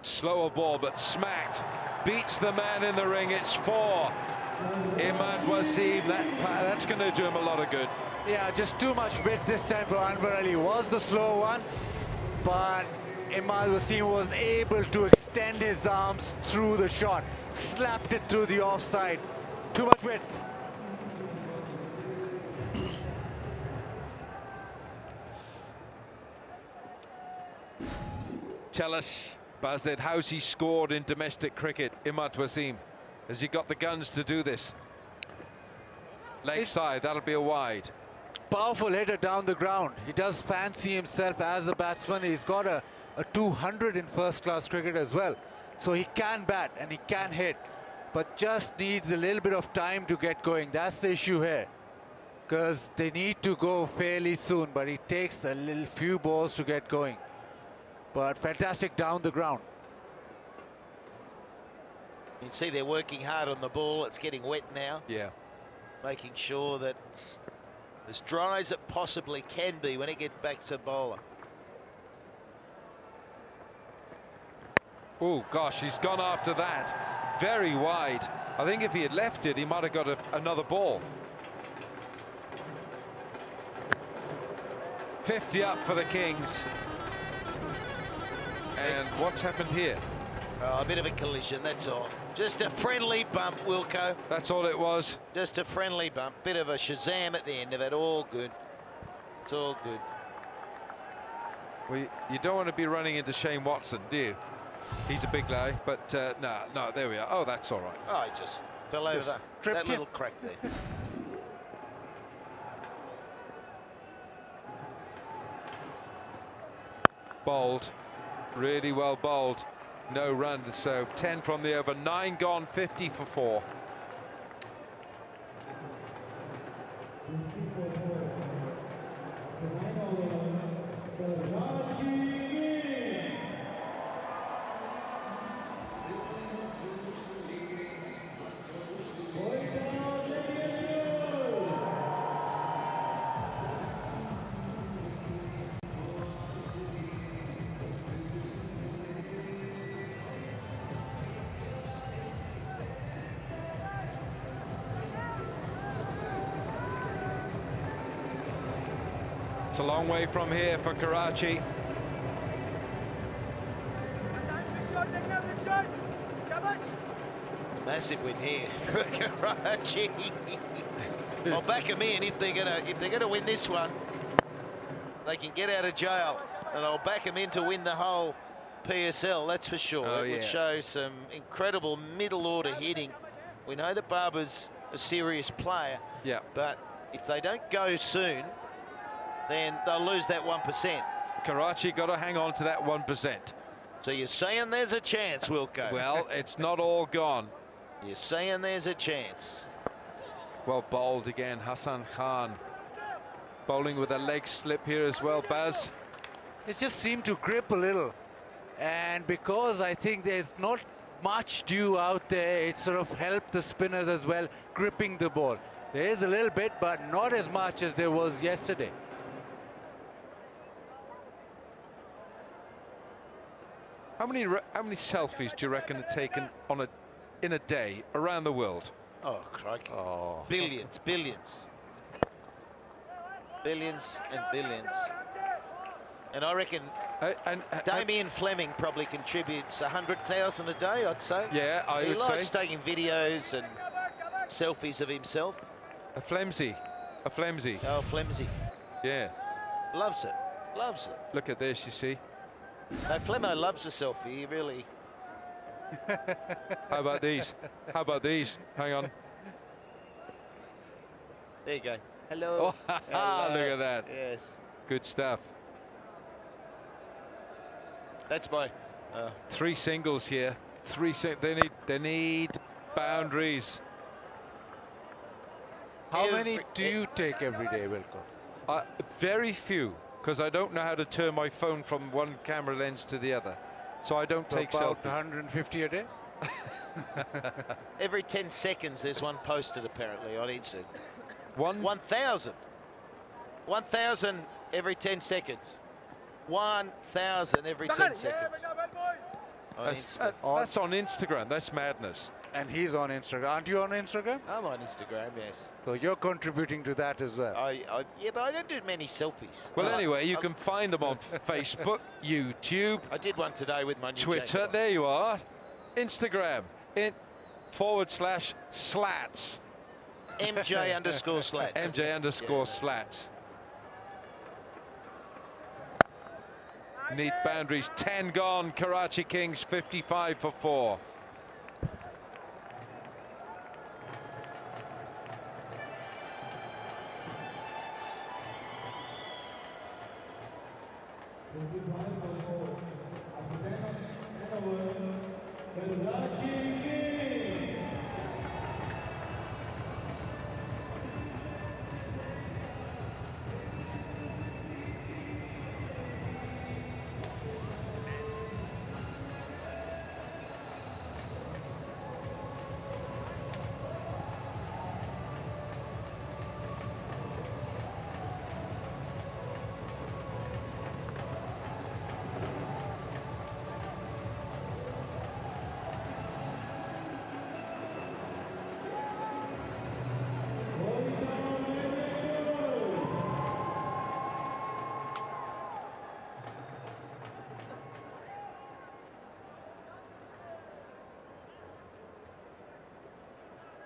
Slower ball, but smacked. Beats the man in the ring. It's 4. M1F1, that's going to do him a lot of good. Yeah, just too much width this time for Anwar Ali. Was the slow one, but M1F1 was able to extend his arms through the shot, slapped it through the offside. Too much width. Tell us, Bazed, how's he scored in domestic cricket, M1F1? Has he got the guns to do this? Leg side, that'll be a wide. Powerful hitter down the ground. He does fancy himself as a batsman. He's got a 200 in first-class cricket as well. So he can bat and he can hit, but just needs a little bit of time to get going. That's the issue here, because they need to go fairly soon, but it takes a little few balls to get going. But fantastic down the ground. You can see they're working hard on the ball. It's getting wet now. Yeah. Making sure that it's as dry as it possibly can be when it gets back to bowler. Oh gosh, he's gone after that. Very wide. I think if he had left it, he might have got another ball. 50 up for the Kings. And what's happened here? A bit of a collision, that's all. Just a friendly bump, Wilco. That's all it was. Just a friendly bump. Bit of a Shazam at the end of it. All good. It's all good. Well, you don't want to be running into Shane Watson, do you? He's a big guy, but no, there we are. Oh, that's all right. Oh, he just fell over that little crack there. Bowled. Really well bowled. No run, so 10 from the over. 9 gone, 50 for 4. It's a long way from here for Karachi. Massive win here for Karachi. I'll back them in if they're gonna win this one. They can get out of jail, and I'll back them in to win the whole PSL. That's for sure. Oh, it would yeah. show some incredible middle order hitting. We know that Barber's a serious player. Yeah. But if they don't go soon, then they'll lose that 1%. Karachi got to hang on to that 1%. So you're saying there's a chance, Wilco? Well, it's not all gone. You're saying there's a chance. Well bowled again, Hassan Khan. Bowling with a leg slip here as well, Baz. It just seemed to grip a little, and because I think there's not much dew out there, it sort of helped the spinners as well, gripping the ball. There is a little bit, but not as much as there was yesterday. How many selfies do you reckon are taken in a day around the world? Oh, crikey. Oh. Billions, billions. Billions and billions. And I reckon Damien Fleming probably contributes 100,000 a day, I'd say. Yeah, I would say. He likes taking videos and selfies of himself. A flimsy. Oh, flimsy. Yeah. Loves it. Loves it. Look at this, you see. No, Flemo loves a selfie. He really. How about these? How about these? Hang on. There you go. Hello. Oh, look at that. Yes. Good stuff. That's my... 3 singles here. They need boundaries. How many do you take every day, Wilco? Very few, because I don't know how to turn my phone from one camera lens to the other. So I don't take about selfies. 150 a day? Every 10 seconds there's one posted apparently on Instagram. 1,000. 1,000 every 10 seconds. 1,000 every 10 seconds. That's on Instagram. That's madness. And he's on Instagram. Aren't you on Instagram? I'm on Instagram, yes. So you're contributing to that as well. Yeah, but I don't do many selfies. Well, anyway, you can find them on Facebook, YouTube. I did one today with my new Twitter. jacket. There you are. Instagram. /slats. MJ_slats. MJ_slats. Need boundaries. 10 gone. Karachi Kings 55 for 4.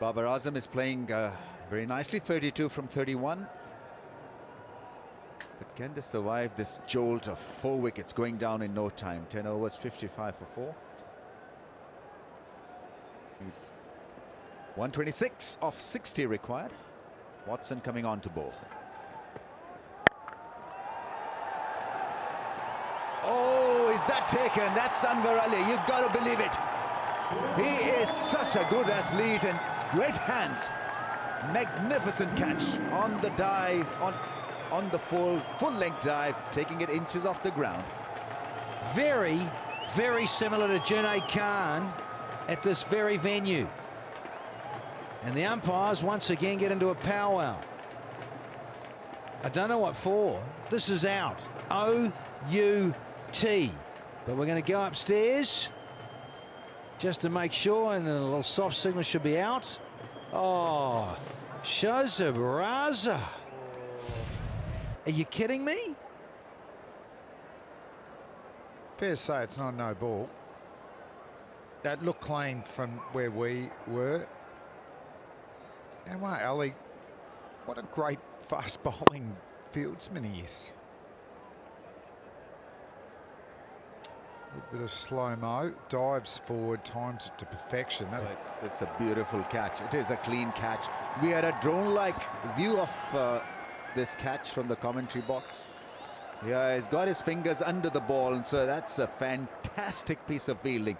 Babar Azam is playing very nicely, 32 from 31. But can they survive this jolt of 4 wickets going down in no time? 10 overs, 55 for 4. 126 of 60 required. Watson coming on to bowl. Oh, is that taken? That's Anwar Ali. You've got to believe it. He is such a good athlete and great hands. Magnificent catch on the dive, on the full length dive, taking it inches off the ground. Very, very similar to Junaid Khan at this very venue. And the umpires once again get into a powwow. I don't know what for. This is out. O-U-T. But we're going to go upstairs just to make sure, and a little soft signal should be out. Oh, Shazib Raza. Are you kidding me? Fair to say it's not a no ball. That looked clean from where we were. Anwar Ali, what a great fast bowling fieldsman he is. A little bit of slow-mo, dives forward, times it to perfection. It's a beautiful catch. It is a clean catch. We had a drone-like view of this catch from the commentary box. Yeah, he's got his fingers under the ball, and so that's a fantastic piece of fielding.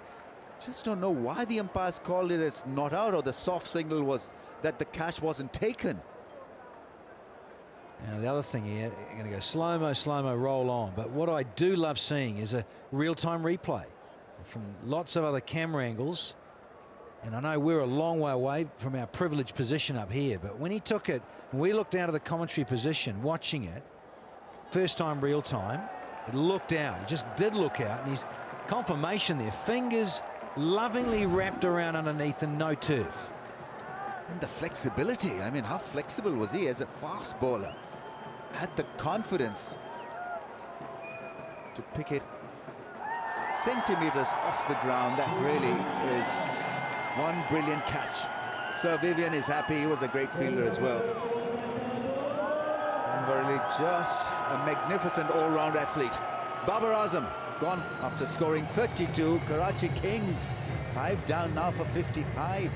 Just don't know why the umpires called it as not out, or the soft signal was that the catch wasn't taken. Now, the other thing here, you're going to go slow-mo, roll on. But what I do love seeing is a real-time replay from lots of other camera angles. And I know we're a long way away from our privileged position up here, but when he took it, when we looked out of the commentary position, watching it, first time real time, it looked out. It just did look out, and his confirmation there, fingers lovingly wrapped around underneath and no turf. And the flexibility, I mean, how flexible was he as a fast bowler? Had the confidence to pick it centimeters off the ground. That really is one brilliant catch. Sir Vivian is happy. He was a great fielder as well. And really just a magnificent all-round athlete. Babar Azam gone after scoring 32. Karachi Kings 5 down now for 55.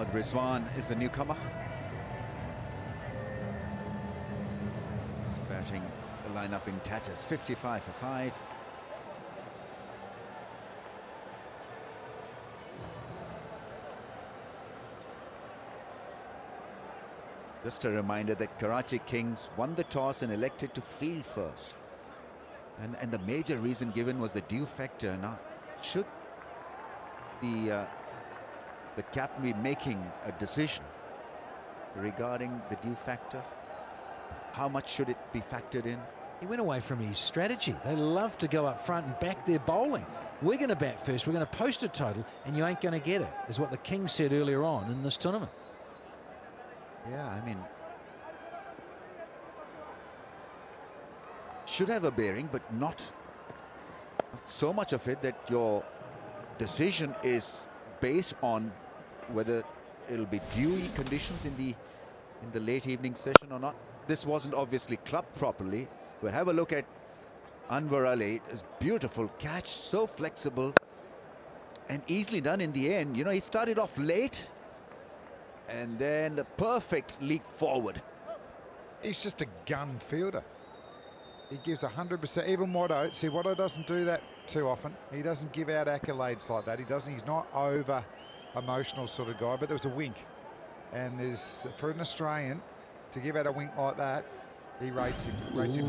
Mohammad Rizwan is the newcomer. He's batting the lineup in tatters, 55 for 5. Just a reminder that Karachi Kings won the toss and elected to field first. And the major reason given was the dew factor. Now, should the captain be making a decision regarding the dew factor? How much should it be factored in? He went away from his strategy. They love to go up front and back their bowling. We're going to bat first, we're going to post a total, and you ain't going to get it, is what the Kings said earlier on in this tournament. Yeah, I mean, should have a bearing, but not so much of it that your decision is based on whether it'll be dewy conditions in the late evening session or not. This wasn't obviously clubbed properly, but have a look at Anwar Ali. It's beautiful catch, so flexible and easily done in the end. You know, he started off late and then the perfect leap forward. He's just a gun fielder. He gives 100%. Even Watto, see, Watto doesn't do that too often. He doesn't give out accolades like that. He's not over emotional sort of guy, but there was a wink. And there's, for an Australian to give out a wink like that, he rates him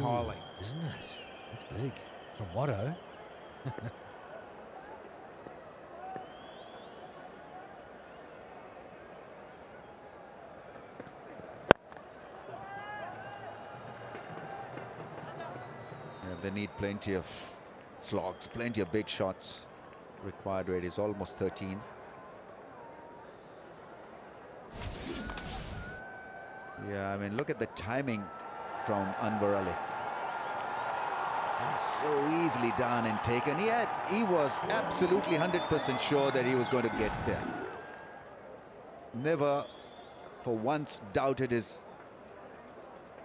highly. Isn't it? That's big from Watto. They need plenty of slogs, plenty of big shots. Required rate is almost 13. Yeah, I mean, look at the timing from Anwar Ali. It's so easily done and taken. He was absolutely 100% sure that he was going to get there. Never for once doubted his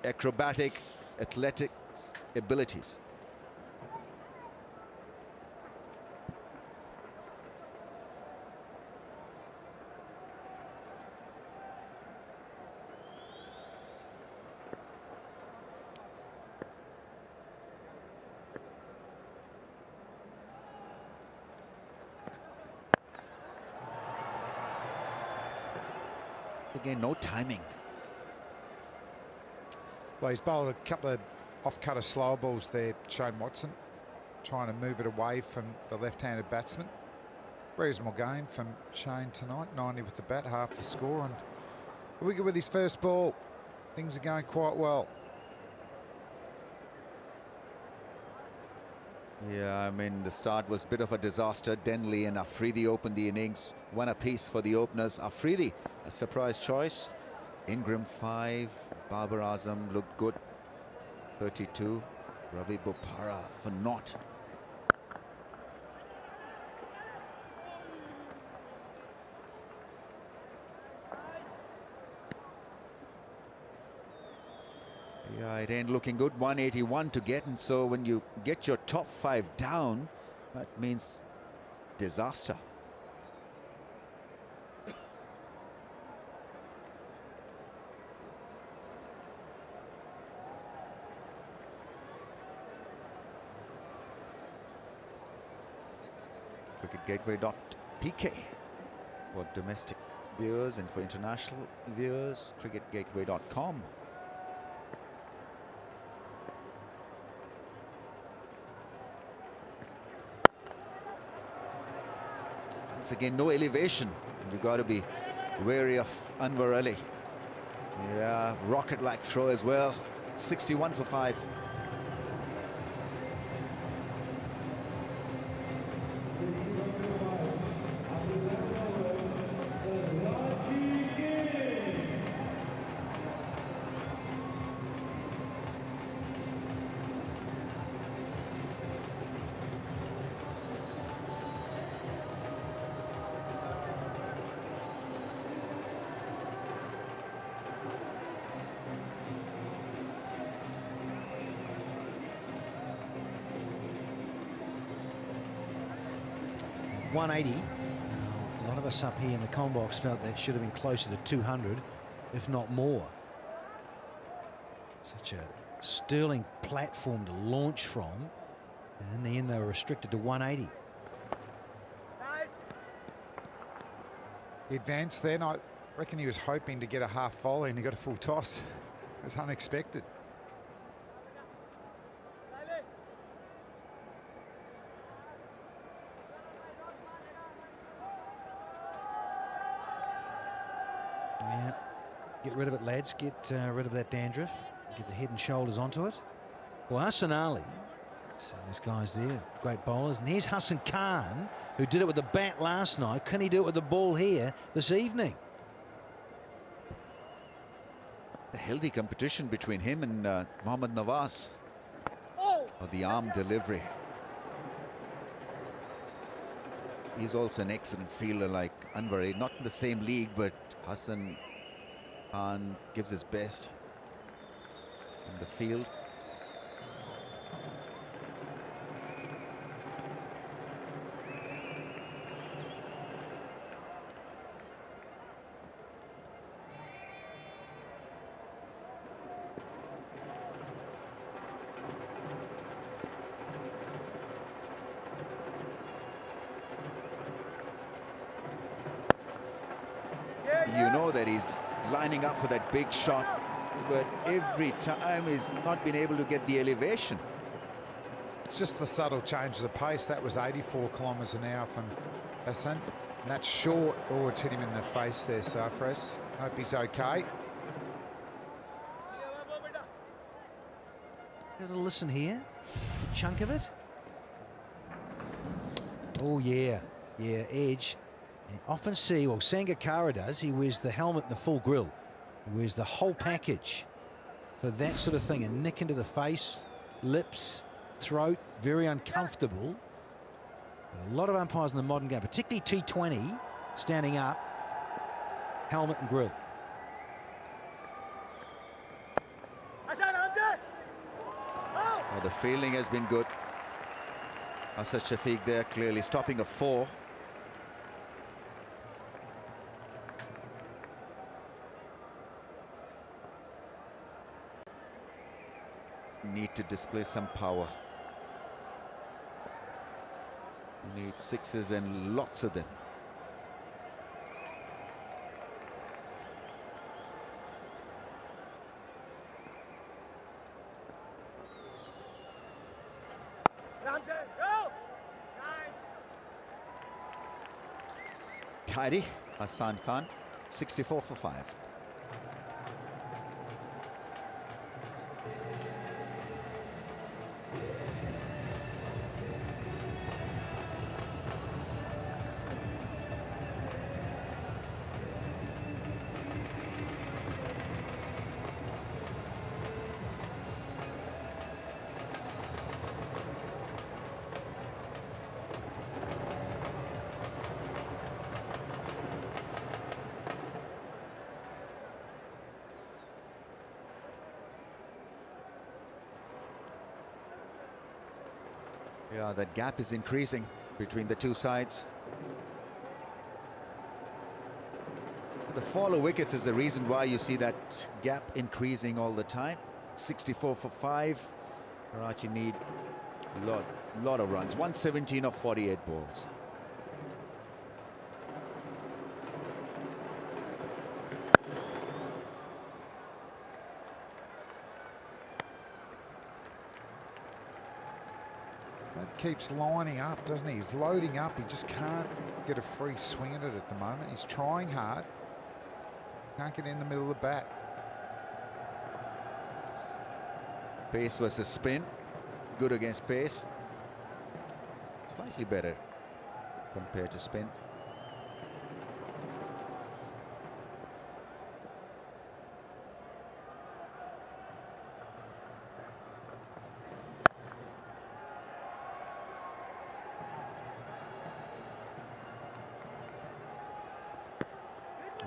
acrobatic, athletic abilities. Again, no timing. Well, he's bowled a couple of off-cutter slower balls there, Shane Watson, trying to move it away from the left-handed batsman. Reasonable game from Shane tonight, 90 with the bat, half the score, and a wicket with his first ball. Things are going quite well. Yeah, I mean, the start was a bit of a disaster. Denley and Afridi opened the innings, one apiece for the openers. Afridi, a surprise choice. Ingram 5, Babar Azam looked good, 32. Ravi Bopara for naught. Yeah, it ain't looking good. 181 to get, and so when you get your top 5 down, that means disaster. cricketgateway.pk for domestic viewers, and for international viewers, cricketgateway.com. Once again, no elevation. You got to be wary of Anwar Ali. Yeah, rocket-like throw as well. 61 for 5. A lot of us up here in the Combox felt that should have been closer to 200, if not more. Such a sterling platform to launch from, and in the end they were restricted to 180. He advanced then. I reckon he was hoping to get a half volley and he got a full toss. It was unexpected. Yeah, get rid of it, lads. Get rid of that dandruff. Get the head and shoulders onto it. Well, Hassan Ali, so these guys there, great bowlers. And here's Hassan Khan, who did it with the bat last night. Can he do it with the ball here this evening? A healthy competition between him and Mohammad Nawaz for the arm delivery. He's also an excellent fielder like Anwar. Not in the same league, but Hassan Khan gives his best in the field. You know that he's lining up for that big shot, but every time he's not been able to get the elevation. It's just the subtle changes of pace. That was 84 kilometres an hour from Hassan. And that's short. Oh, it's hit him in the face there, Sarfraz. Hope he's okay. Got a listen here. A chunk of it. Oh, yeah. Yeah, edge. You often see, well, Sangakkara does, he wears the helmet and the full grill. He wears the whole package for that sort of thing. A nick into the face, lips, throat, very uncomfortable. But a lot of umpires in the modern game, particularly T20, standing up, helmet and grill. Well, the fielding has been good. Asad Shafiq there clearly stopping a 4. Need to display some power. You need sixes and lots of them. Tidy, Hassan Khan, 64 for 5. Yeah, that gap is increasing between the two sides. The fall of wickets is the reason why you see that gap increasing all the time. 64 for 5. Karachi need a lot of runs. 117 of 48 balls. Keeps lining up, doesn't he? He's loading up. He just can't get a free swing at it at the moment. He's trying hard. Can't get in the middle of the bat. Pace versus spin. Good against pace. Slightly better compared to spin.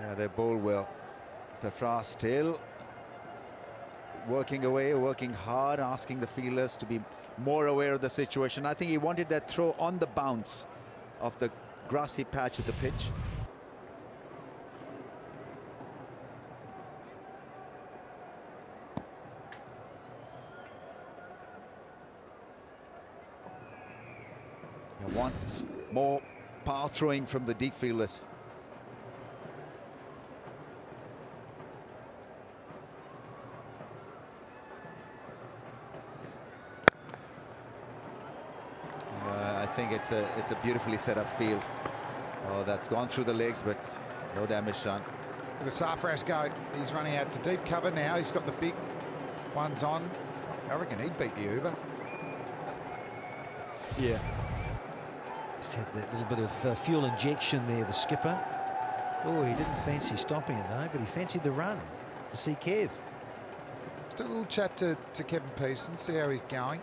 Yeah, they bowl well. Zafrar still working away, working hard, asking the fielders to be more aware of the situation. I think he wanted that throw on the bounce of the grassy patch of the pitch. He wants more power throwing from the deep fielders. I think it's a beautifully set up field. Oh, that's gone through the legs, but no damage done. Look at Sarfraz go. He's running out to deep cover now. He's got the big ones on. I reckon he'd beat the Uber. Yeah. Just had that little bit of fuel injection there, the skipper. Oh, he didn't fancy stopping it though, but he fancied the run to see Kev. Just a little chat to Kevin Pearson, see how he's going.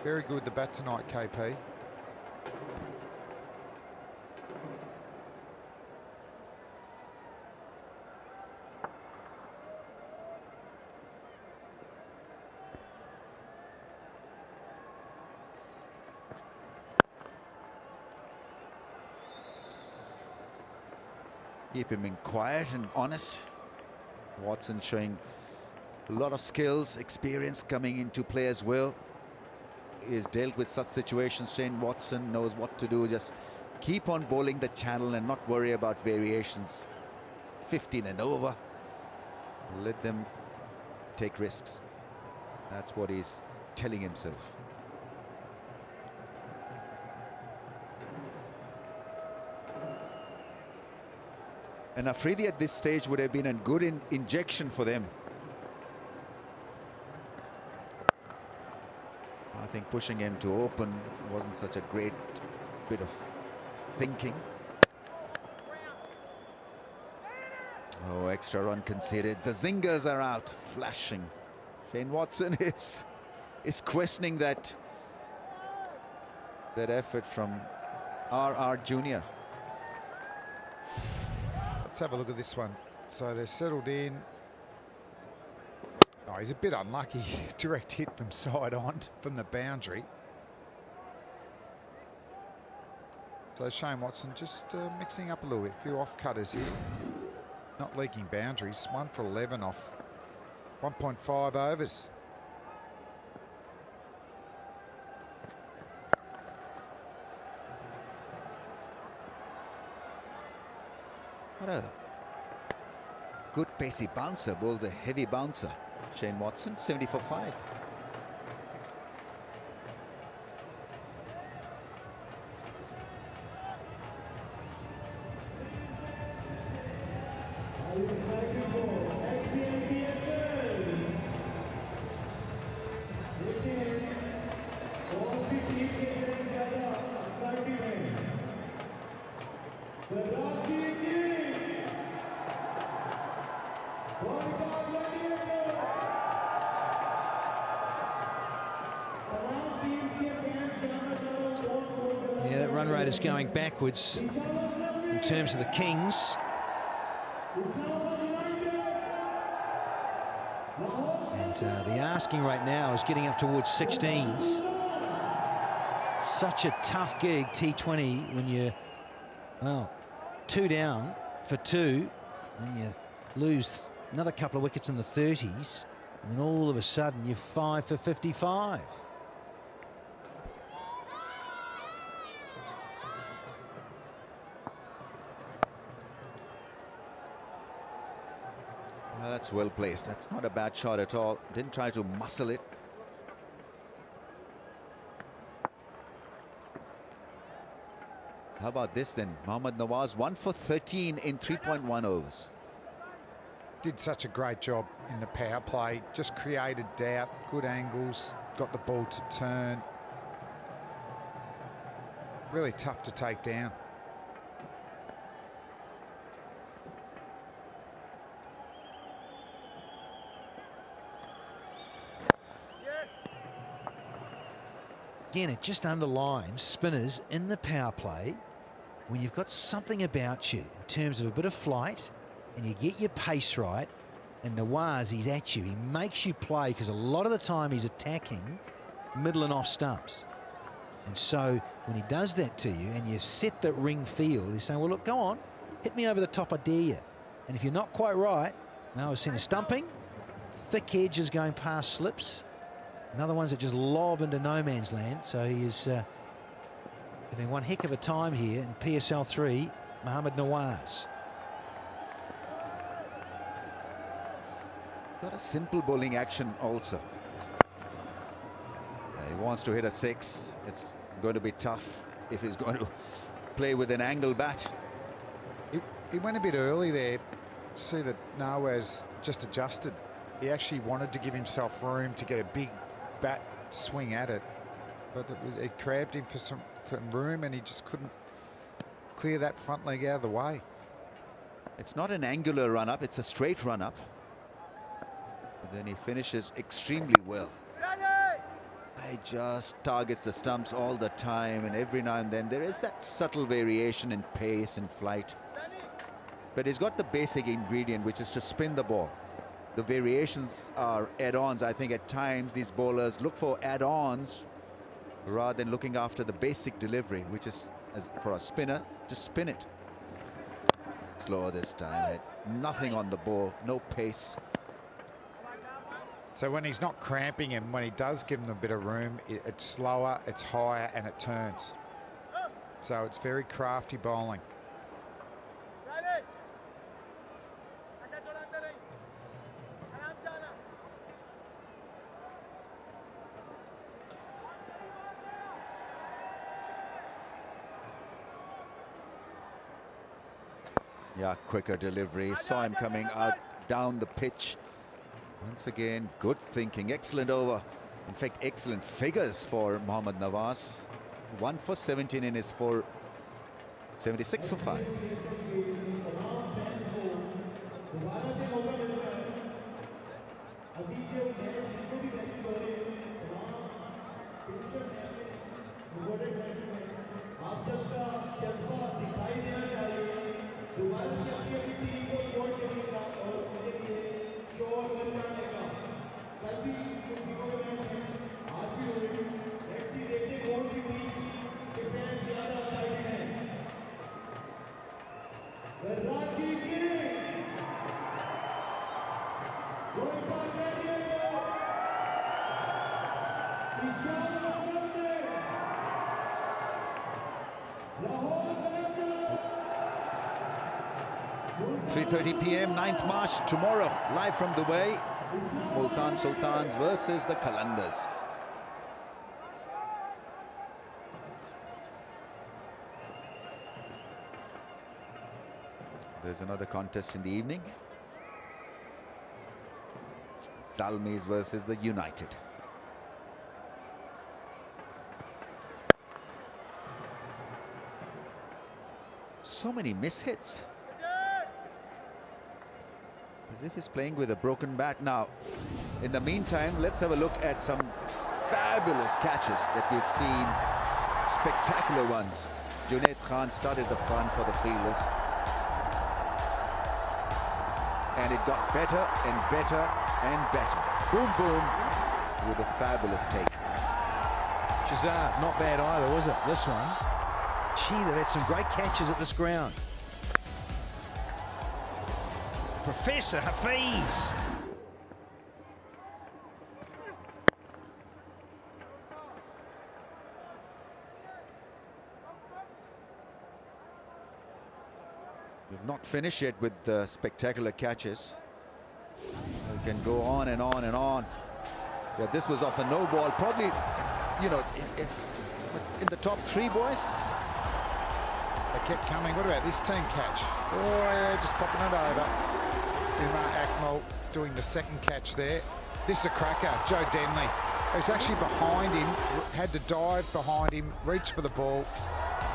Very good with the bat tonight, KP. Keep him in quiet and honest. Watson showing a lot of skills, experience coming into play as well. He has dealt with such situations. Shane Watson knows what to do. Just keep on bowling the channel and not worry about variations. 15 and over. Let them take risks. That's what he's telling himself. And Afridi at this stage would have been a good injection for them. I think pushing him to open wasn't such a great bit of thinking. Oh, extra run conceded. The zingers are out, flashing. Shane Watson is questioning that effort from RR Junior. Let's have a look at this one. So they're settled in. Oh, he's a bit unlucky. Direct hit from side on from the boundary. So Shane Watson just mixing up a little bit. A few off cutters here. Not leaking boundaries. 1 for 11 off 1.5 overs. What a good pacey bouncer, bowls a heavy bouncer. Shane Watson, 70 for 5. HBL PSL. लेकिन कौन सी team के लिए ज़्यादा exciting है? Karachi Kings, Quetta Gladiators. तमाम team के fans जानना चाह रहे हैं Yeah, that run rate is going backwards in terms of the Kings. And the asking rate now is getting up towards 16s. Such a tough gig, T20, when you're, well, 2 down for 2, and you lose another couple of wickets in the 30s, and then all of a sudden you're 5 for 55. Well, that's well placed. That's not a bad shot at all. Didn't try to muscle it. How about this then? Mohammad Nawaz 1 for 13 in 3.1 overs. Did such a great job in the power play. Just created doubt, good angles, got the ball to turn. Really tough to take down. Again, it just underlines spinners in the power play. When you've got something about you in terms of a bit of flight and you get your pace right, and Nawaz, he's at you, he makes you play, because a lot of the time he's attacking middle and off stumps. And so when he does that to you and you set that ring field, he's saying, well, look, go on, hit me over the top, I dare you. And if you're not quite right, now I've seen a stumping, thick edges going past slips, and other ones that just lob into no man's land. So he is Having one heck of a time here in PSL 3, Mohamed Nawaz. Got a simple bowling action also. He wants to hit a 6. It's going to be tough if he's going to play with an angle bat. He went a bit early there. See that Nawaz just adjusted. He actually wanted to give himself room to get a big bat swing at it, but it cramped him for room, and he just couldn't clear that front leg out of the way. It's not an angular run-up, it's a straight run-up. But then he finishes extremely well. He just targets the stumps all the time, and every now and then there is that subtle variation in pace and flight. But he's got the basic ingredient, which is to spin the ball. The variations are add-ons. I think at times these bowlers look for add-ons rather than looking after the basic delivery, which is, as for a spinner, to spin it. Slower this time. Had nothing on the ball, no pace. So when he's not cramping him, when he does give him a bit of room, it's slower, it's higher, and it turns. So it's very crafty bowling. Yeah, quicker delivery. Saw him coming out down the pitch. Once again, good thinking. Excellent over. In fact, excellent figures for Mohamed Nawaz. 1 for 17 in his 4. 76 for 5. PM, 9th March, tomorrow, live from Dubai. Multan Sultans versus the Qalandars. There's another contest in the evening. Zalmis versus the United. So many mishits. As if he's playing with a broken bat now. In the meantime, let's have a look at some fabulous catches that we've seen. Spectacular ones. Junaid Khan started the front for the fielders. And it got better and better and better. Boom, boom, with a fabulous take. Shazad, not bad either, was it, this one? Gee, they've had some great catches at this ground. Professor Hafiz. We've not finished yet with the spectacular catches. We can go on and on and on. Yeah, this was off a no ball. Probably, you know, in the top 3, boys. They kept coming. What about this team catch? Oh, yeah, just popping it over. Umar Akmal doing the second catch there. This is a cracker. Joe Denley. He's actually behind him, had to dive behind him, reach for the ball,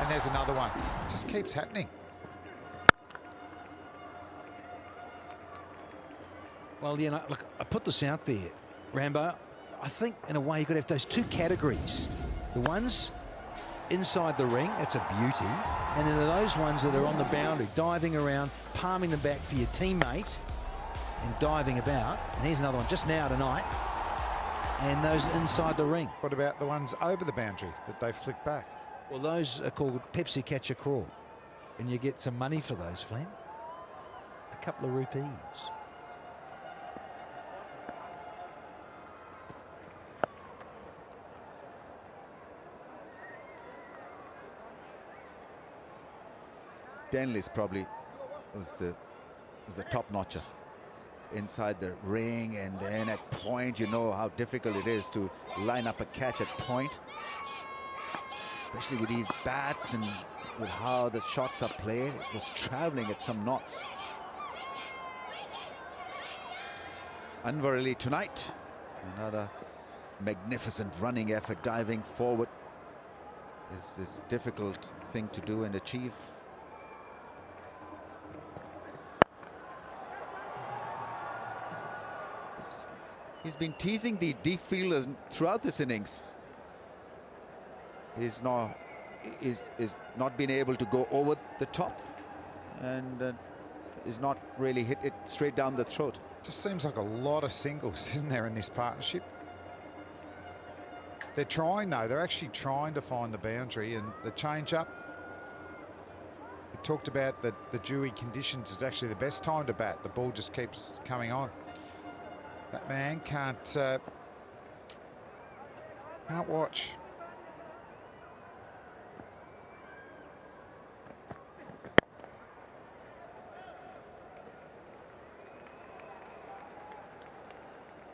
and there's another one. It just keeps happening. Well, you know, look, I put this out there, Rambo. I think, in a way, you've got to have those two categories. The ones inside the ring, that's a beauty. And then those ones that are on the boundary, diving around, palming them back for your teammate and diving about. And here's another one just now tonight. And those inside the ring. What about the ones over the boundary that they flick back? Well, those are called Pepsi Catch a Crawl. And you get some money for those, Flem. A couple of rupees. Denley's probably was the top notcher inside the ring, and then at point, you know how difficult it is to line up a catch at point, especially with these bats and with how the shots are played. It was traveling at some knots. Anwar Ali tonight, another magnificent running effort, diving forward is this difficult thing to do and achieve. He's been teasing the deep fielders throughout this innings. He's not been able to go over the top, and is not really hit it straight down the throat. Just seems like a lot of singles, isn't there, in this partnership? They're trying, though. They're actually trying to find the boundary, and the change-up. We talked about the dewy conditions is actually the best time to bat. The ball just keeps coming on. That man can't watch.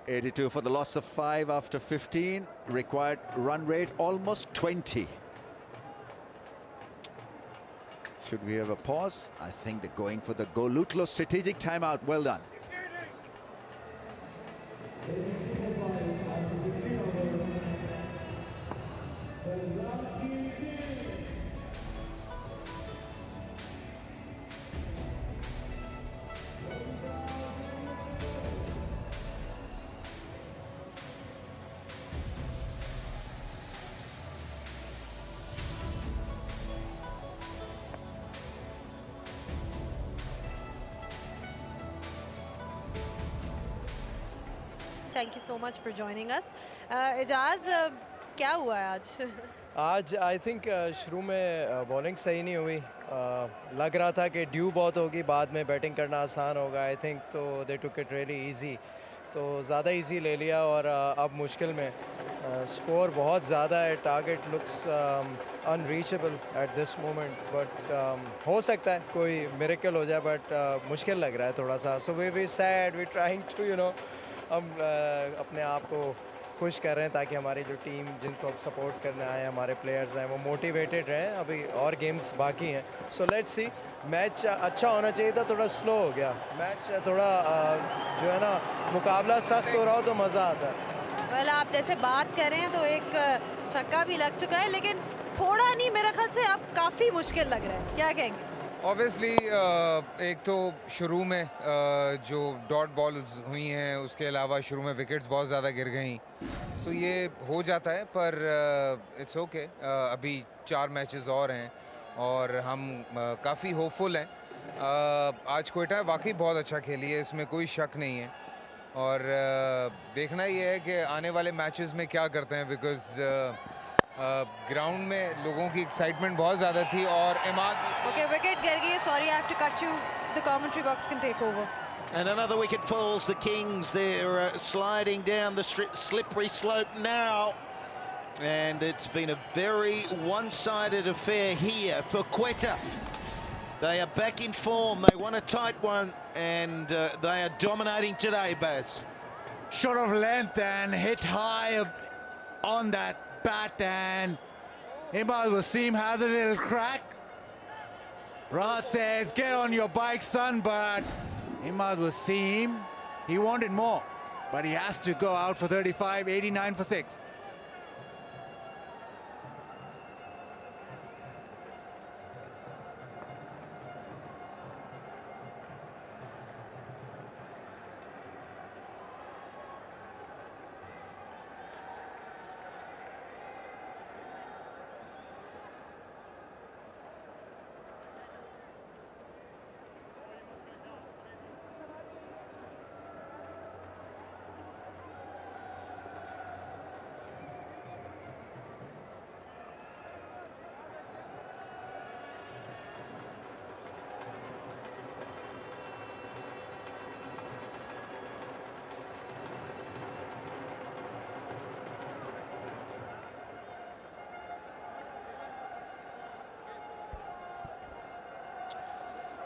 .82 for the loss of 5 after 15. Required run rate almost 20. Should we have a pause? I think they're going for the Golutlo strategic timeout. Well done. Thank you so much for joining us. Ijaz, क्या हुआ है आज? आज I think शुरू में bowling सही नहीं हुई. लग रहा था कि ड्यू बहुत होगी, बाद में बैटिंग करना आसान होगा. आई थिंक तो दे टुक इट रियली इजी, तो ज़्यादा इजी ले लिया और अब मुश्किल में. स्कोर बहुत ज़्यादा है. Target looks unreachable at this moment, but हो सकता है कोई मिरेकल हो जाए, बट मुश्किल लग रहा है थोड़ा सा. So we said, we trying to हम अपने आप को खुश कर रहे हैं ताकि हमारी जो टीम जिनको अब सपोर्ट करने आए हमारे प्लेयर्स हैं वो मोटिवेटेड रहें. अभी और गेम्स बाकी हैं. So let's see. मैच अच्छा होना चाहिए था, थोड़ा स्लो हो गया मैच. थोड़ा जो है ना, मुकाबला सख्त हो रहा हो तो मज़ा आता है. वेल, आप जैसे बात कर रहे हैं तो एक छक्का भी लग चुका है, लेकिन थोड़ा नहीं, मेरे ख्याल से अब काफ़ी मुश्किल लग रहा है. क्या कहेंगे? ऑब्वियसली एक तो शुरू में जो डॉट बॉल्स हुई हैं, उसके अलावा शुरू में विकेट्स बहुत ज़्यादा गिर गई. सो ये हो जाता है, पर इट्स ओके. अभी 4 मैचेस और हैं और हम काफ़ी होपफुल हैं. आज क्वेटा वाकई बहुत अच्छा खेली है, इसमें कोई शक नहीं है. और देखना ये है कि आने वाले मैचेस में क्या करते हैं, बिकॉज ग्राउंड में लोगों की एक्साइटमेंट बहुत ज़्यादा थी. और ओके, विकेट गिर गई. Sorry, I have to cut you. The commentary box can take over. And another wicket falls. The Kings, they're sliding down the slippery slope now. And it's been a very one-sided affair here for Quetta. They are back in form. They won a tight one, and they are dominating today, Baz. Short of length and hit high on that bat, and Imad Wasim has a little crack. Rahat says, get on your bike, son, but Imad Wasim, he wanted more, but he has to go out for 35, 89 for 6.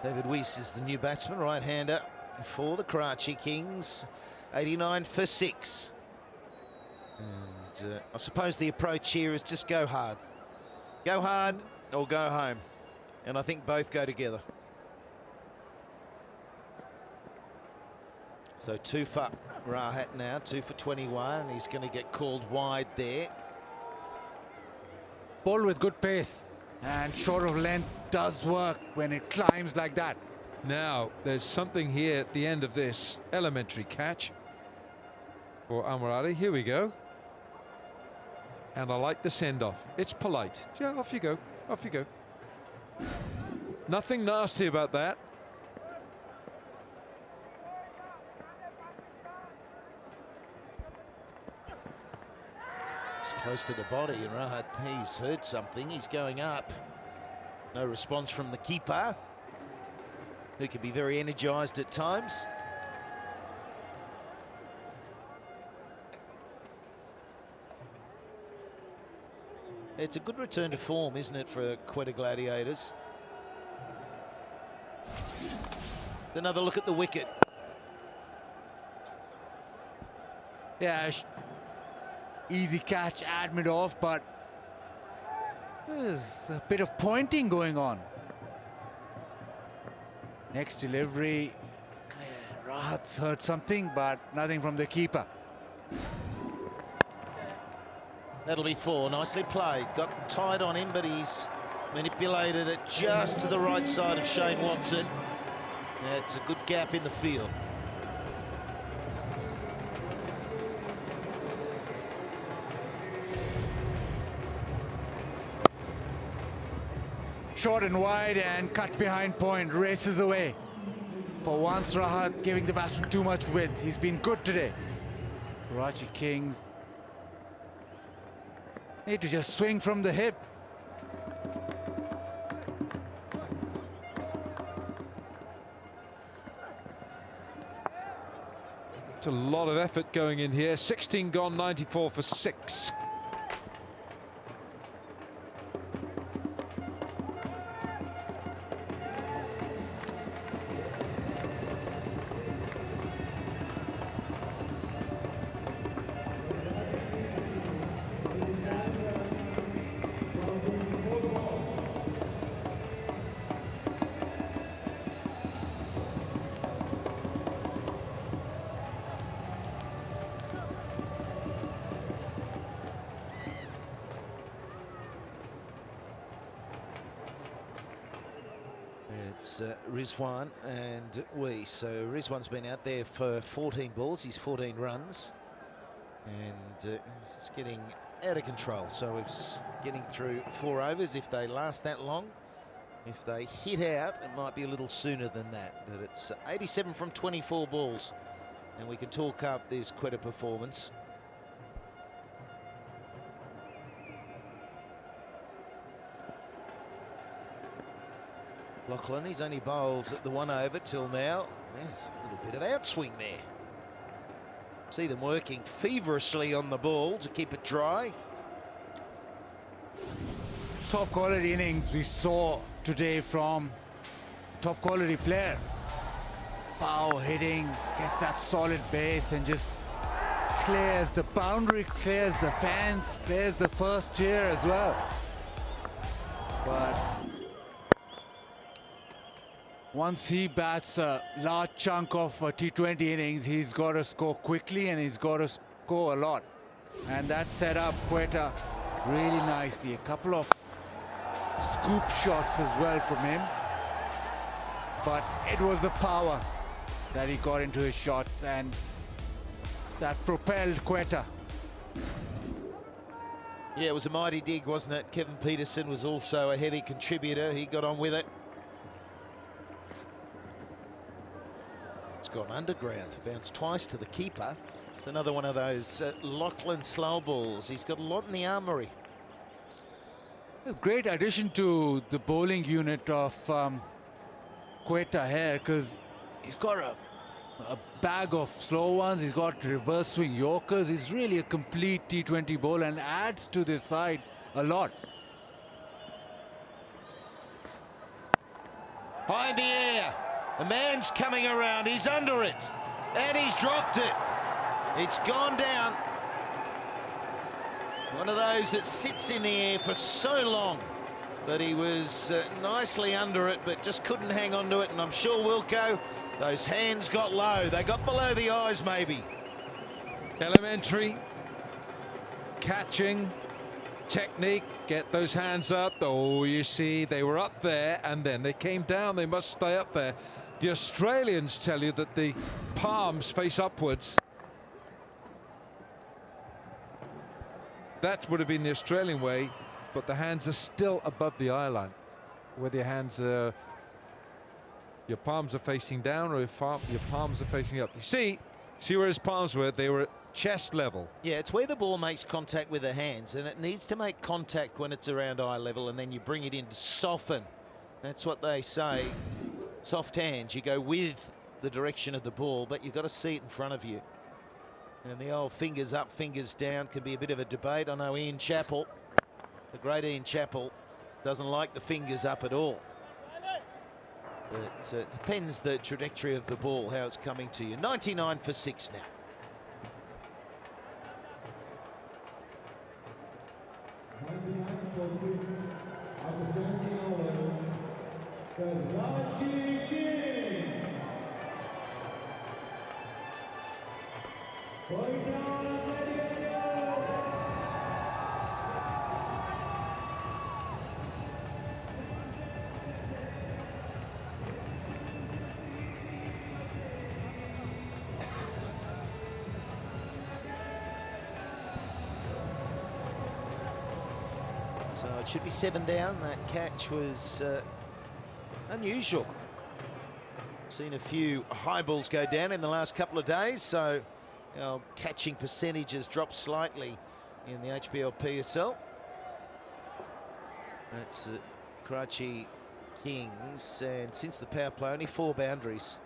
David Weiss is the new batsman, right-hander for the Karachi Kings. 89 for 6. And I suppose the approach here is just go hard. Go hard or go home. And I think both go together. So 2 for Rahat now, 2 for 21. He's going to get called wide there. Ball with good pace and short of length does work when it climbs like that. Now, there's something here at the end of this elementary catch for Amar Ali. Here we go. And I like the send-off. It's polite. Yeah, off you go. Off you go. Nothing nasty about that. It's close to the body, and Rahat, he's heard something. He's going up. No response from the keeper, who can be very energised at times. It's a good return to form, isn't it, for Quetta Gladiators? Another look at the wicket. Yeah, easy catch, admit off, but there's a bit of pointing going on. Next delivery, Rahat's heard something, but nothing from the keeper. That'll be 4. Nicely played. Got tied on him, but he's manipulated it just to the right side of Shane Watson. Yeah, it's a good gap in the field. Short and wide and cut behind point, races away. For once, Rahat giving the batsman too much width. He's been good today. Karachi Kings need to just swing from the hip. It's a lot of effort going in here. 16 gone, 94 for 6. It's Rizwan and Weiss. So Rizwan's been out there for 14 balls. He's 14 runs. And he's getting out of control. So he's getting through 4 overs. If they last that long, if they hit out, it might be a little sooner than that. But it's 87 from 24 balls. And we can talk up this Quetta performance. Lachlan, he's only bowled the 1 over till now. There's a little bit of outswing there. See them working feverishly on the ball to keep it dry. Top quality innings we saw today from top quality player. Power hitting, gets that solid base and just clears the boundary, clears the fence, clears the first tier as well. But once he bats a large chunk of T20 innings, he's got to score quickly and he's got to score a lot. And that set up Quetta really nicely. A couple of scoop shots as well from him. But it was the power that he got into his shots and that propelled Quetta. Yeah, it was a mighty dig, wasn't it? Kevin Peterson was also a heavy contributor. He got on with it. It's gone underground, bounced twice to the keeper. It's another one of those Lachlan slow balls. He's got a lot in the armoury. A great addition to the bowling unit of Quetta here, because he's got a bag of slow ones, he's got reverse swing Yorkers. He's really a complete T20 bowler and adds to this side a lot. High in the air. The man's coming around. He's under it. And he's dropped it. It's gone down. One of those that sits in the air for so long. But he was nicely under it, but just couldn't hang on to it. And I'm sure Wilco, those hands got low. They got below the eyes, maybe. Elementary. Catching. Technique. Get those hands up. Oh, you see, they were up there and then they came down. They must stay up there. The Australians tell you that the palms face upwards. That would have been the Australian way, but the hands are still above the eye line. Whether your hands are, your palms are facing down or your palms are facing up. You see where his palms were? They were at chest level. Yeah, it's where the ball makes contact with the hands, and it needs to make contact when it's around eye level, and then you bring it in to soften. That's what they say. Soft hands, you go with the direction of the ball, but you've got to see it in front of you. And the old fingers up, fingers down can be a bit of a debate. I know Ian Chappell, the great Ian Chappell, doesn't like the fingers up at all. But it depends the trajectory of the ball, how it's coming to you. 99 for 6 now. After 17 overs, Karachi Kings. Quetta Gladiators. So it should be 7 down. That catch was unusual. Seen a few high balls go down in the last couple of days, so catching percentages dropped slightly in the HBL PSL. That's Karachi Kings, and since the power play, only 4 boundaries.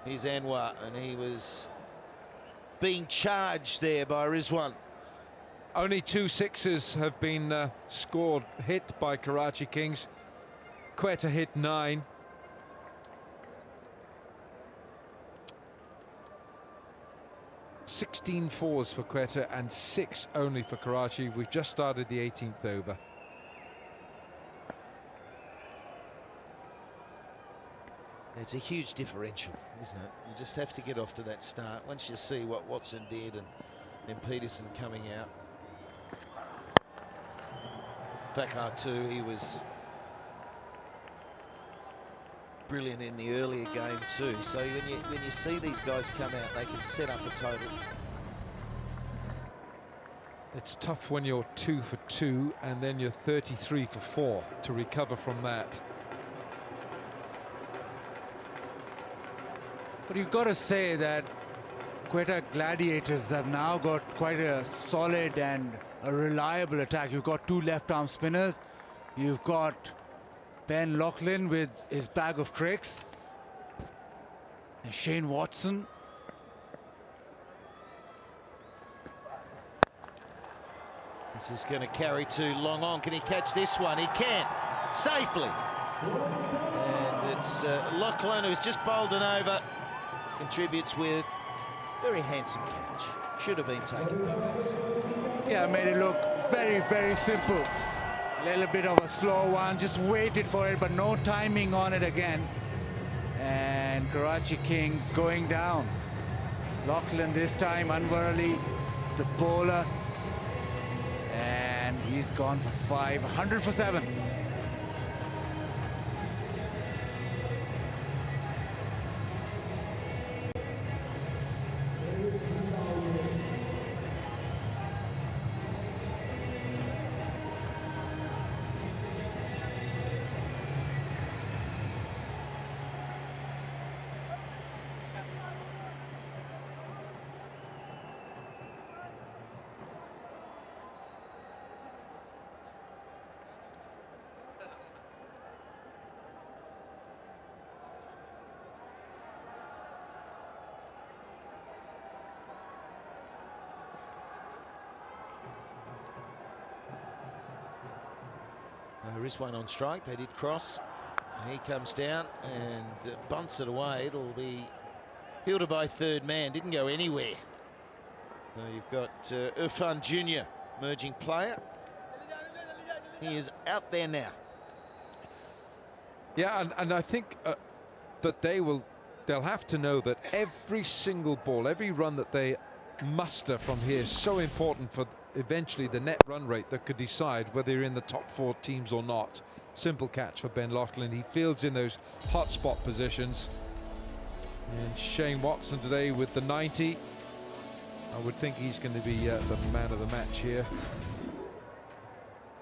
Here's Anwar, and he was being charged there by Rizwan. Only 2 sixes have been hit by Karachi Kings. Quetta hit 9. "16 fours for Quetta and 6 only for Karachi." We've just started the 18th over. It's a huge differential, isn't it? You just have to get off to that start. Once you see what Watson did and Peterson coming out. Bakar too, he was brilliant in the earlier game too. So when you see these guys come out, they can set up a total. It's tough when you're 2 for 2 and then you're 33 for 4 to recover from that. But you've got to say that Quetta Gladiators have now got quite a solid and a reliable attack. You've got 2 left-arm spinners. You've got Ben Lachlan with his bag of tricks. And Shane Watson. This is going to carry to long on. Can he catch this one? He can, safely. And it's Lachlan, who's just bowled an over, contributes with very handsome catch. Should have been taken though, guys. Yeah, made it look very, very simple. A little bit of a slow one, just waited for it, but no timing on it again. And Karachi Kings going down. Lachlan this time, unwarily, the bowler. And he's gone for 5, 100 for 7. Rizwan on strike. They did cross. He comes down and bunts it away. It'll be fielded by third man. Didn't go anywhere. So you've got Irfan Jr., emerging player. He is out there now. Yeah, and I think that they'll have to know that every single ball, every run that they muster from here is so important for eventually the net run rate that could decide whether you're in the top 4 teams or not. Simple catch for Ben Loughlin. He fields in those hot spot positions. And Shane Watson today with the 90. I would think he's going to be the man of the match here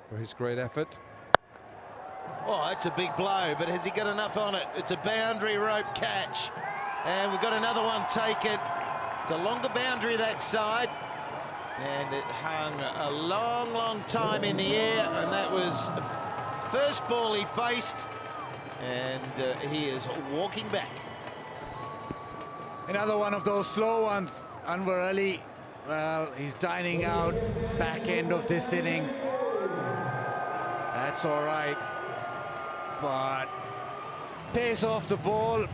for his great effort. Oh, it's a big blow, but has he got enough on it? It's a boundary rope catch. And we've got another one taken. It's a longer boundary that side. And it hung a long, long time in the air. And that was the first ball he faced. And he is walking back. Another one of those slow ones. Anwar Ali, well, he's dining out back end of this innings. That's all right. But pace off the ball.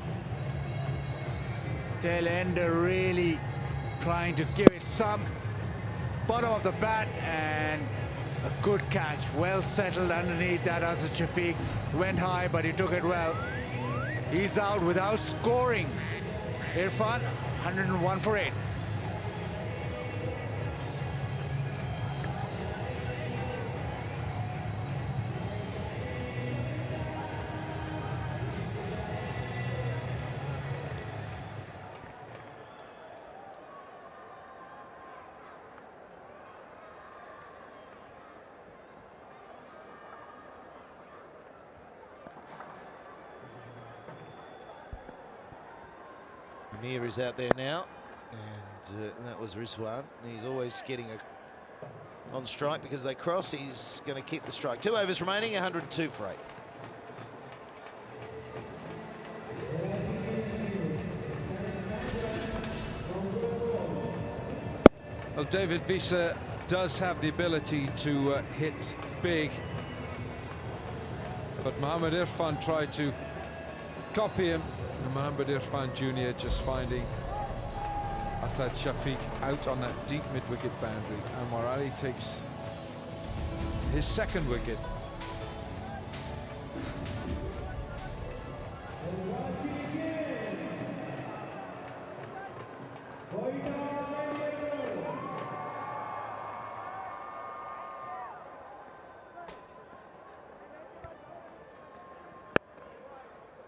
Tail ender really trying to give it some. Bottom of the bat and a good catch. Well settled underneath that Azad Shafiq. Went high, but he took it well. He's out without scoring. Irfan, 101 for 8. Amir is out there now, and that was Rizwan. He's always getting on strike because they cross. He's going to keep the strike. 2 overs remaining, 102 for 8. Well, David Visa does have the ability to hit big, but Mohammad Irfan tried to copy him. And Mohammad Irfan Jr. just finding Azad Shafiq out on that deep mid-wicket boundary. Anwar Ali takes his second wicket.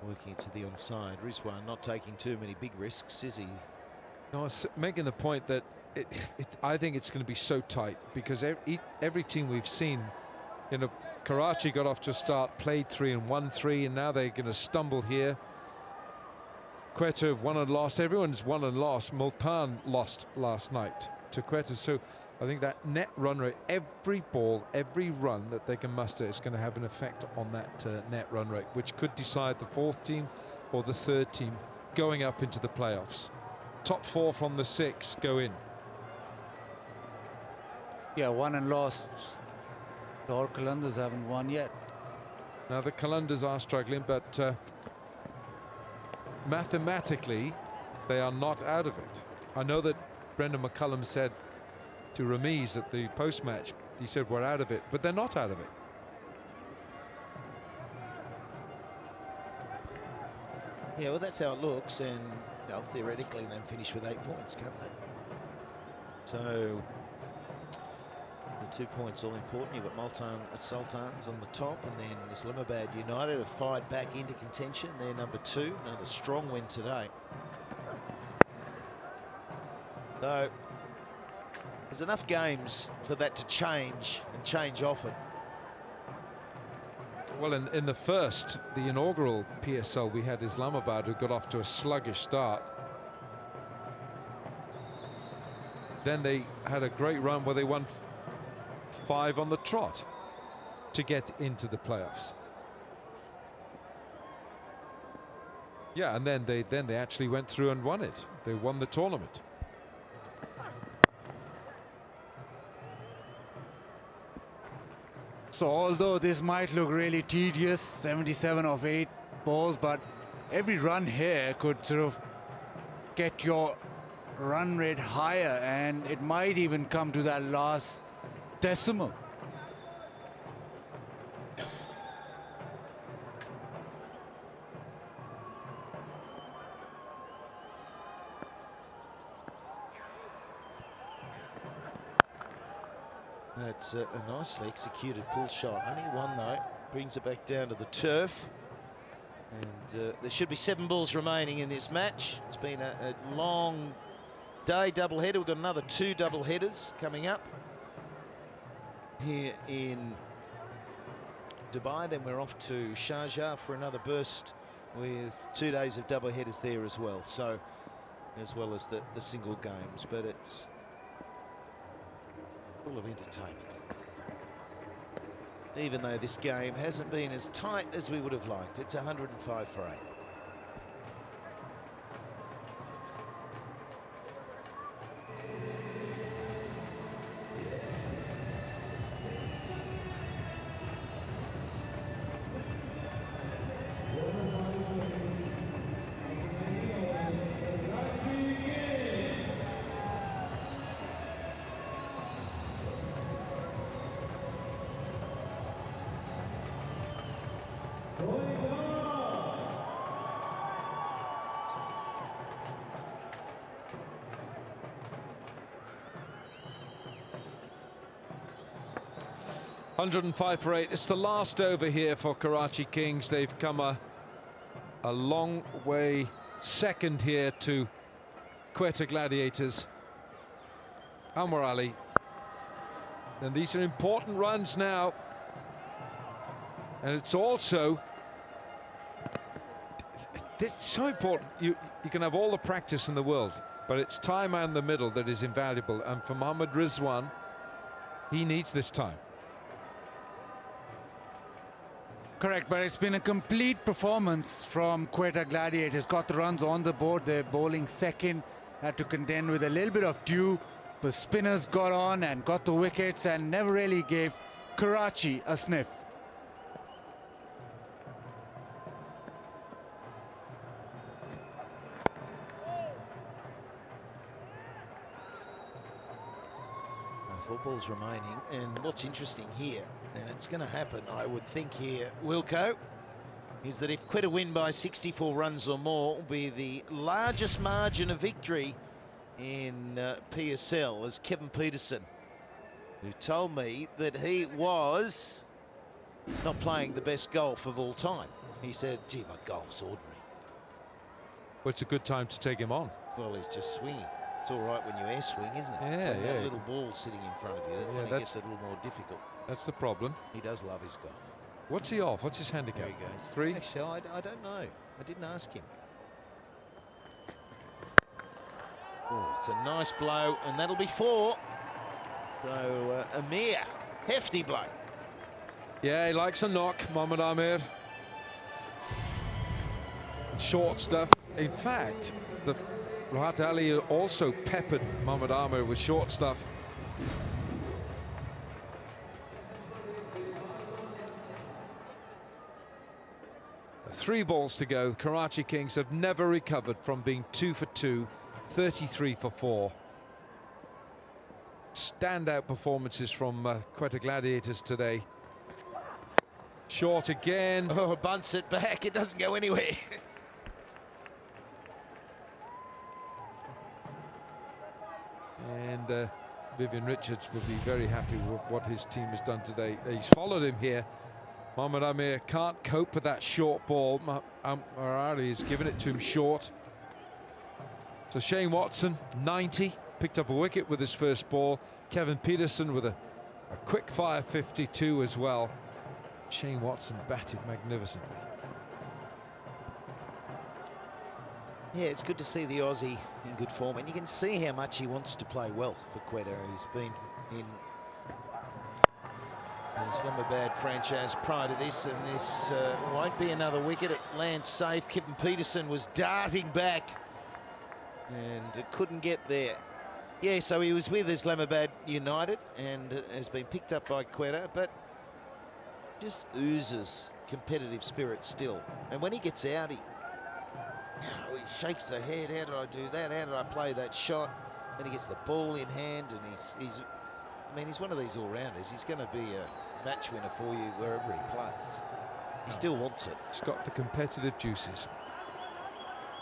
Working to the onside. Rizwan not taking too many big risks, is he? No, I was making the point that I think it's going to be so tight because every team we've seen, you know, Karachi got off to a start, played 3 and won 3, and now they're going to stumble here. Quetta have won and lost. Everyone's won and lost. Multan lost last night to Quetta. So I think that net run rate, every ball, every run that they can muster is going to have an effect on that net run rate, which could decide the 4th team or the 3rd team going up into the playoffs. Top 4 from the 6 go in. Yeah, won and lost. The Qalandars haven't won yet. Now the Qalandars are struggling, but mathematically they are not out of it. I know that Brendan McCullum said to Ramiz at the post-match, he said we're out of it, but they're not out of it. Yeah, well, that's how it looks, and they'll theoretically then finish with 8 points, can't they? So the 2 points all important. You've got Multan Sultans on the top, and then Islamabad United have fired back into contention. They're number 2. Another strong win today. So there's enough games for that to change, and change often. Well, in the first, the inaugural PSL, we had Islamabad who got off to a sluggish start. Then they had a great run where they won 5 on the trot to get into the playoffs. Yeah, and then they actually went through and won it. They won the tournament. So although this might look really tedious, 77 of 8 balls, but every run here could sort of get your run rate higher, and it might even come to that last decimal. That's a nicely executed pull shot. Only one though. Brings it back down to the turf. And there should be 7 balls remaining in this match. It's been a long day doubleheader. We've got another 2 doubleheaders coming up here in Dubai. Then we're off to Sharjah for another burst with 2 days of doubleheaders there as well. So, as well as the single games. But it's full of entertainment. Even though this game hasn't been as tight as we would have liked. It's 105 for 8. $105 for 8. It's the last over here for Karachi Kings. They've come a long way second here to Quetta Gladiators. Anwar Ali. And these are important runs now. And it's also, this is so important. You can have all the practice in the world, but it's time and the middle that is invaluable. And for Mohammad Rizwan, he needs this time. Correct, but it's been a complete performance from Quetta Gladiators. Got the runs on the board. They're bowling second. Had to contend with a little bit of dew. The spinners got on and got the wickets and never really gave Karachi a sniff. Four balls remaining, and what's interesting here, and it's going to happen, I would think here, Wilco, is that if Quetta win by 64 runs or more, will be the largest margin of victory in PSL, as Kevin Peterson, who told me that he was not playing the best golf of all time. He said, gee, my golf's ordinary. Well, it's a good time to take him on. Well, he's just swinging. It's all right when you air swing, isn't it? Yeah, so yeah. That little ball sitting in front of you, that's when it gets a little more difficult. That's the problem. He does love his golf. What's he off? What's his handicap? There he goes. 3? Actually, I don't know. I didn't ask him. Oh, it's a nice blow, and that'll be 4. So, Amir, hefty blow. Yeah, he likes a knock, Mohammad Amir. Short stuff. In fact, the Rahat Ali also peppered Mohammad Amir with short stuff. Three balls to go. The Karachi Kings have never recovered from being 2 for 2, 33 for 4. Standout performances from Quetta Gladiators today. Short again. Oh, bunts it back. It doesn't go anywhere. And Vivian Richards will be very happy with what his team has done today. He's followed him here. Mohammad Amir can't cope with that short ball. Marari has given it to him short. So Shane Watson, 90, picked up a wicket with his first ball. Kevin Peterson with a quick fire 52 as well. Shane Watson batted magnificently. Yeah, it's good to see the Aussie in good form, and you can see how much he wants to play well for Quetta. He's been in the Islamabad franchise prior to this, and this won't be another wicket. It lands safe. Kevin Peterson was darting back and couldn't get there. Yeah, so he was with Islamabad United and has been picked up by Quetta, but just oozes competitive spirit still. And when he gets out, he shakes the head. How did I do that? How did I play that shot? Then he gets the ball in hand, and he's one of these all-rounders. He's going to be a match winner for you wherever he plays. He still wants it. He's got the competitive juices.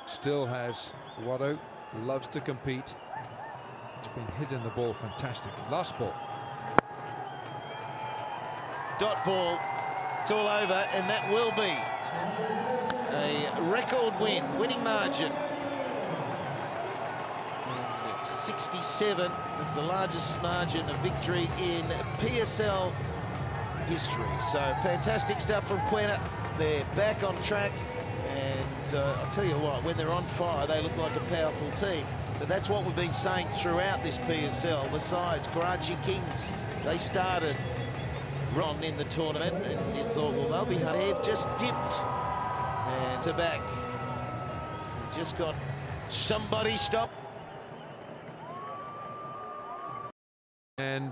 Still has Watto, loves to compete. He's been hitting the ball fantastic. Last ball. Dot ball. It's all over, and that will be a record winning margin. And it's 67 is the largest margin of victory in PSL history. So fantastic stuff from Quetta. They're back on track, and I'll tell you what, when they're on fire, they look like a powerful team. But that's what we've been saying throughout this PSL. The sides, Karachi Kings, they started wrong in the tournament, and you thought, well, they'll be hard. They've just dipped and to back. They just got somebody stopped. And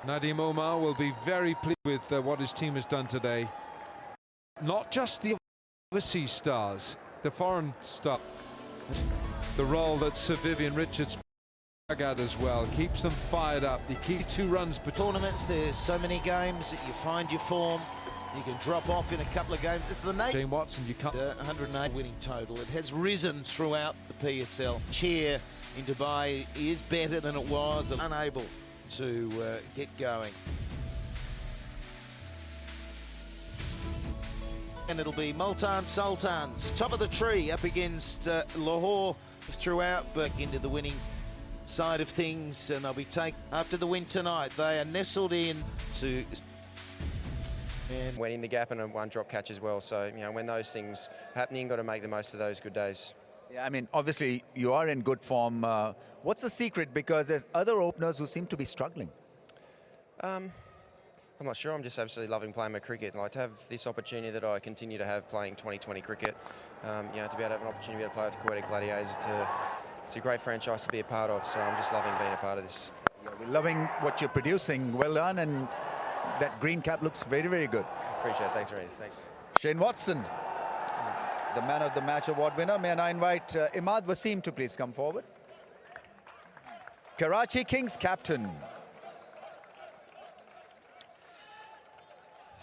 Nadim Omar will be very pleased with what his team has done today. Not just the overseas stars, the foreign stars. The role that Sir Vivian Richards at as well keeps them fired up. The key 2 runs per Tournaments, there's so many games that you find your form. You can drop off in a couple of games. It's the nature. Shane Watson, you can't. 108 winning total. It has risen throughout the PSL. Cheer in Dubai is better than it was. Unable to get going. And it'll be Multan Sultans, top of the tree, up against Lahore throughout, but into the winning side of things, and they'll be taken after the win tonight. They are nestled in to winning the gap and a 1-drop catch as well. So, you know, when those things happen, you've got to make the most of those good days. Yeah, I mean, obviously you are in good form. What's the secret? Because there's other openers who seem to be struggling. I'm not sure. I'm just absolutely loving playing my cricket. Like, to have this opportunity that I continue to have playing 2020 cricket, you know, to be able to have an opportunity to play with the Quetta Gladiators, it's a great franchise to be a part of. So I'm just loving being a part of this. Yeah, we're loving what you're producing. Well done, and that green cap looks very, very good. Appreciate it. Thanks, Reese. Thanks. Shane Watson, the man of the match award winner. May I invite Imad Wasim to please come forward. Karachi Kings captain.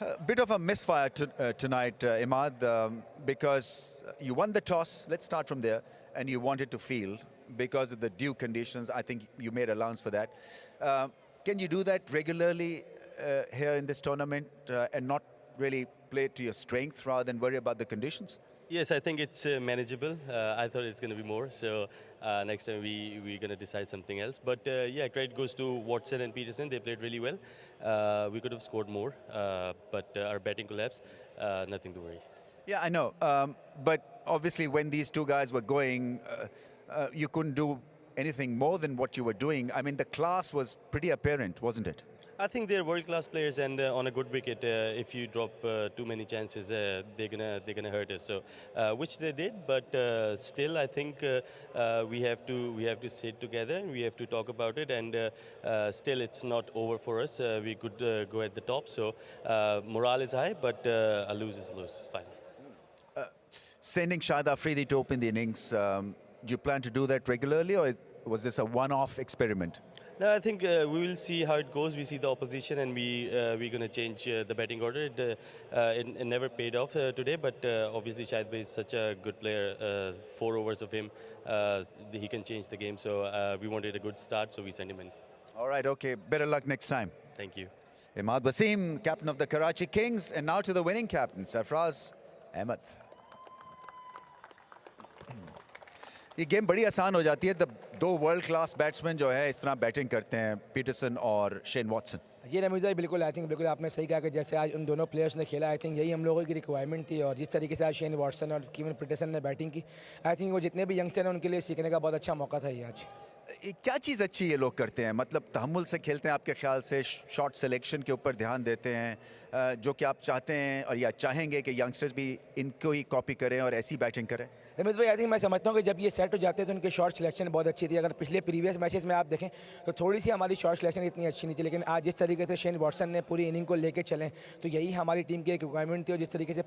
A bit of a misfire tonight, Imad, because you won the toss. Let's start from there. And you wanted to field because of the due conditions. I think you made allowance for that. Can you do that regularly here in this tournament and not really play to your strength rather than worry about the conditions? Yes, I think it's manageable. I thought it's going to be more. So next time we're going to decide something else. But yeah, credit goes to Watson and Peterson. They played really well. We could have scored more, but our batting collapsed. Nothing to worry. Yeah, I know. But obviously when these 2 guys were going, you couldn't do anything more than what you were doing. I mean, the class was pretty apparent, wasn't it? I think they're world-class players, and on a good wicket, if you drop too many chances, they're gonna hurt us. So, which they did, but still, I think we have to sit together and we have to talk about it. And still, it's not over for us. We could go at the top. So, morale is high, but a lose is a lose. It's fine. Sending Shahid Afridi to open the innings, do you plan to do that regularly, or was this a one-off experiment? No, I think we will see how it goes. We see the opposition, and we're going to change the batting order. It never paid off today, but obviously Shahid Bhai is such a good player. 4 overs of him, he can change the game. So we wanted a good start, so we sent him in. All right, okay. Better luck next time. Thank you. Imad Wasim, captain of the Karachi Kings, and now to the winning captain, Sarfraz Ahmed. ये game बड़ी आसान हो जाती है जब 2 world class batsman जो है इस तरह बैटिंग करते हैं, पीटरसन और शेन वॉटसन. ये रमीज़ भाई बिल्कुल आई थिंक बिल्कुल आपने सही कहा कि जैसे आज उन दोनों प्लेयर्स ने खेला, आई थिंक यही हम लोगों की रिक्वायरमेंट थी. और जिस तरीके से आज शेन वॉटसन और कीवन पीटरसन ने बैटिंग की, आई थिंक वो जितने भी यंगस्टर हैं उनके लिए सीखने का बहुत अच्छा मौका था ये आज. क्या चीज़ अच्छी ये लोग करते हैं, मतलब तहम्मुल से खेलते हैं आपके ख्याल से, शॉट सिलेक्शन के ऊपर ध्यान देते हैं, जो कि आप चाहते हैं और या चाहेंगे कि यंगस्टर्स भी इनको ही कॉपी करें और ऐसी बैटिंग करें? रमेश भाई आई थिंक मैं समझता हूँ कि जब ये सेट हो जाते हैं तो उनके शॉट सिलेक्शन बहुत अच्छी थी। अगर पिछले प्रीवियस मैचेस में आप देखें तो थोड़ी सी हमारी शॉट सिलेक्शन इतनी अच्छी नहीं थी, लेकिन आज जिस तरीके से शेन वॉटसन ने पूरी इनिंग को लेके चलें तो यही हमारी टीम की एक रिक्वायरमेंट थी। और जिस तरीके से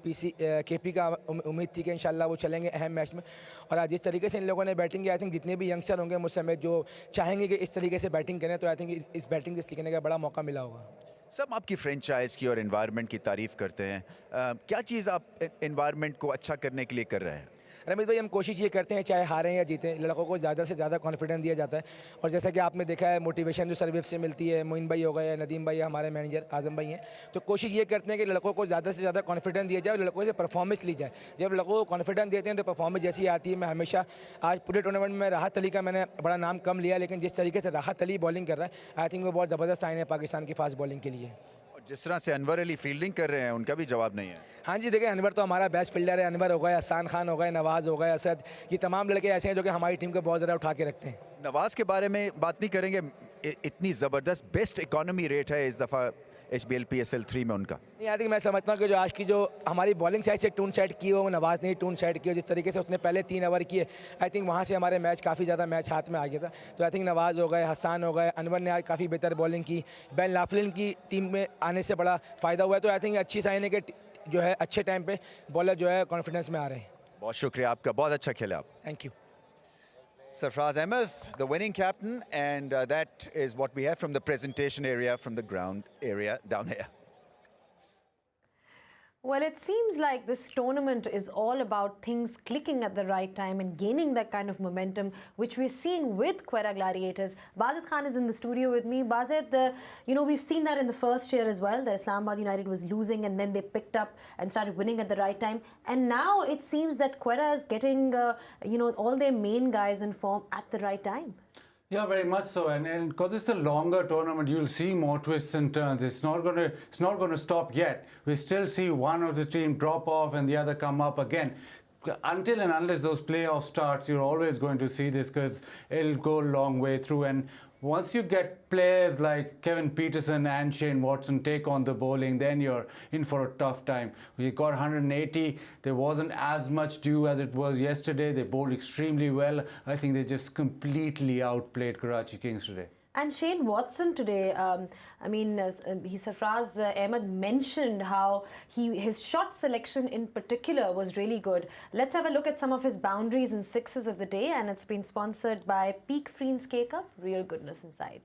केपी का उम्मीद थी कि इंशाल्लाह वो चलेंगे अहम मैच में, और आज जिस तरीके से इन लोगों ने बैटिंग की, आई थिंक जितने भी यंगस्टर होंगे मुझ समय जो चाहेंगे कि इस तरीके से बैटिंग करें, तो आई थिंक इस बैटिंग से सीखने का बड़ा मौका मिला होगा। सब आपकी फ्रेंचाइज की और एनवायरनमेंट की तारीफ करते हैं, क्या चीज़ आप एनवायरनमेंट को अच्छा करने के लिए कर रहे हैं? रमेश भाई हम कोशिश ये करते हैं चाहे हारें या जीतें, लड़कों को ज़्यादा से ज़्यादा कॉन्फिडेंस दिया जाता है। और जैसा कि आपने देखा है मोटिवेशन जो सर्विस से मिलती है, मोइन भाई हो गए, नदीम भाई हमारे मैनेजर आजम भाई हैं, तो कोशिश ये करते हैं कि लड़कों को ज़्यादा से ज़्यादा कॉन्फिडेंस दिया जाए और लड़कों से परफॉर्मेंस ली जाए। जब लड़कों को कॉन्फिडेंस देते हैं तो परफॉर्मेंस जैसी आती है। मैं हमेशा आज पूरे टूर्नामेंट में राहत अली का मैंने बड़ा नाम कम लिया, लेकिन जिस तरीके से राहत अली बॉलिंग कर रहा है, आई थिंक वो बहुत ज़बरदस्त साइन है पाकिस्तान की फास्ट बॉलिंग के लिए। जिस तरह से अनवर अली फील्डिंग कर रहे हैं उनका भी जवाब नहीं है। हाँ जी, देखिए अनवर तो हमारा बेस्ट फील्डर है। अनवर हो गए, हसान खान हो गए, नवाज़ हो गए, असद, ये तमाम लड़के ऐसे हैं जो कि हमारी टीम को बहुत ज़्यादा उठा के रखते हैं। नवाज़ के बारे में बात नहीं करेंगे, इतनी ज़बरदस्त बेस्ट इकोनॉमी रेट है इस दफ़ा HBL PSL 3 में उनका। नहीं, आई थिंक मैं समझता हूँ कि जो आज की जो हमारी बॉलिंग साइड से टून सेट की हो, वो नवाज़ ने टून सेट की हो। जिस तरीके से उसने पहले 3 ओवर किए, आई थिंक वहाँ से हमारे मैच काफ़ी ज़्यादा मैच हाथ में आ गया था। तो आई थिंक नवाज़ हो गए, हसान हो गए, अनवर ने आज काफ़ी बेहतर बॉलिंग की, बेन लाफलिन की टीम में आने से बड़ा फ़ायदा हुआ है। तो आई थिंक अच्छी साइन है कि जो है अच्छे टाइम पर बॉलर जो है कॉन्फिडेंस में आ रहे हैं। बहुत शुक्रिया आपका, बहुत अच्छा खेला आप। Thank you. Sarfraz Ahmed, the winning captain, and that is what we have from the presentation area, from the ground area down here. Well, it seems like this tournament is all about things clicking at the right time and gaining that kind of momentum, which we're seeing with Quetta Gladiators. Bazid Khan is in the studio with me. Bazid, we've seen that in the first year as well, that Islamabad United was losing and then they picked up and started winning at the right time. And now it seems that Quetta is getting, all their main guys in form at the right time. Yeah, very much so, and because it's a longer tournament, you'll see more twists and turns. It's not going to stop yet. We still see one of the team drop off and the other come up again. Until and unless those playoff starts, you're always going to see this because it'll go a long way through. And once you get players like Kevin Peterson and Shane Watson take on the bowling, then you're in for a tough time. We got 180. There wasn't as much due as it was yesterday. They bowled extremely well. I think they just completely outplayed Karachi Kings today. And Shane Watson today, Sarfraz Ahmed mentioned how his shot selection in particular was really good. Let's have a look at some of his boundaries and sixes of the day, and it's been sponsored by Peak Freen's K-Cup, real goodness inside.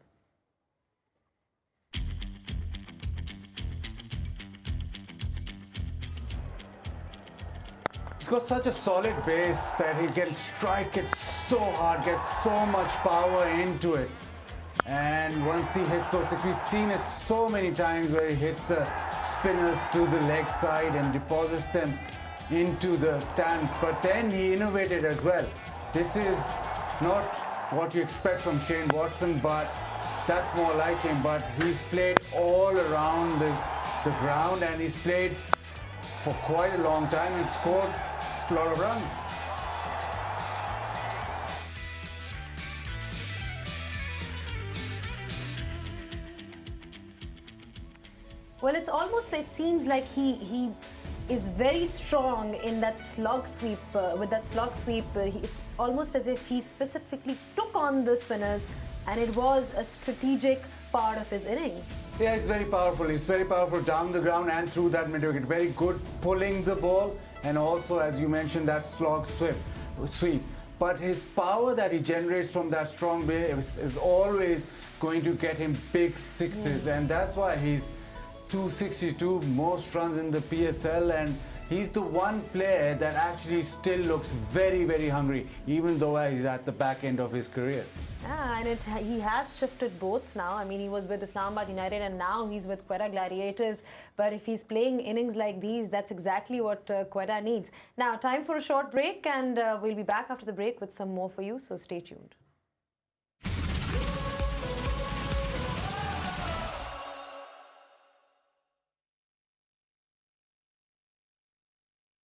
He's got such a solid base that he can strike it so hard, get so much power into it. And once he hits those, we've seen it so many times where he hits the spinners to the leg side and deposits them into the stands. But then he innovated as well. This is not what you expect from Shane Watson, but that's more like him. But he's played all around the ground, and he's played for quite a long time and scored a lot of runs. Well, it's almost, it seems like he is very strong in that slog sweep. With that slog sweep, it's almost as if he specifically took on the spinners, and it was a strategic part of his innings. Yeah, it's very powerful. It's very powerful down the ground and through that mid-wicket. Very good pulling the ball, and also, as you mentioned, that slog sweep. But his power that he generates from that strong base is always going to get him big sixes, and that's why he's 262 most runs in the PSL, and he's the one player that actually still looks very, very hungry, even though he's at the back end of his career. Yeah, and he has shifted boats now. I mean, he was with Islamabad United and now he's with Quetta Gladiators. But if he's playing innings like these, that's exactly what Quetta needs. Now, time for a short break, and we'll be back after the break with some more for you, so stay tuned.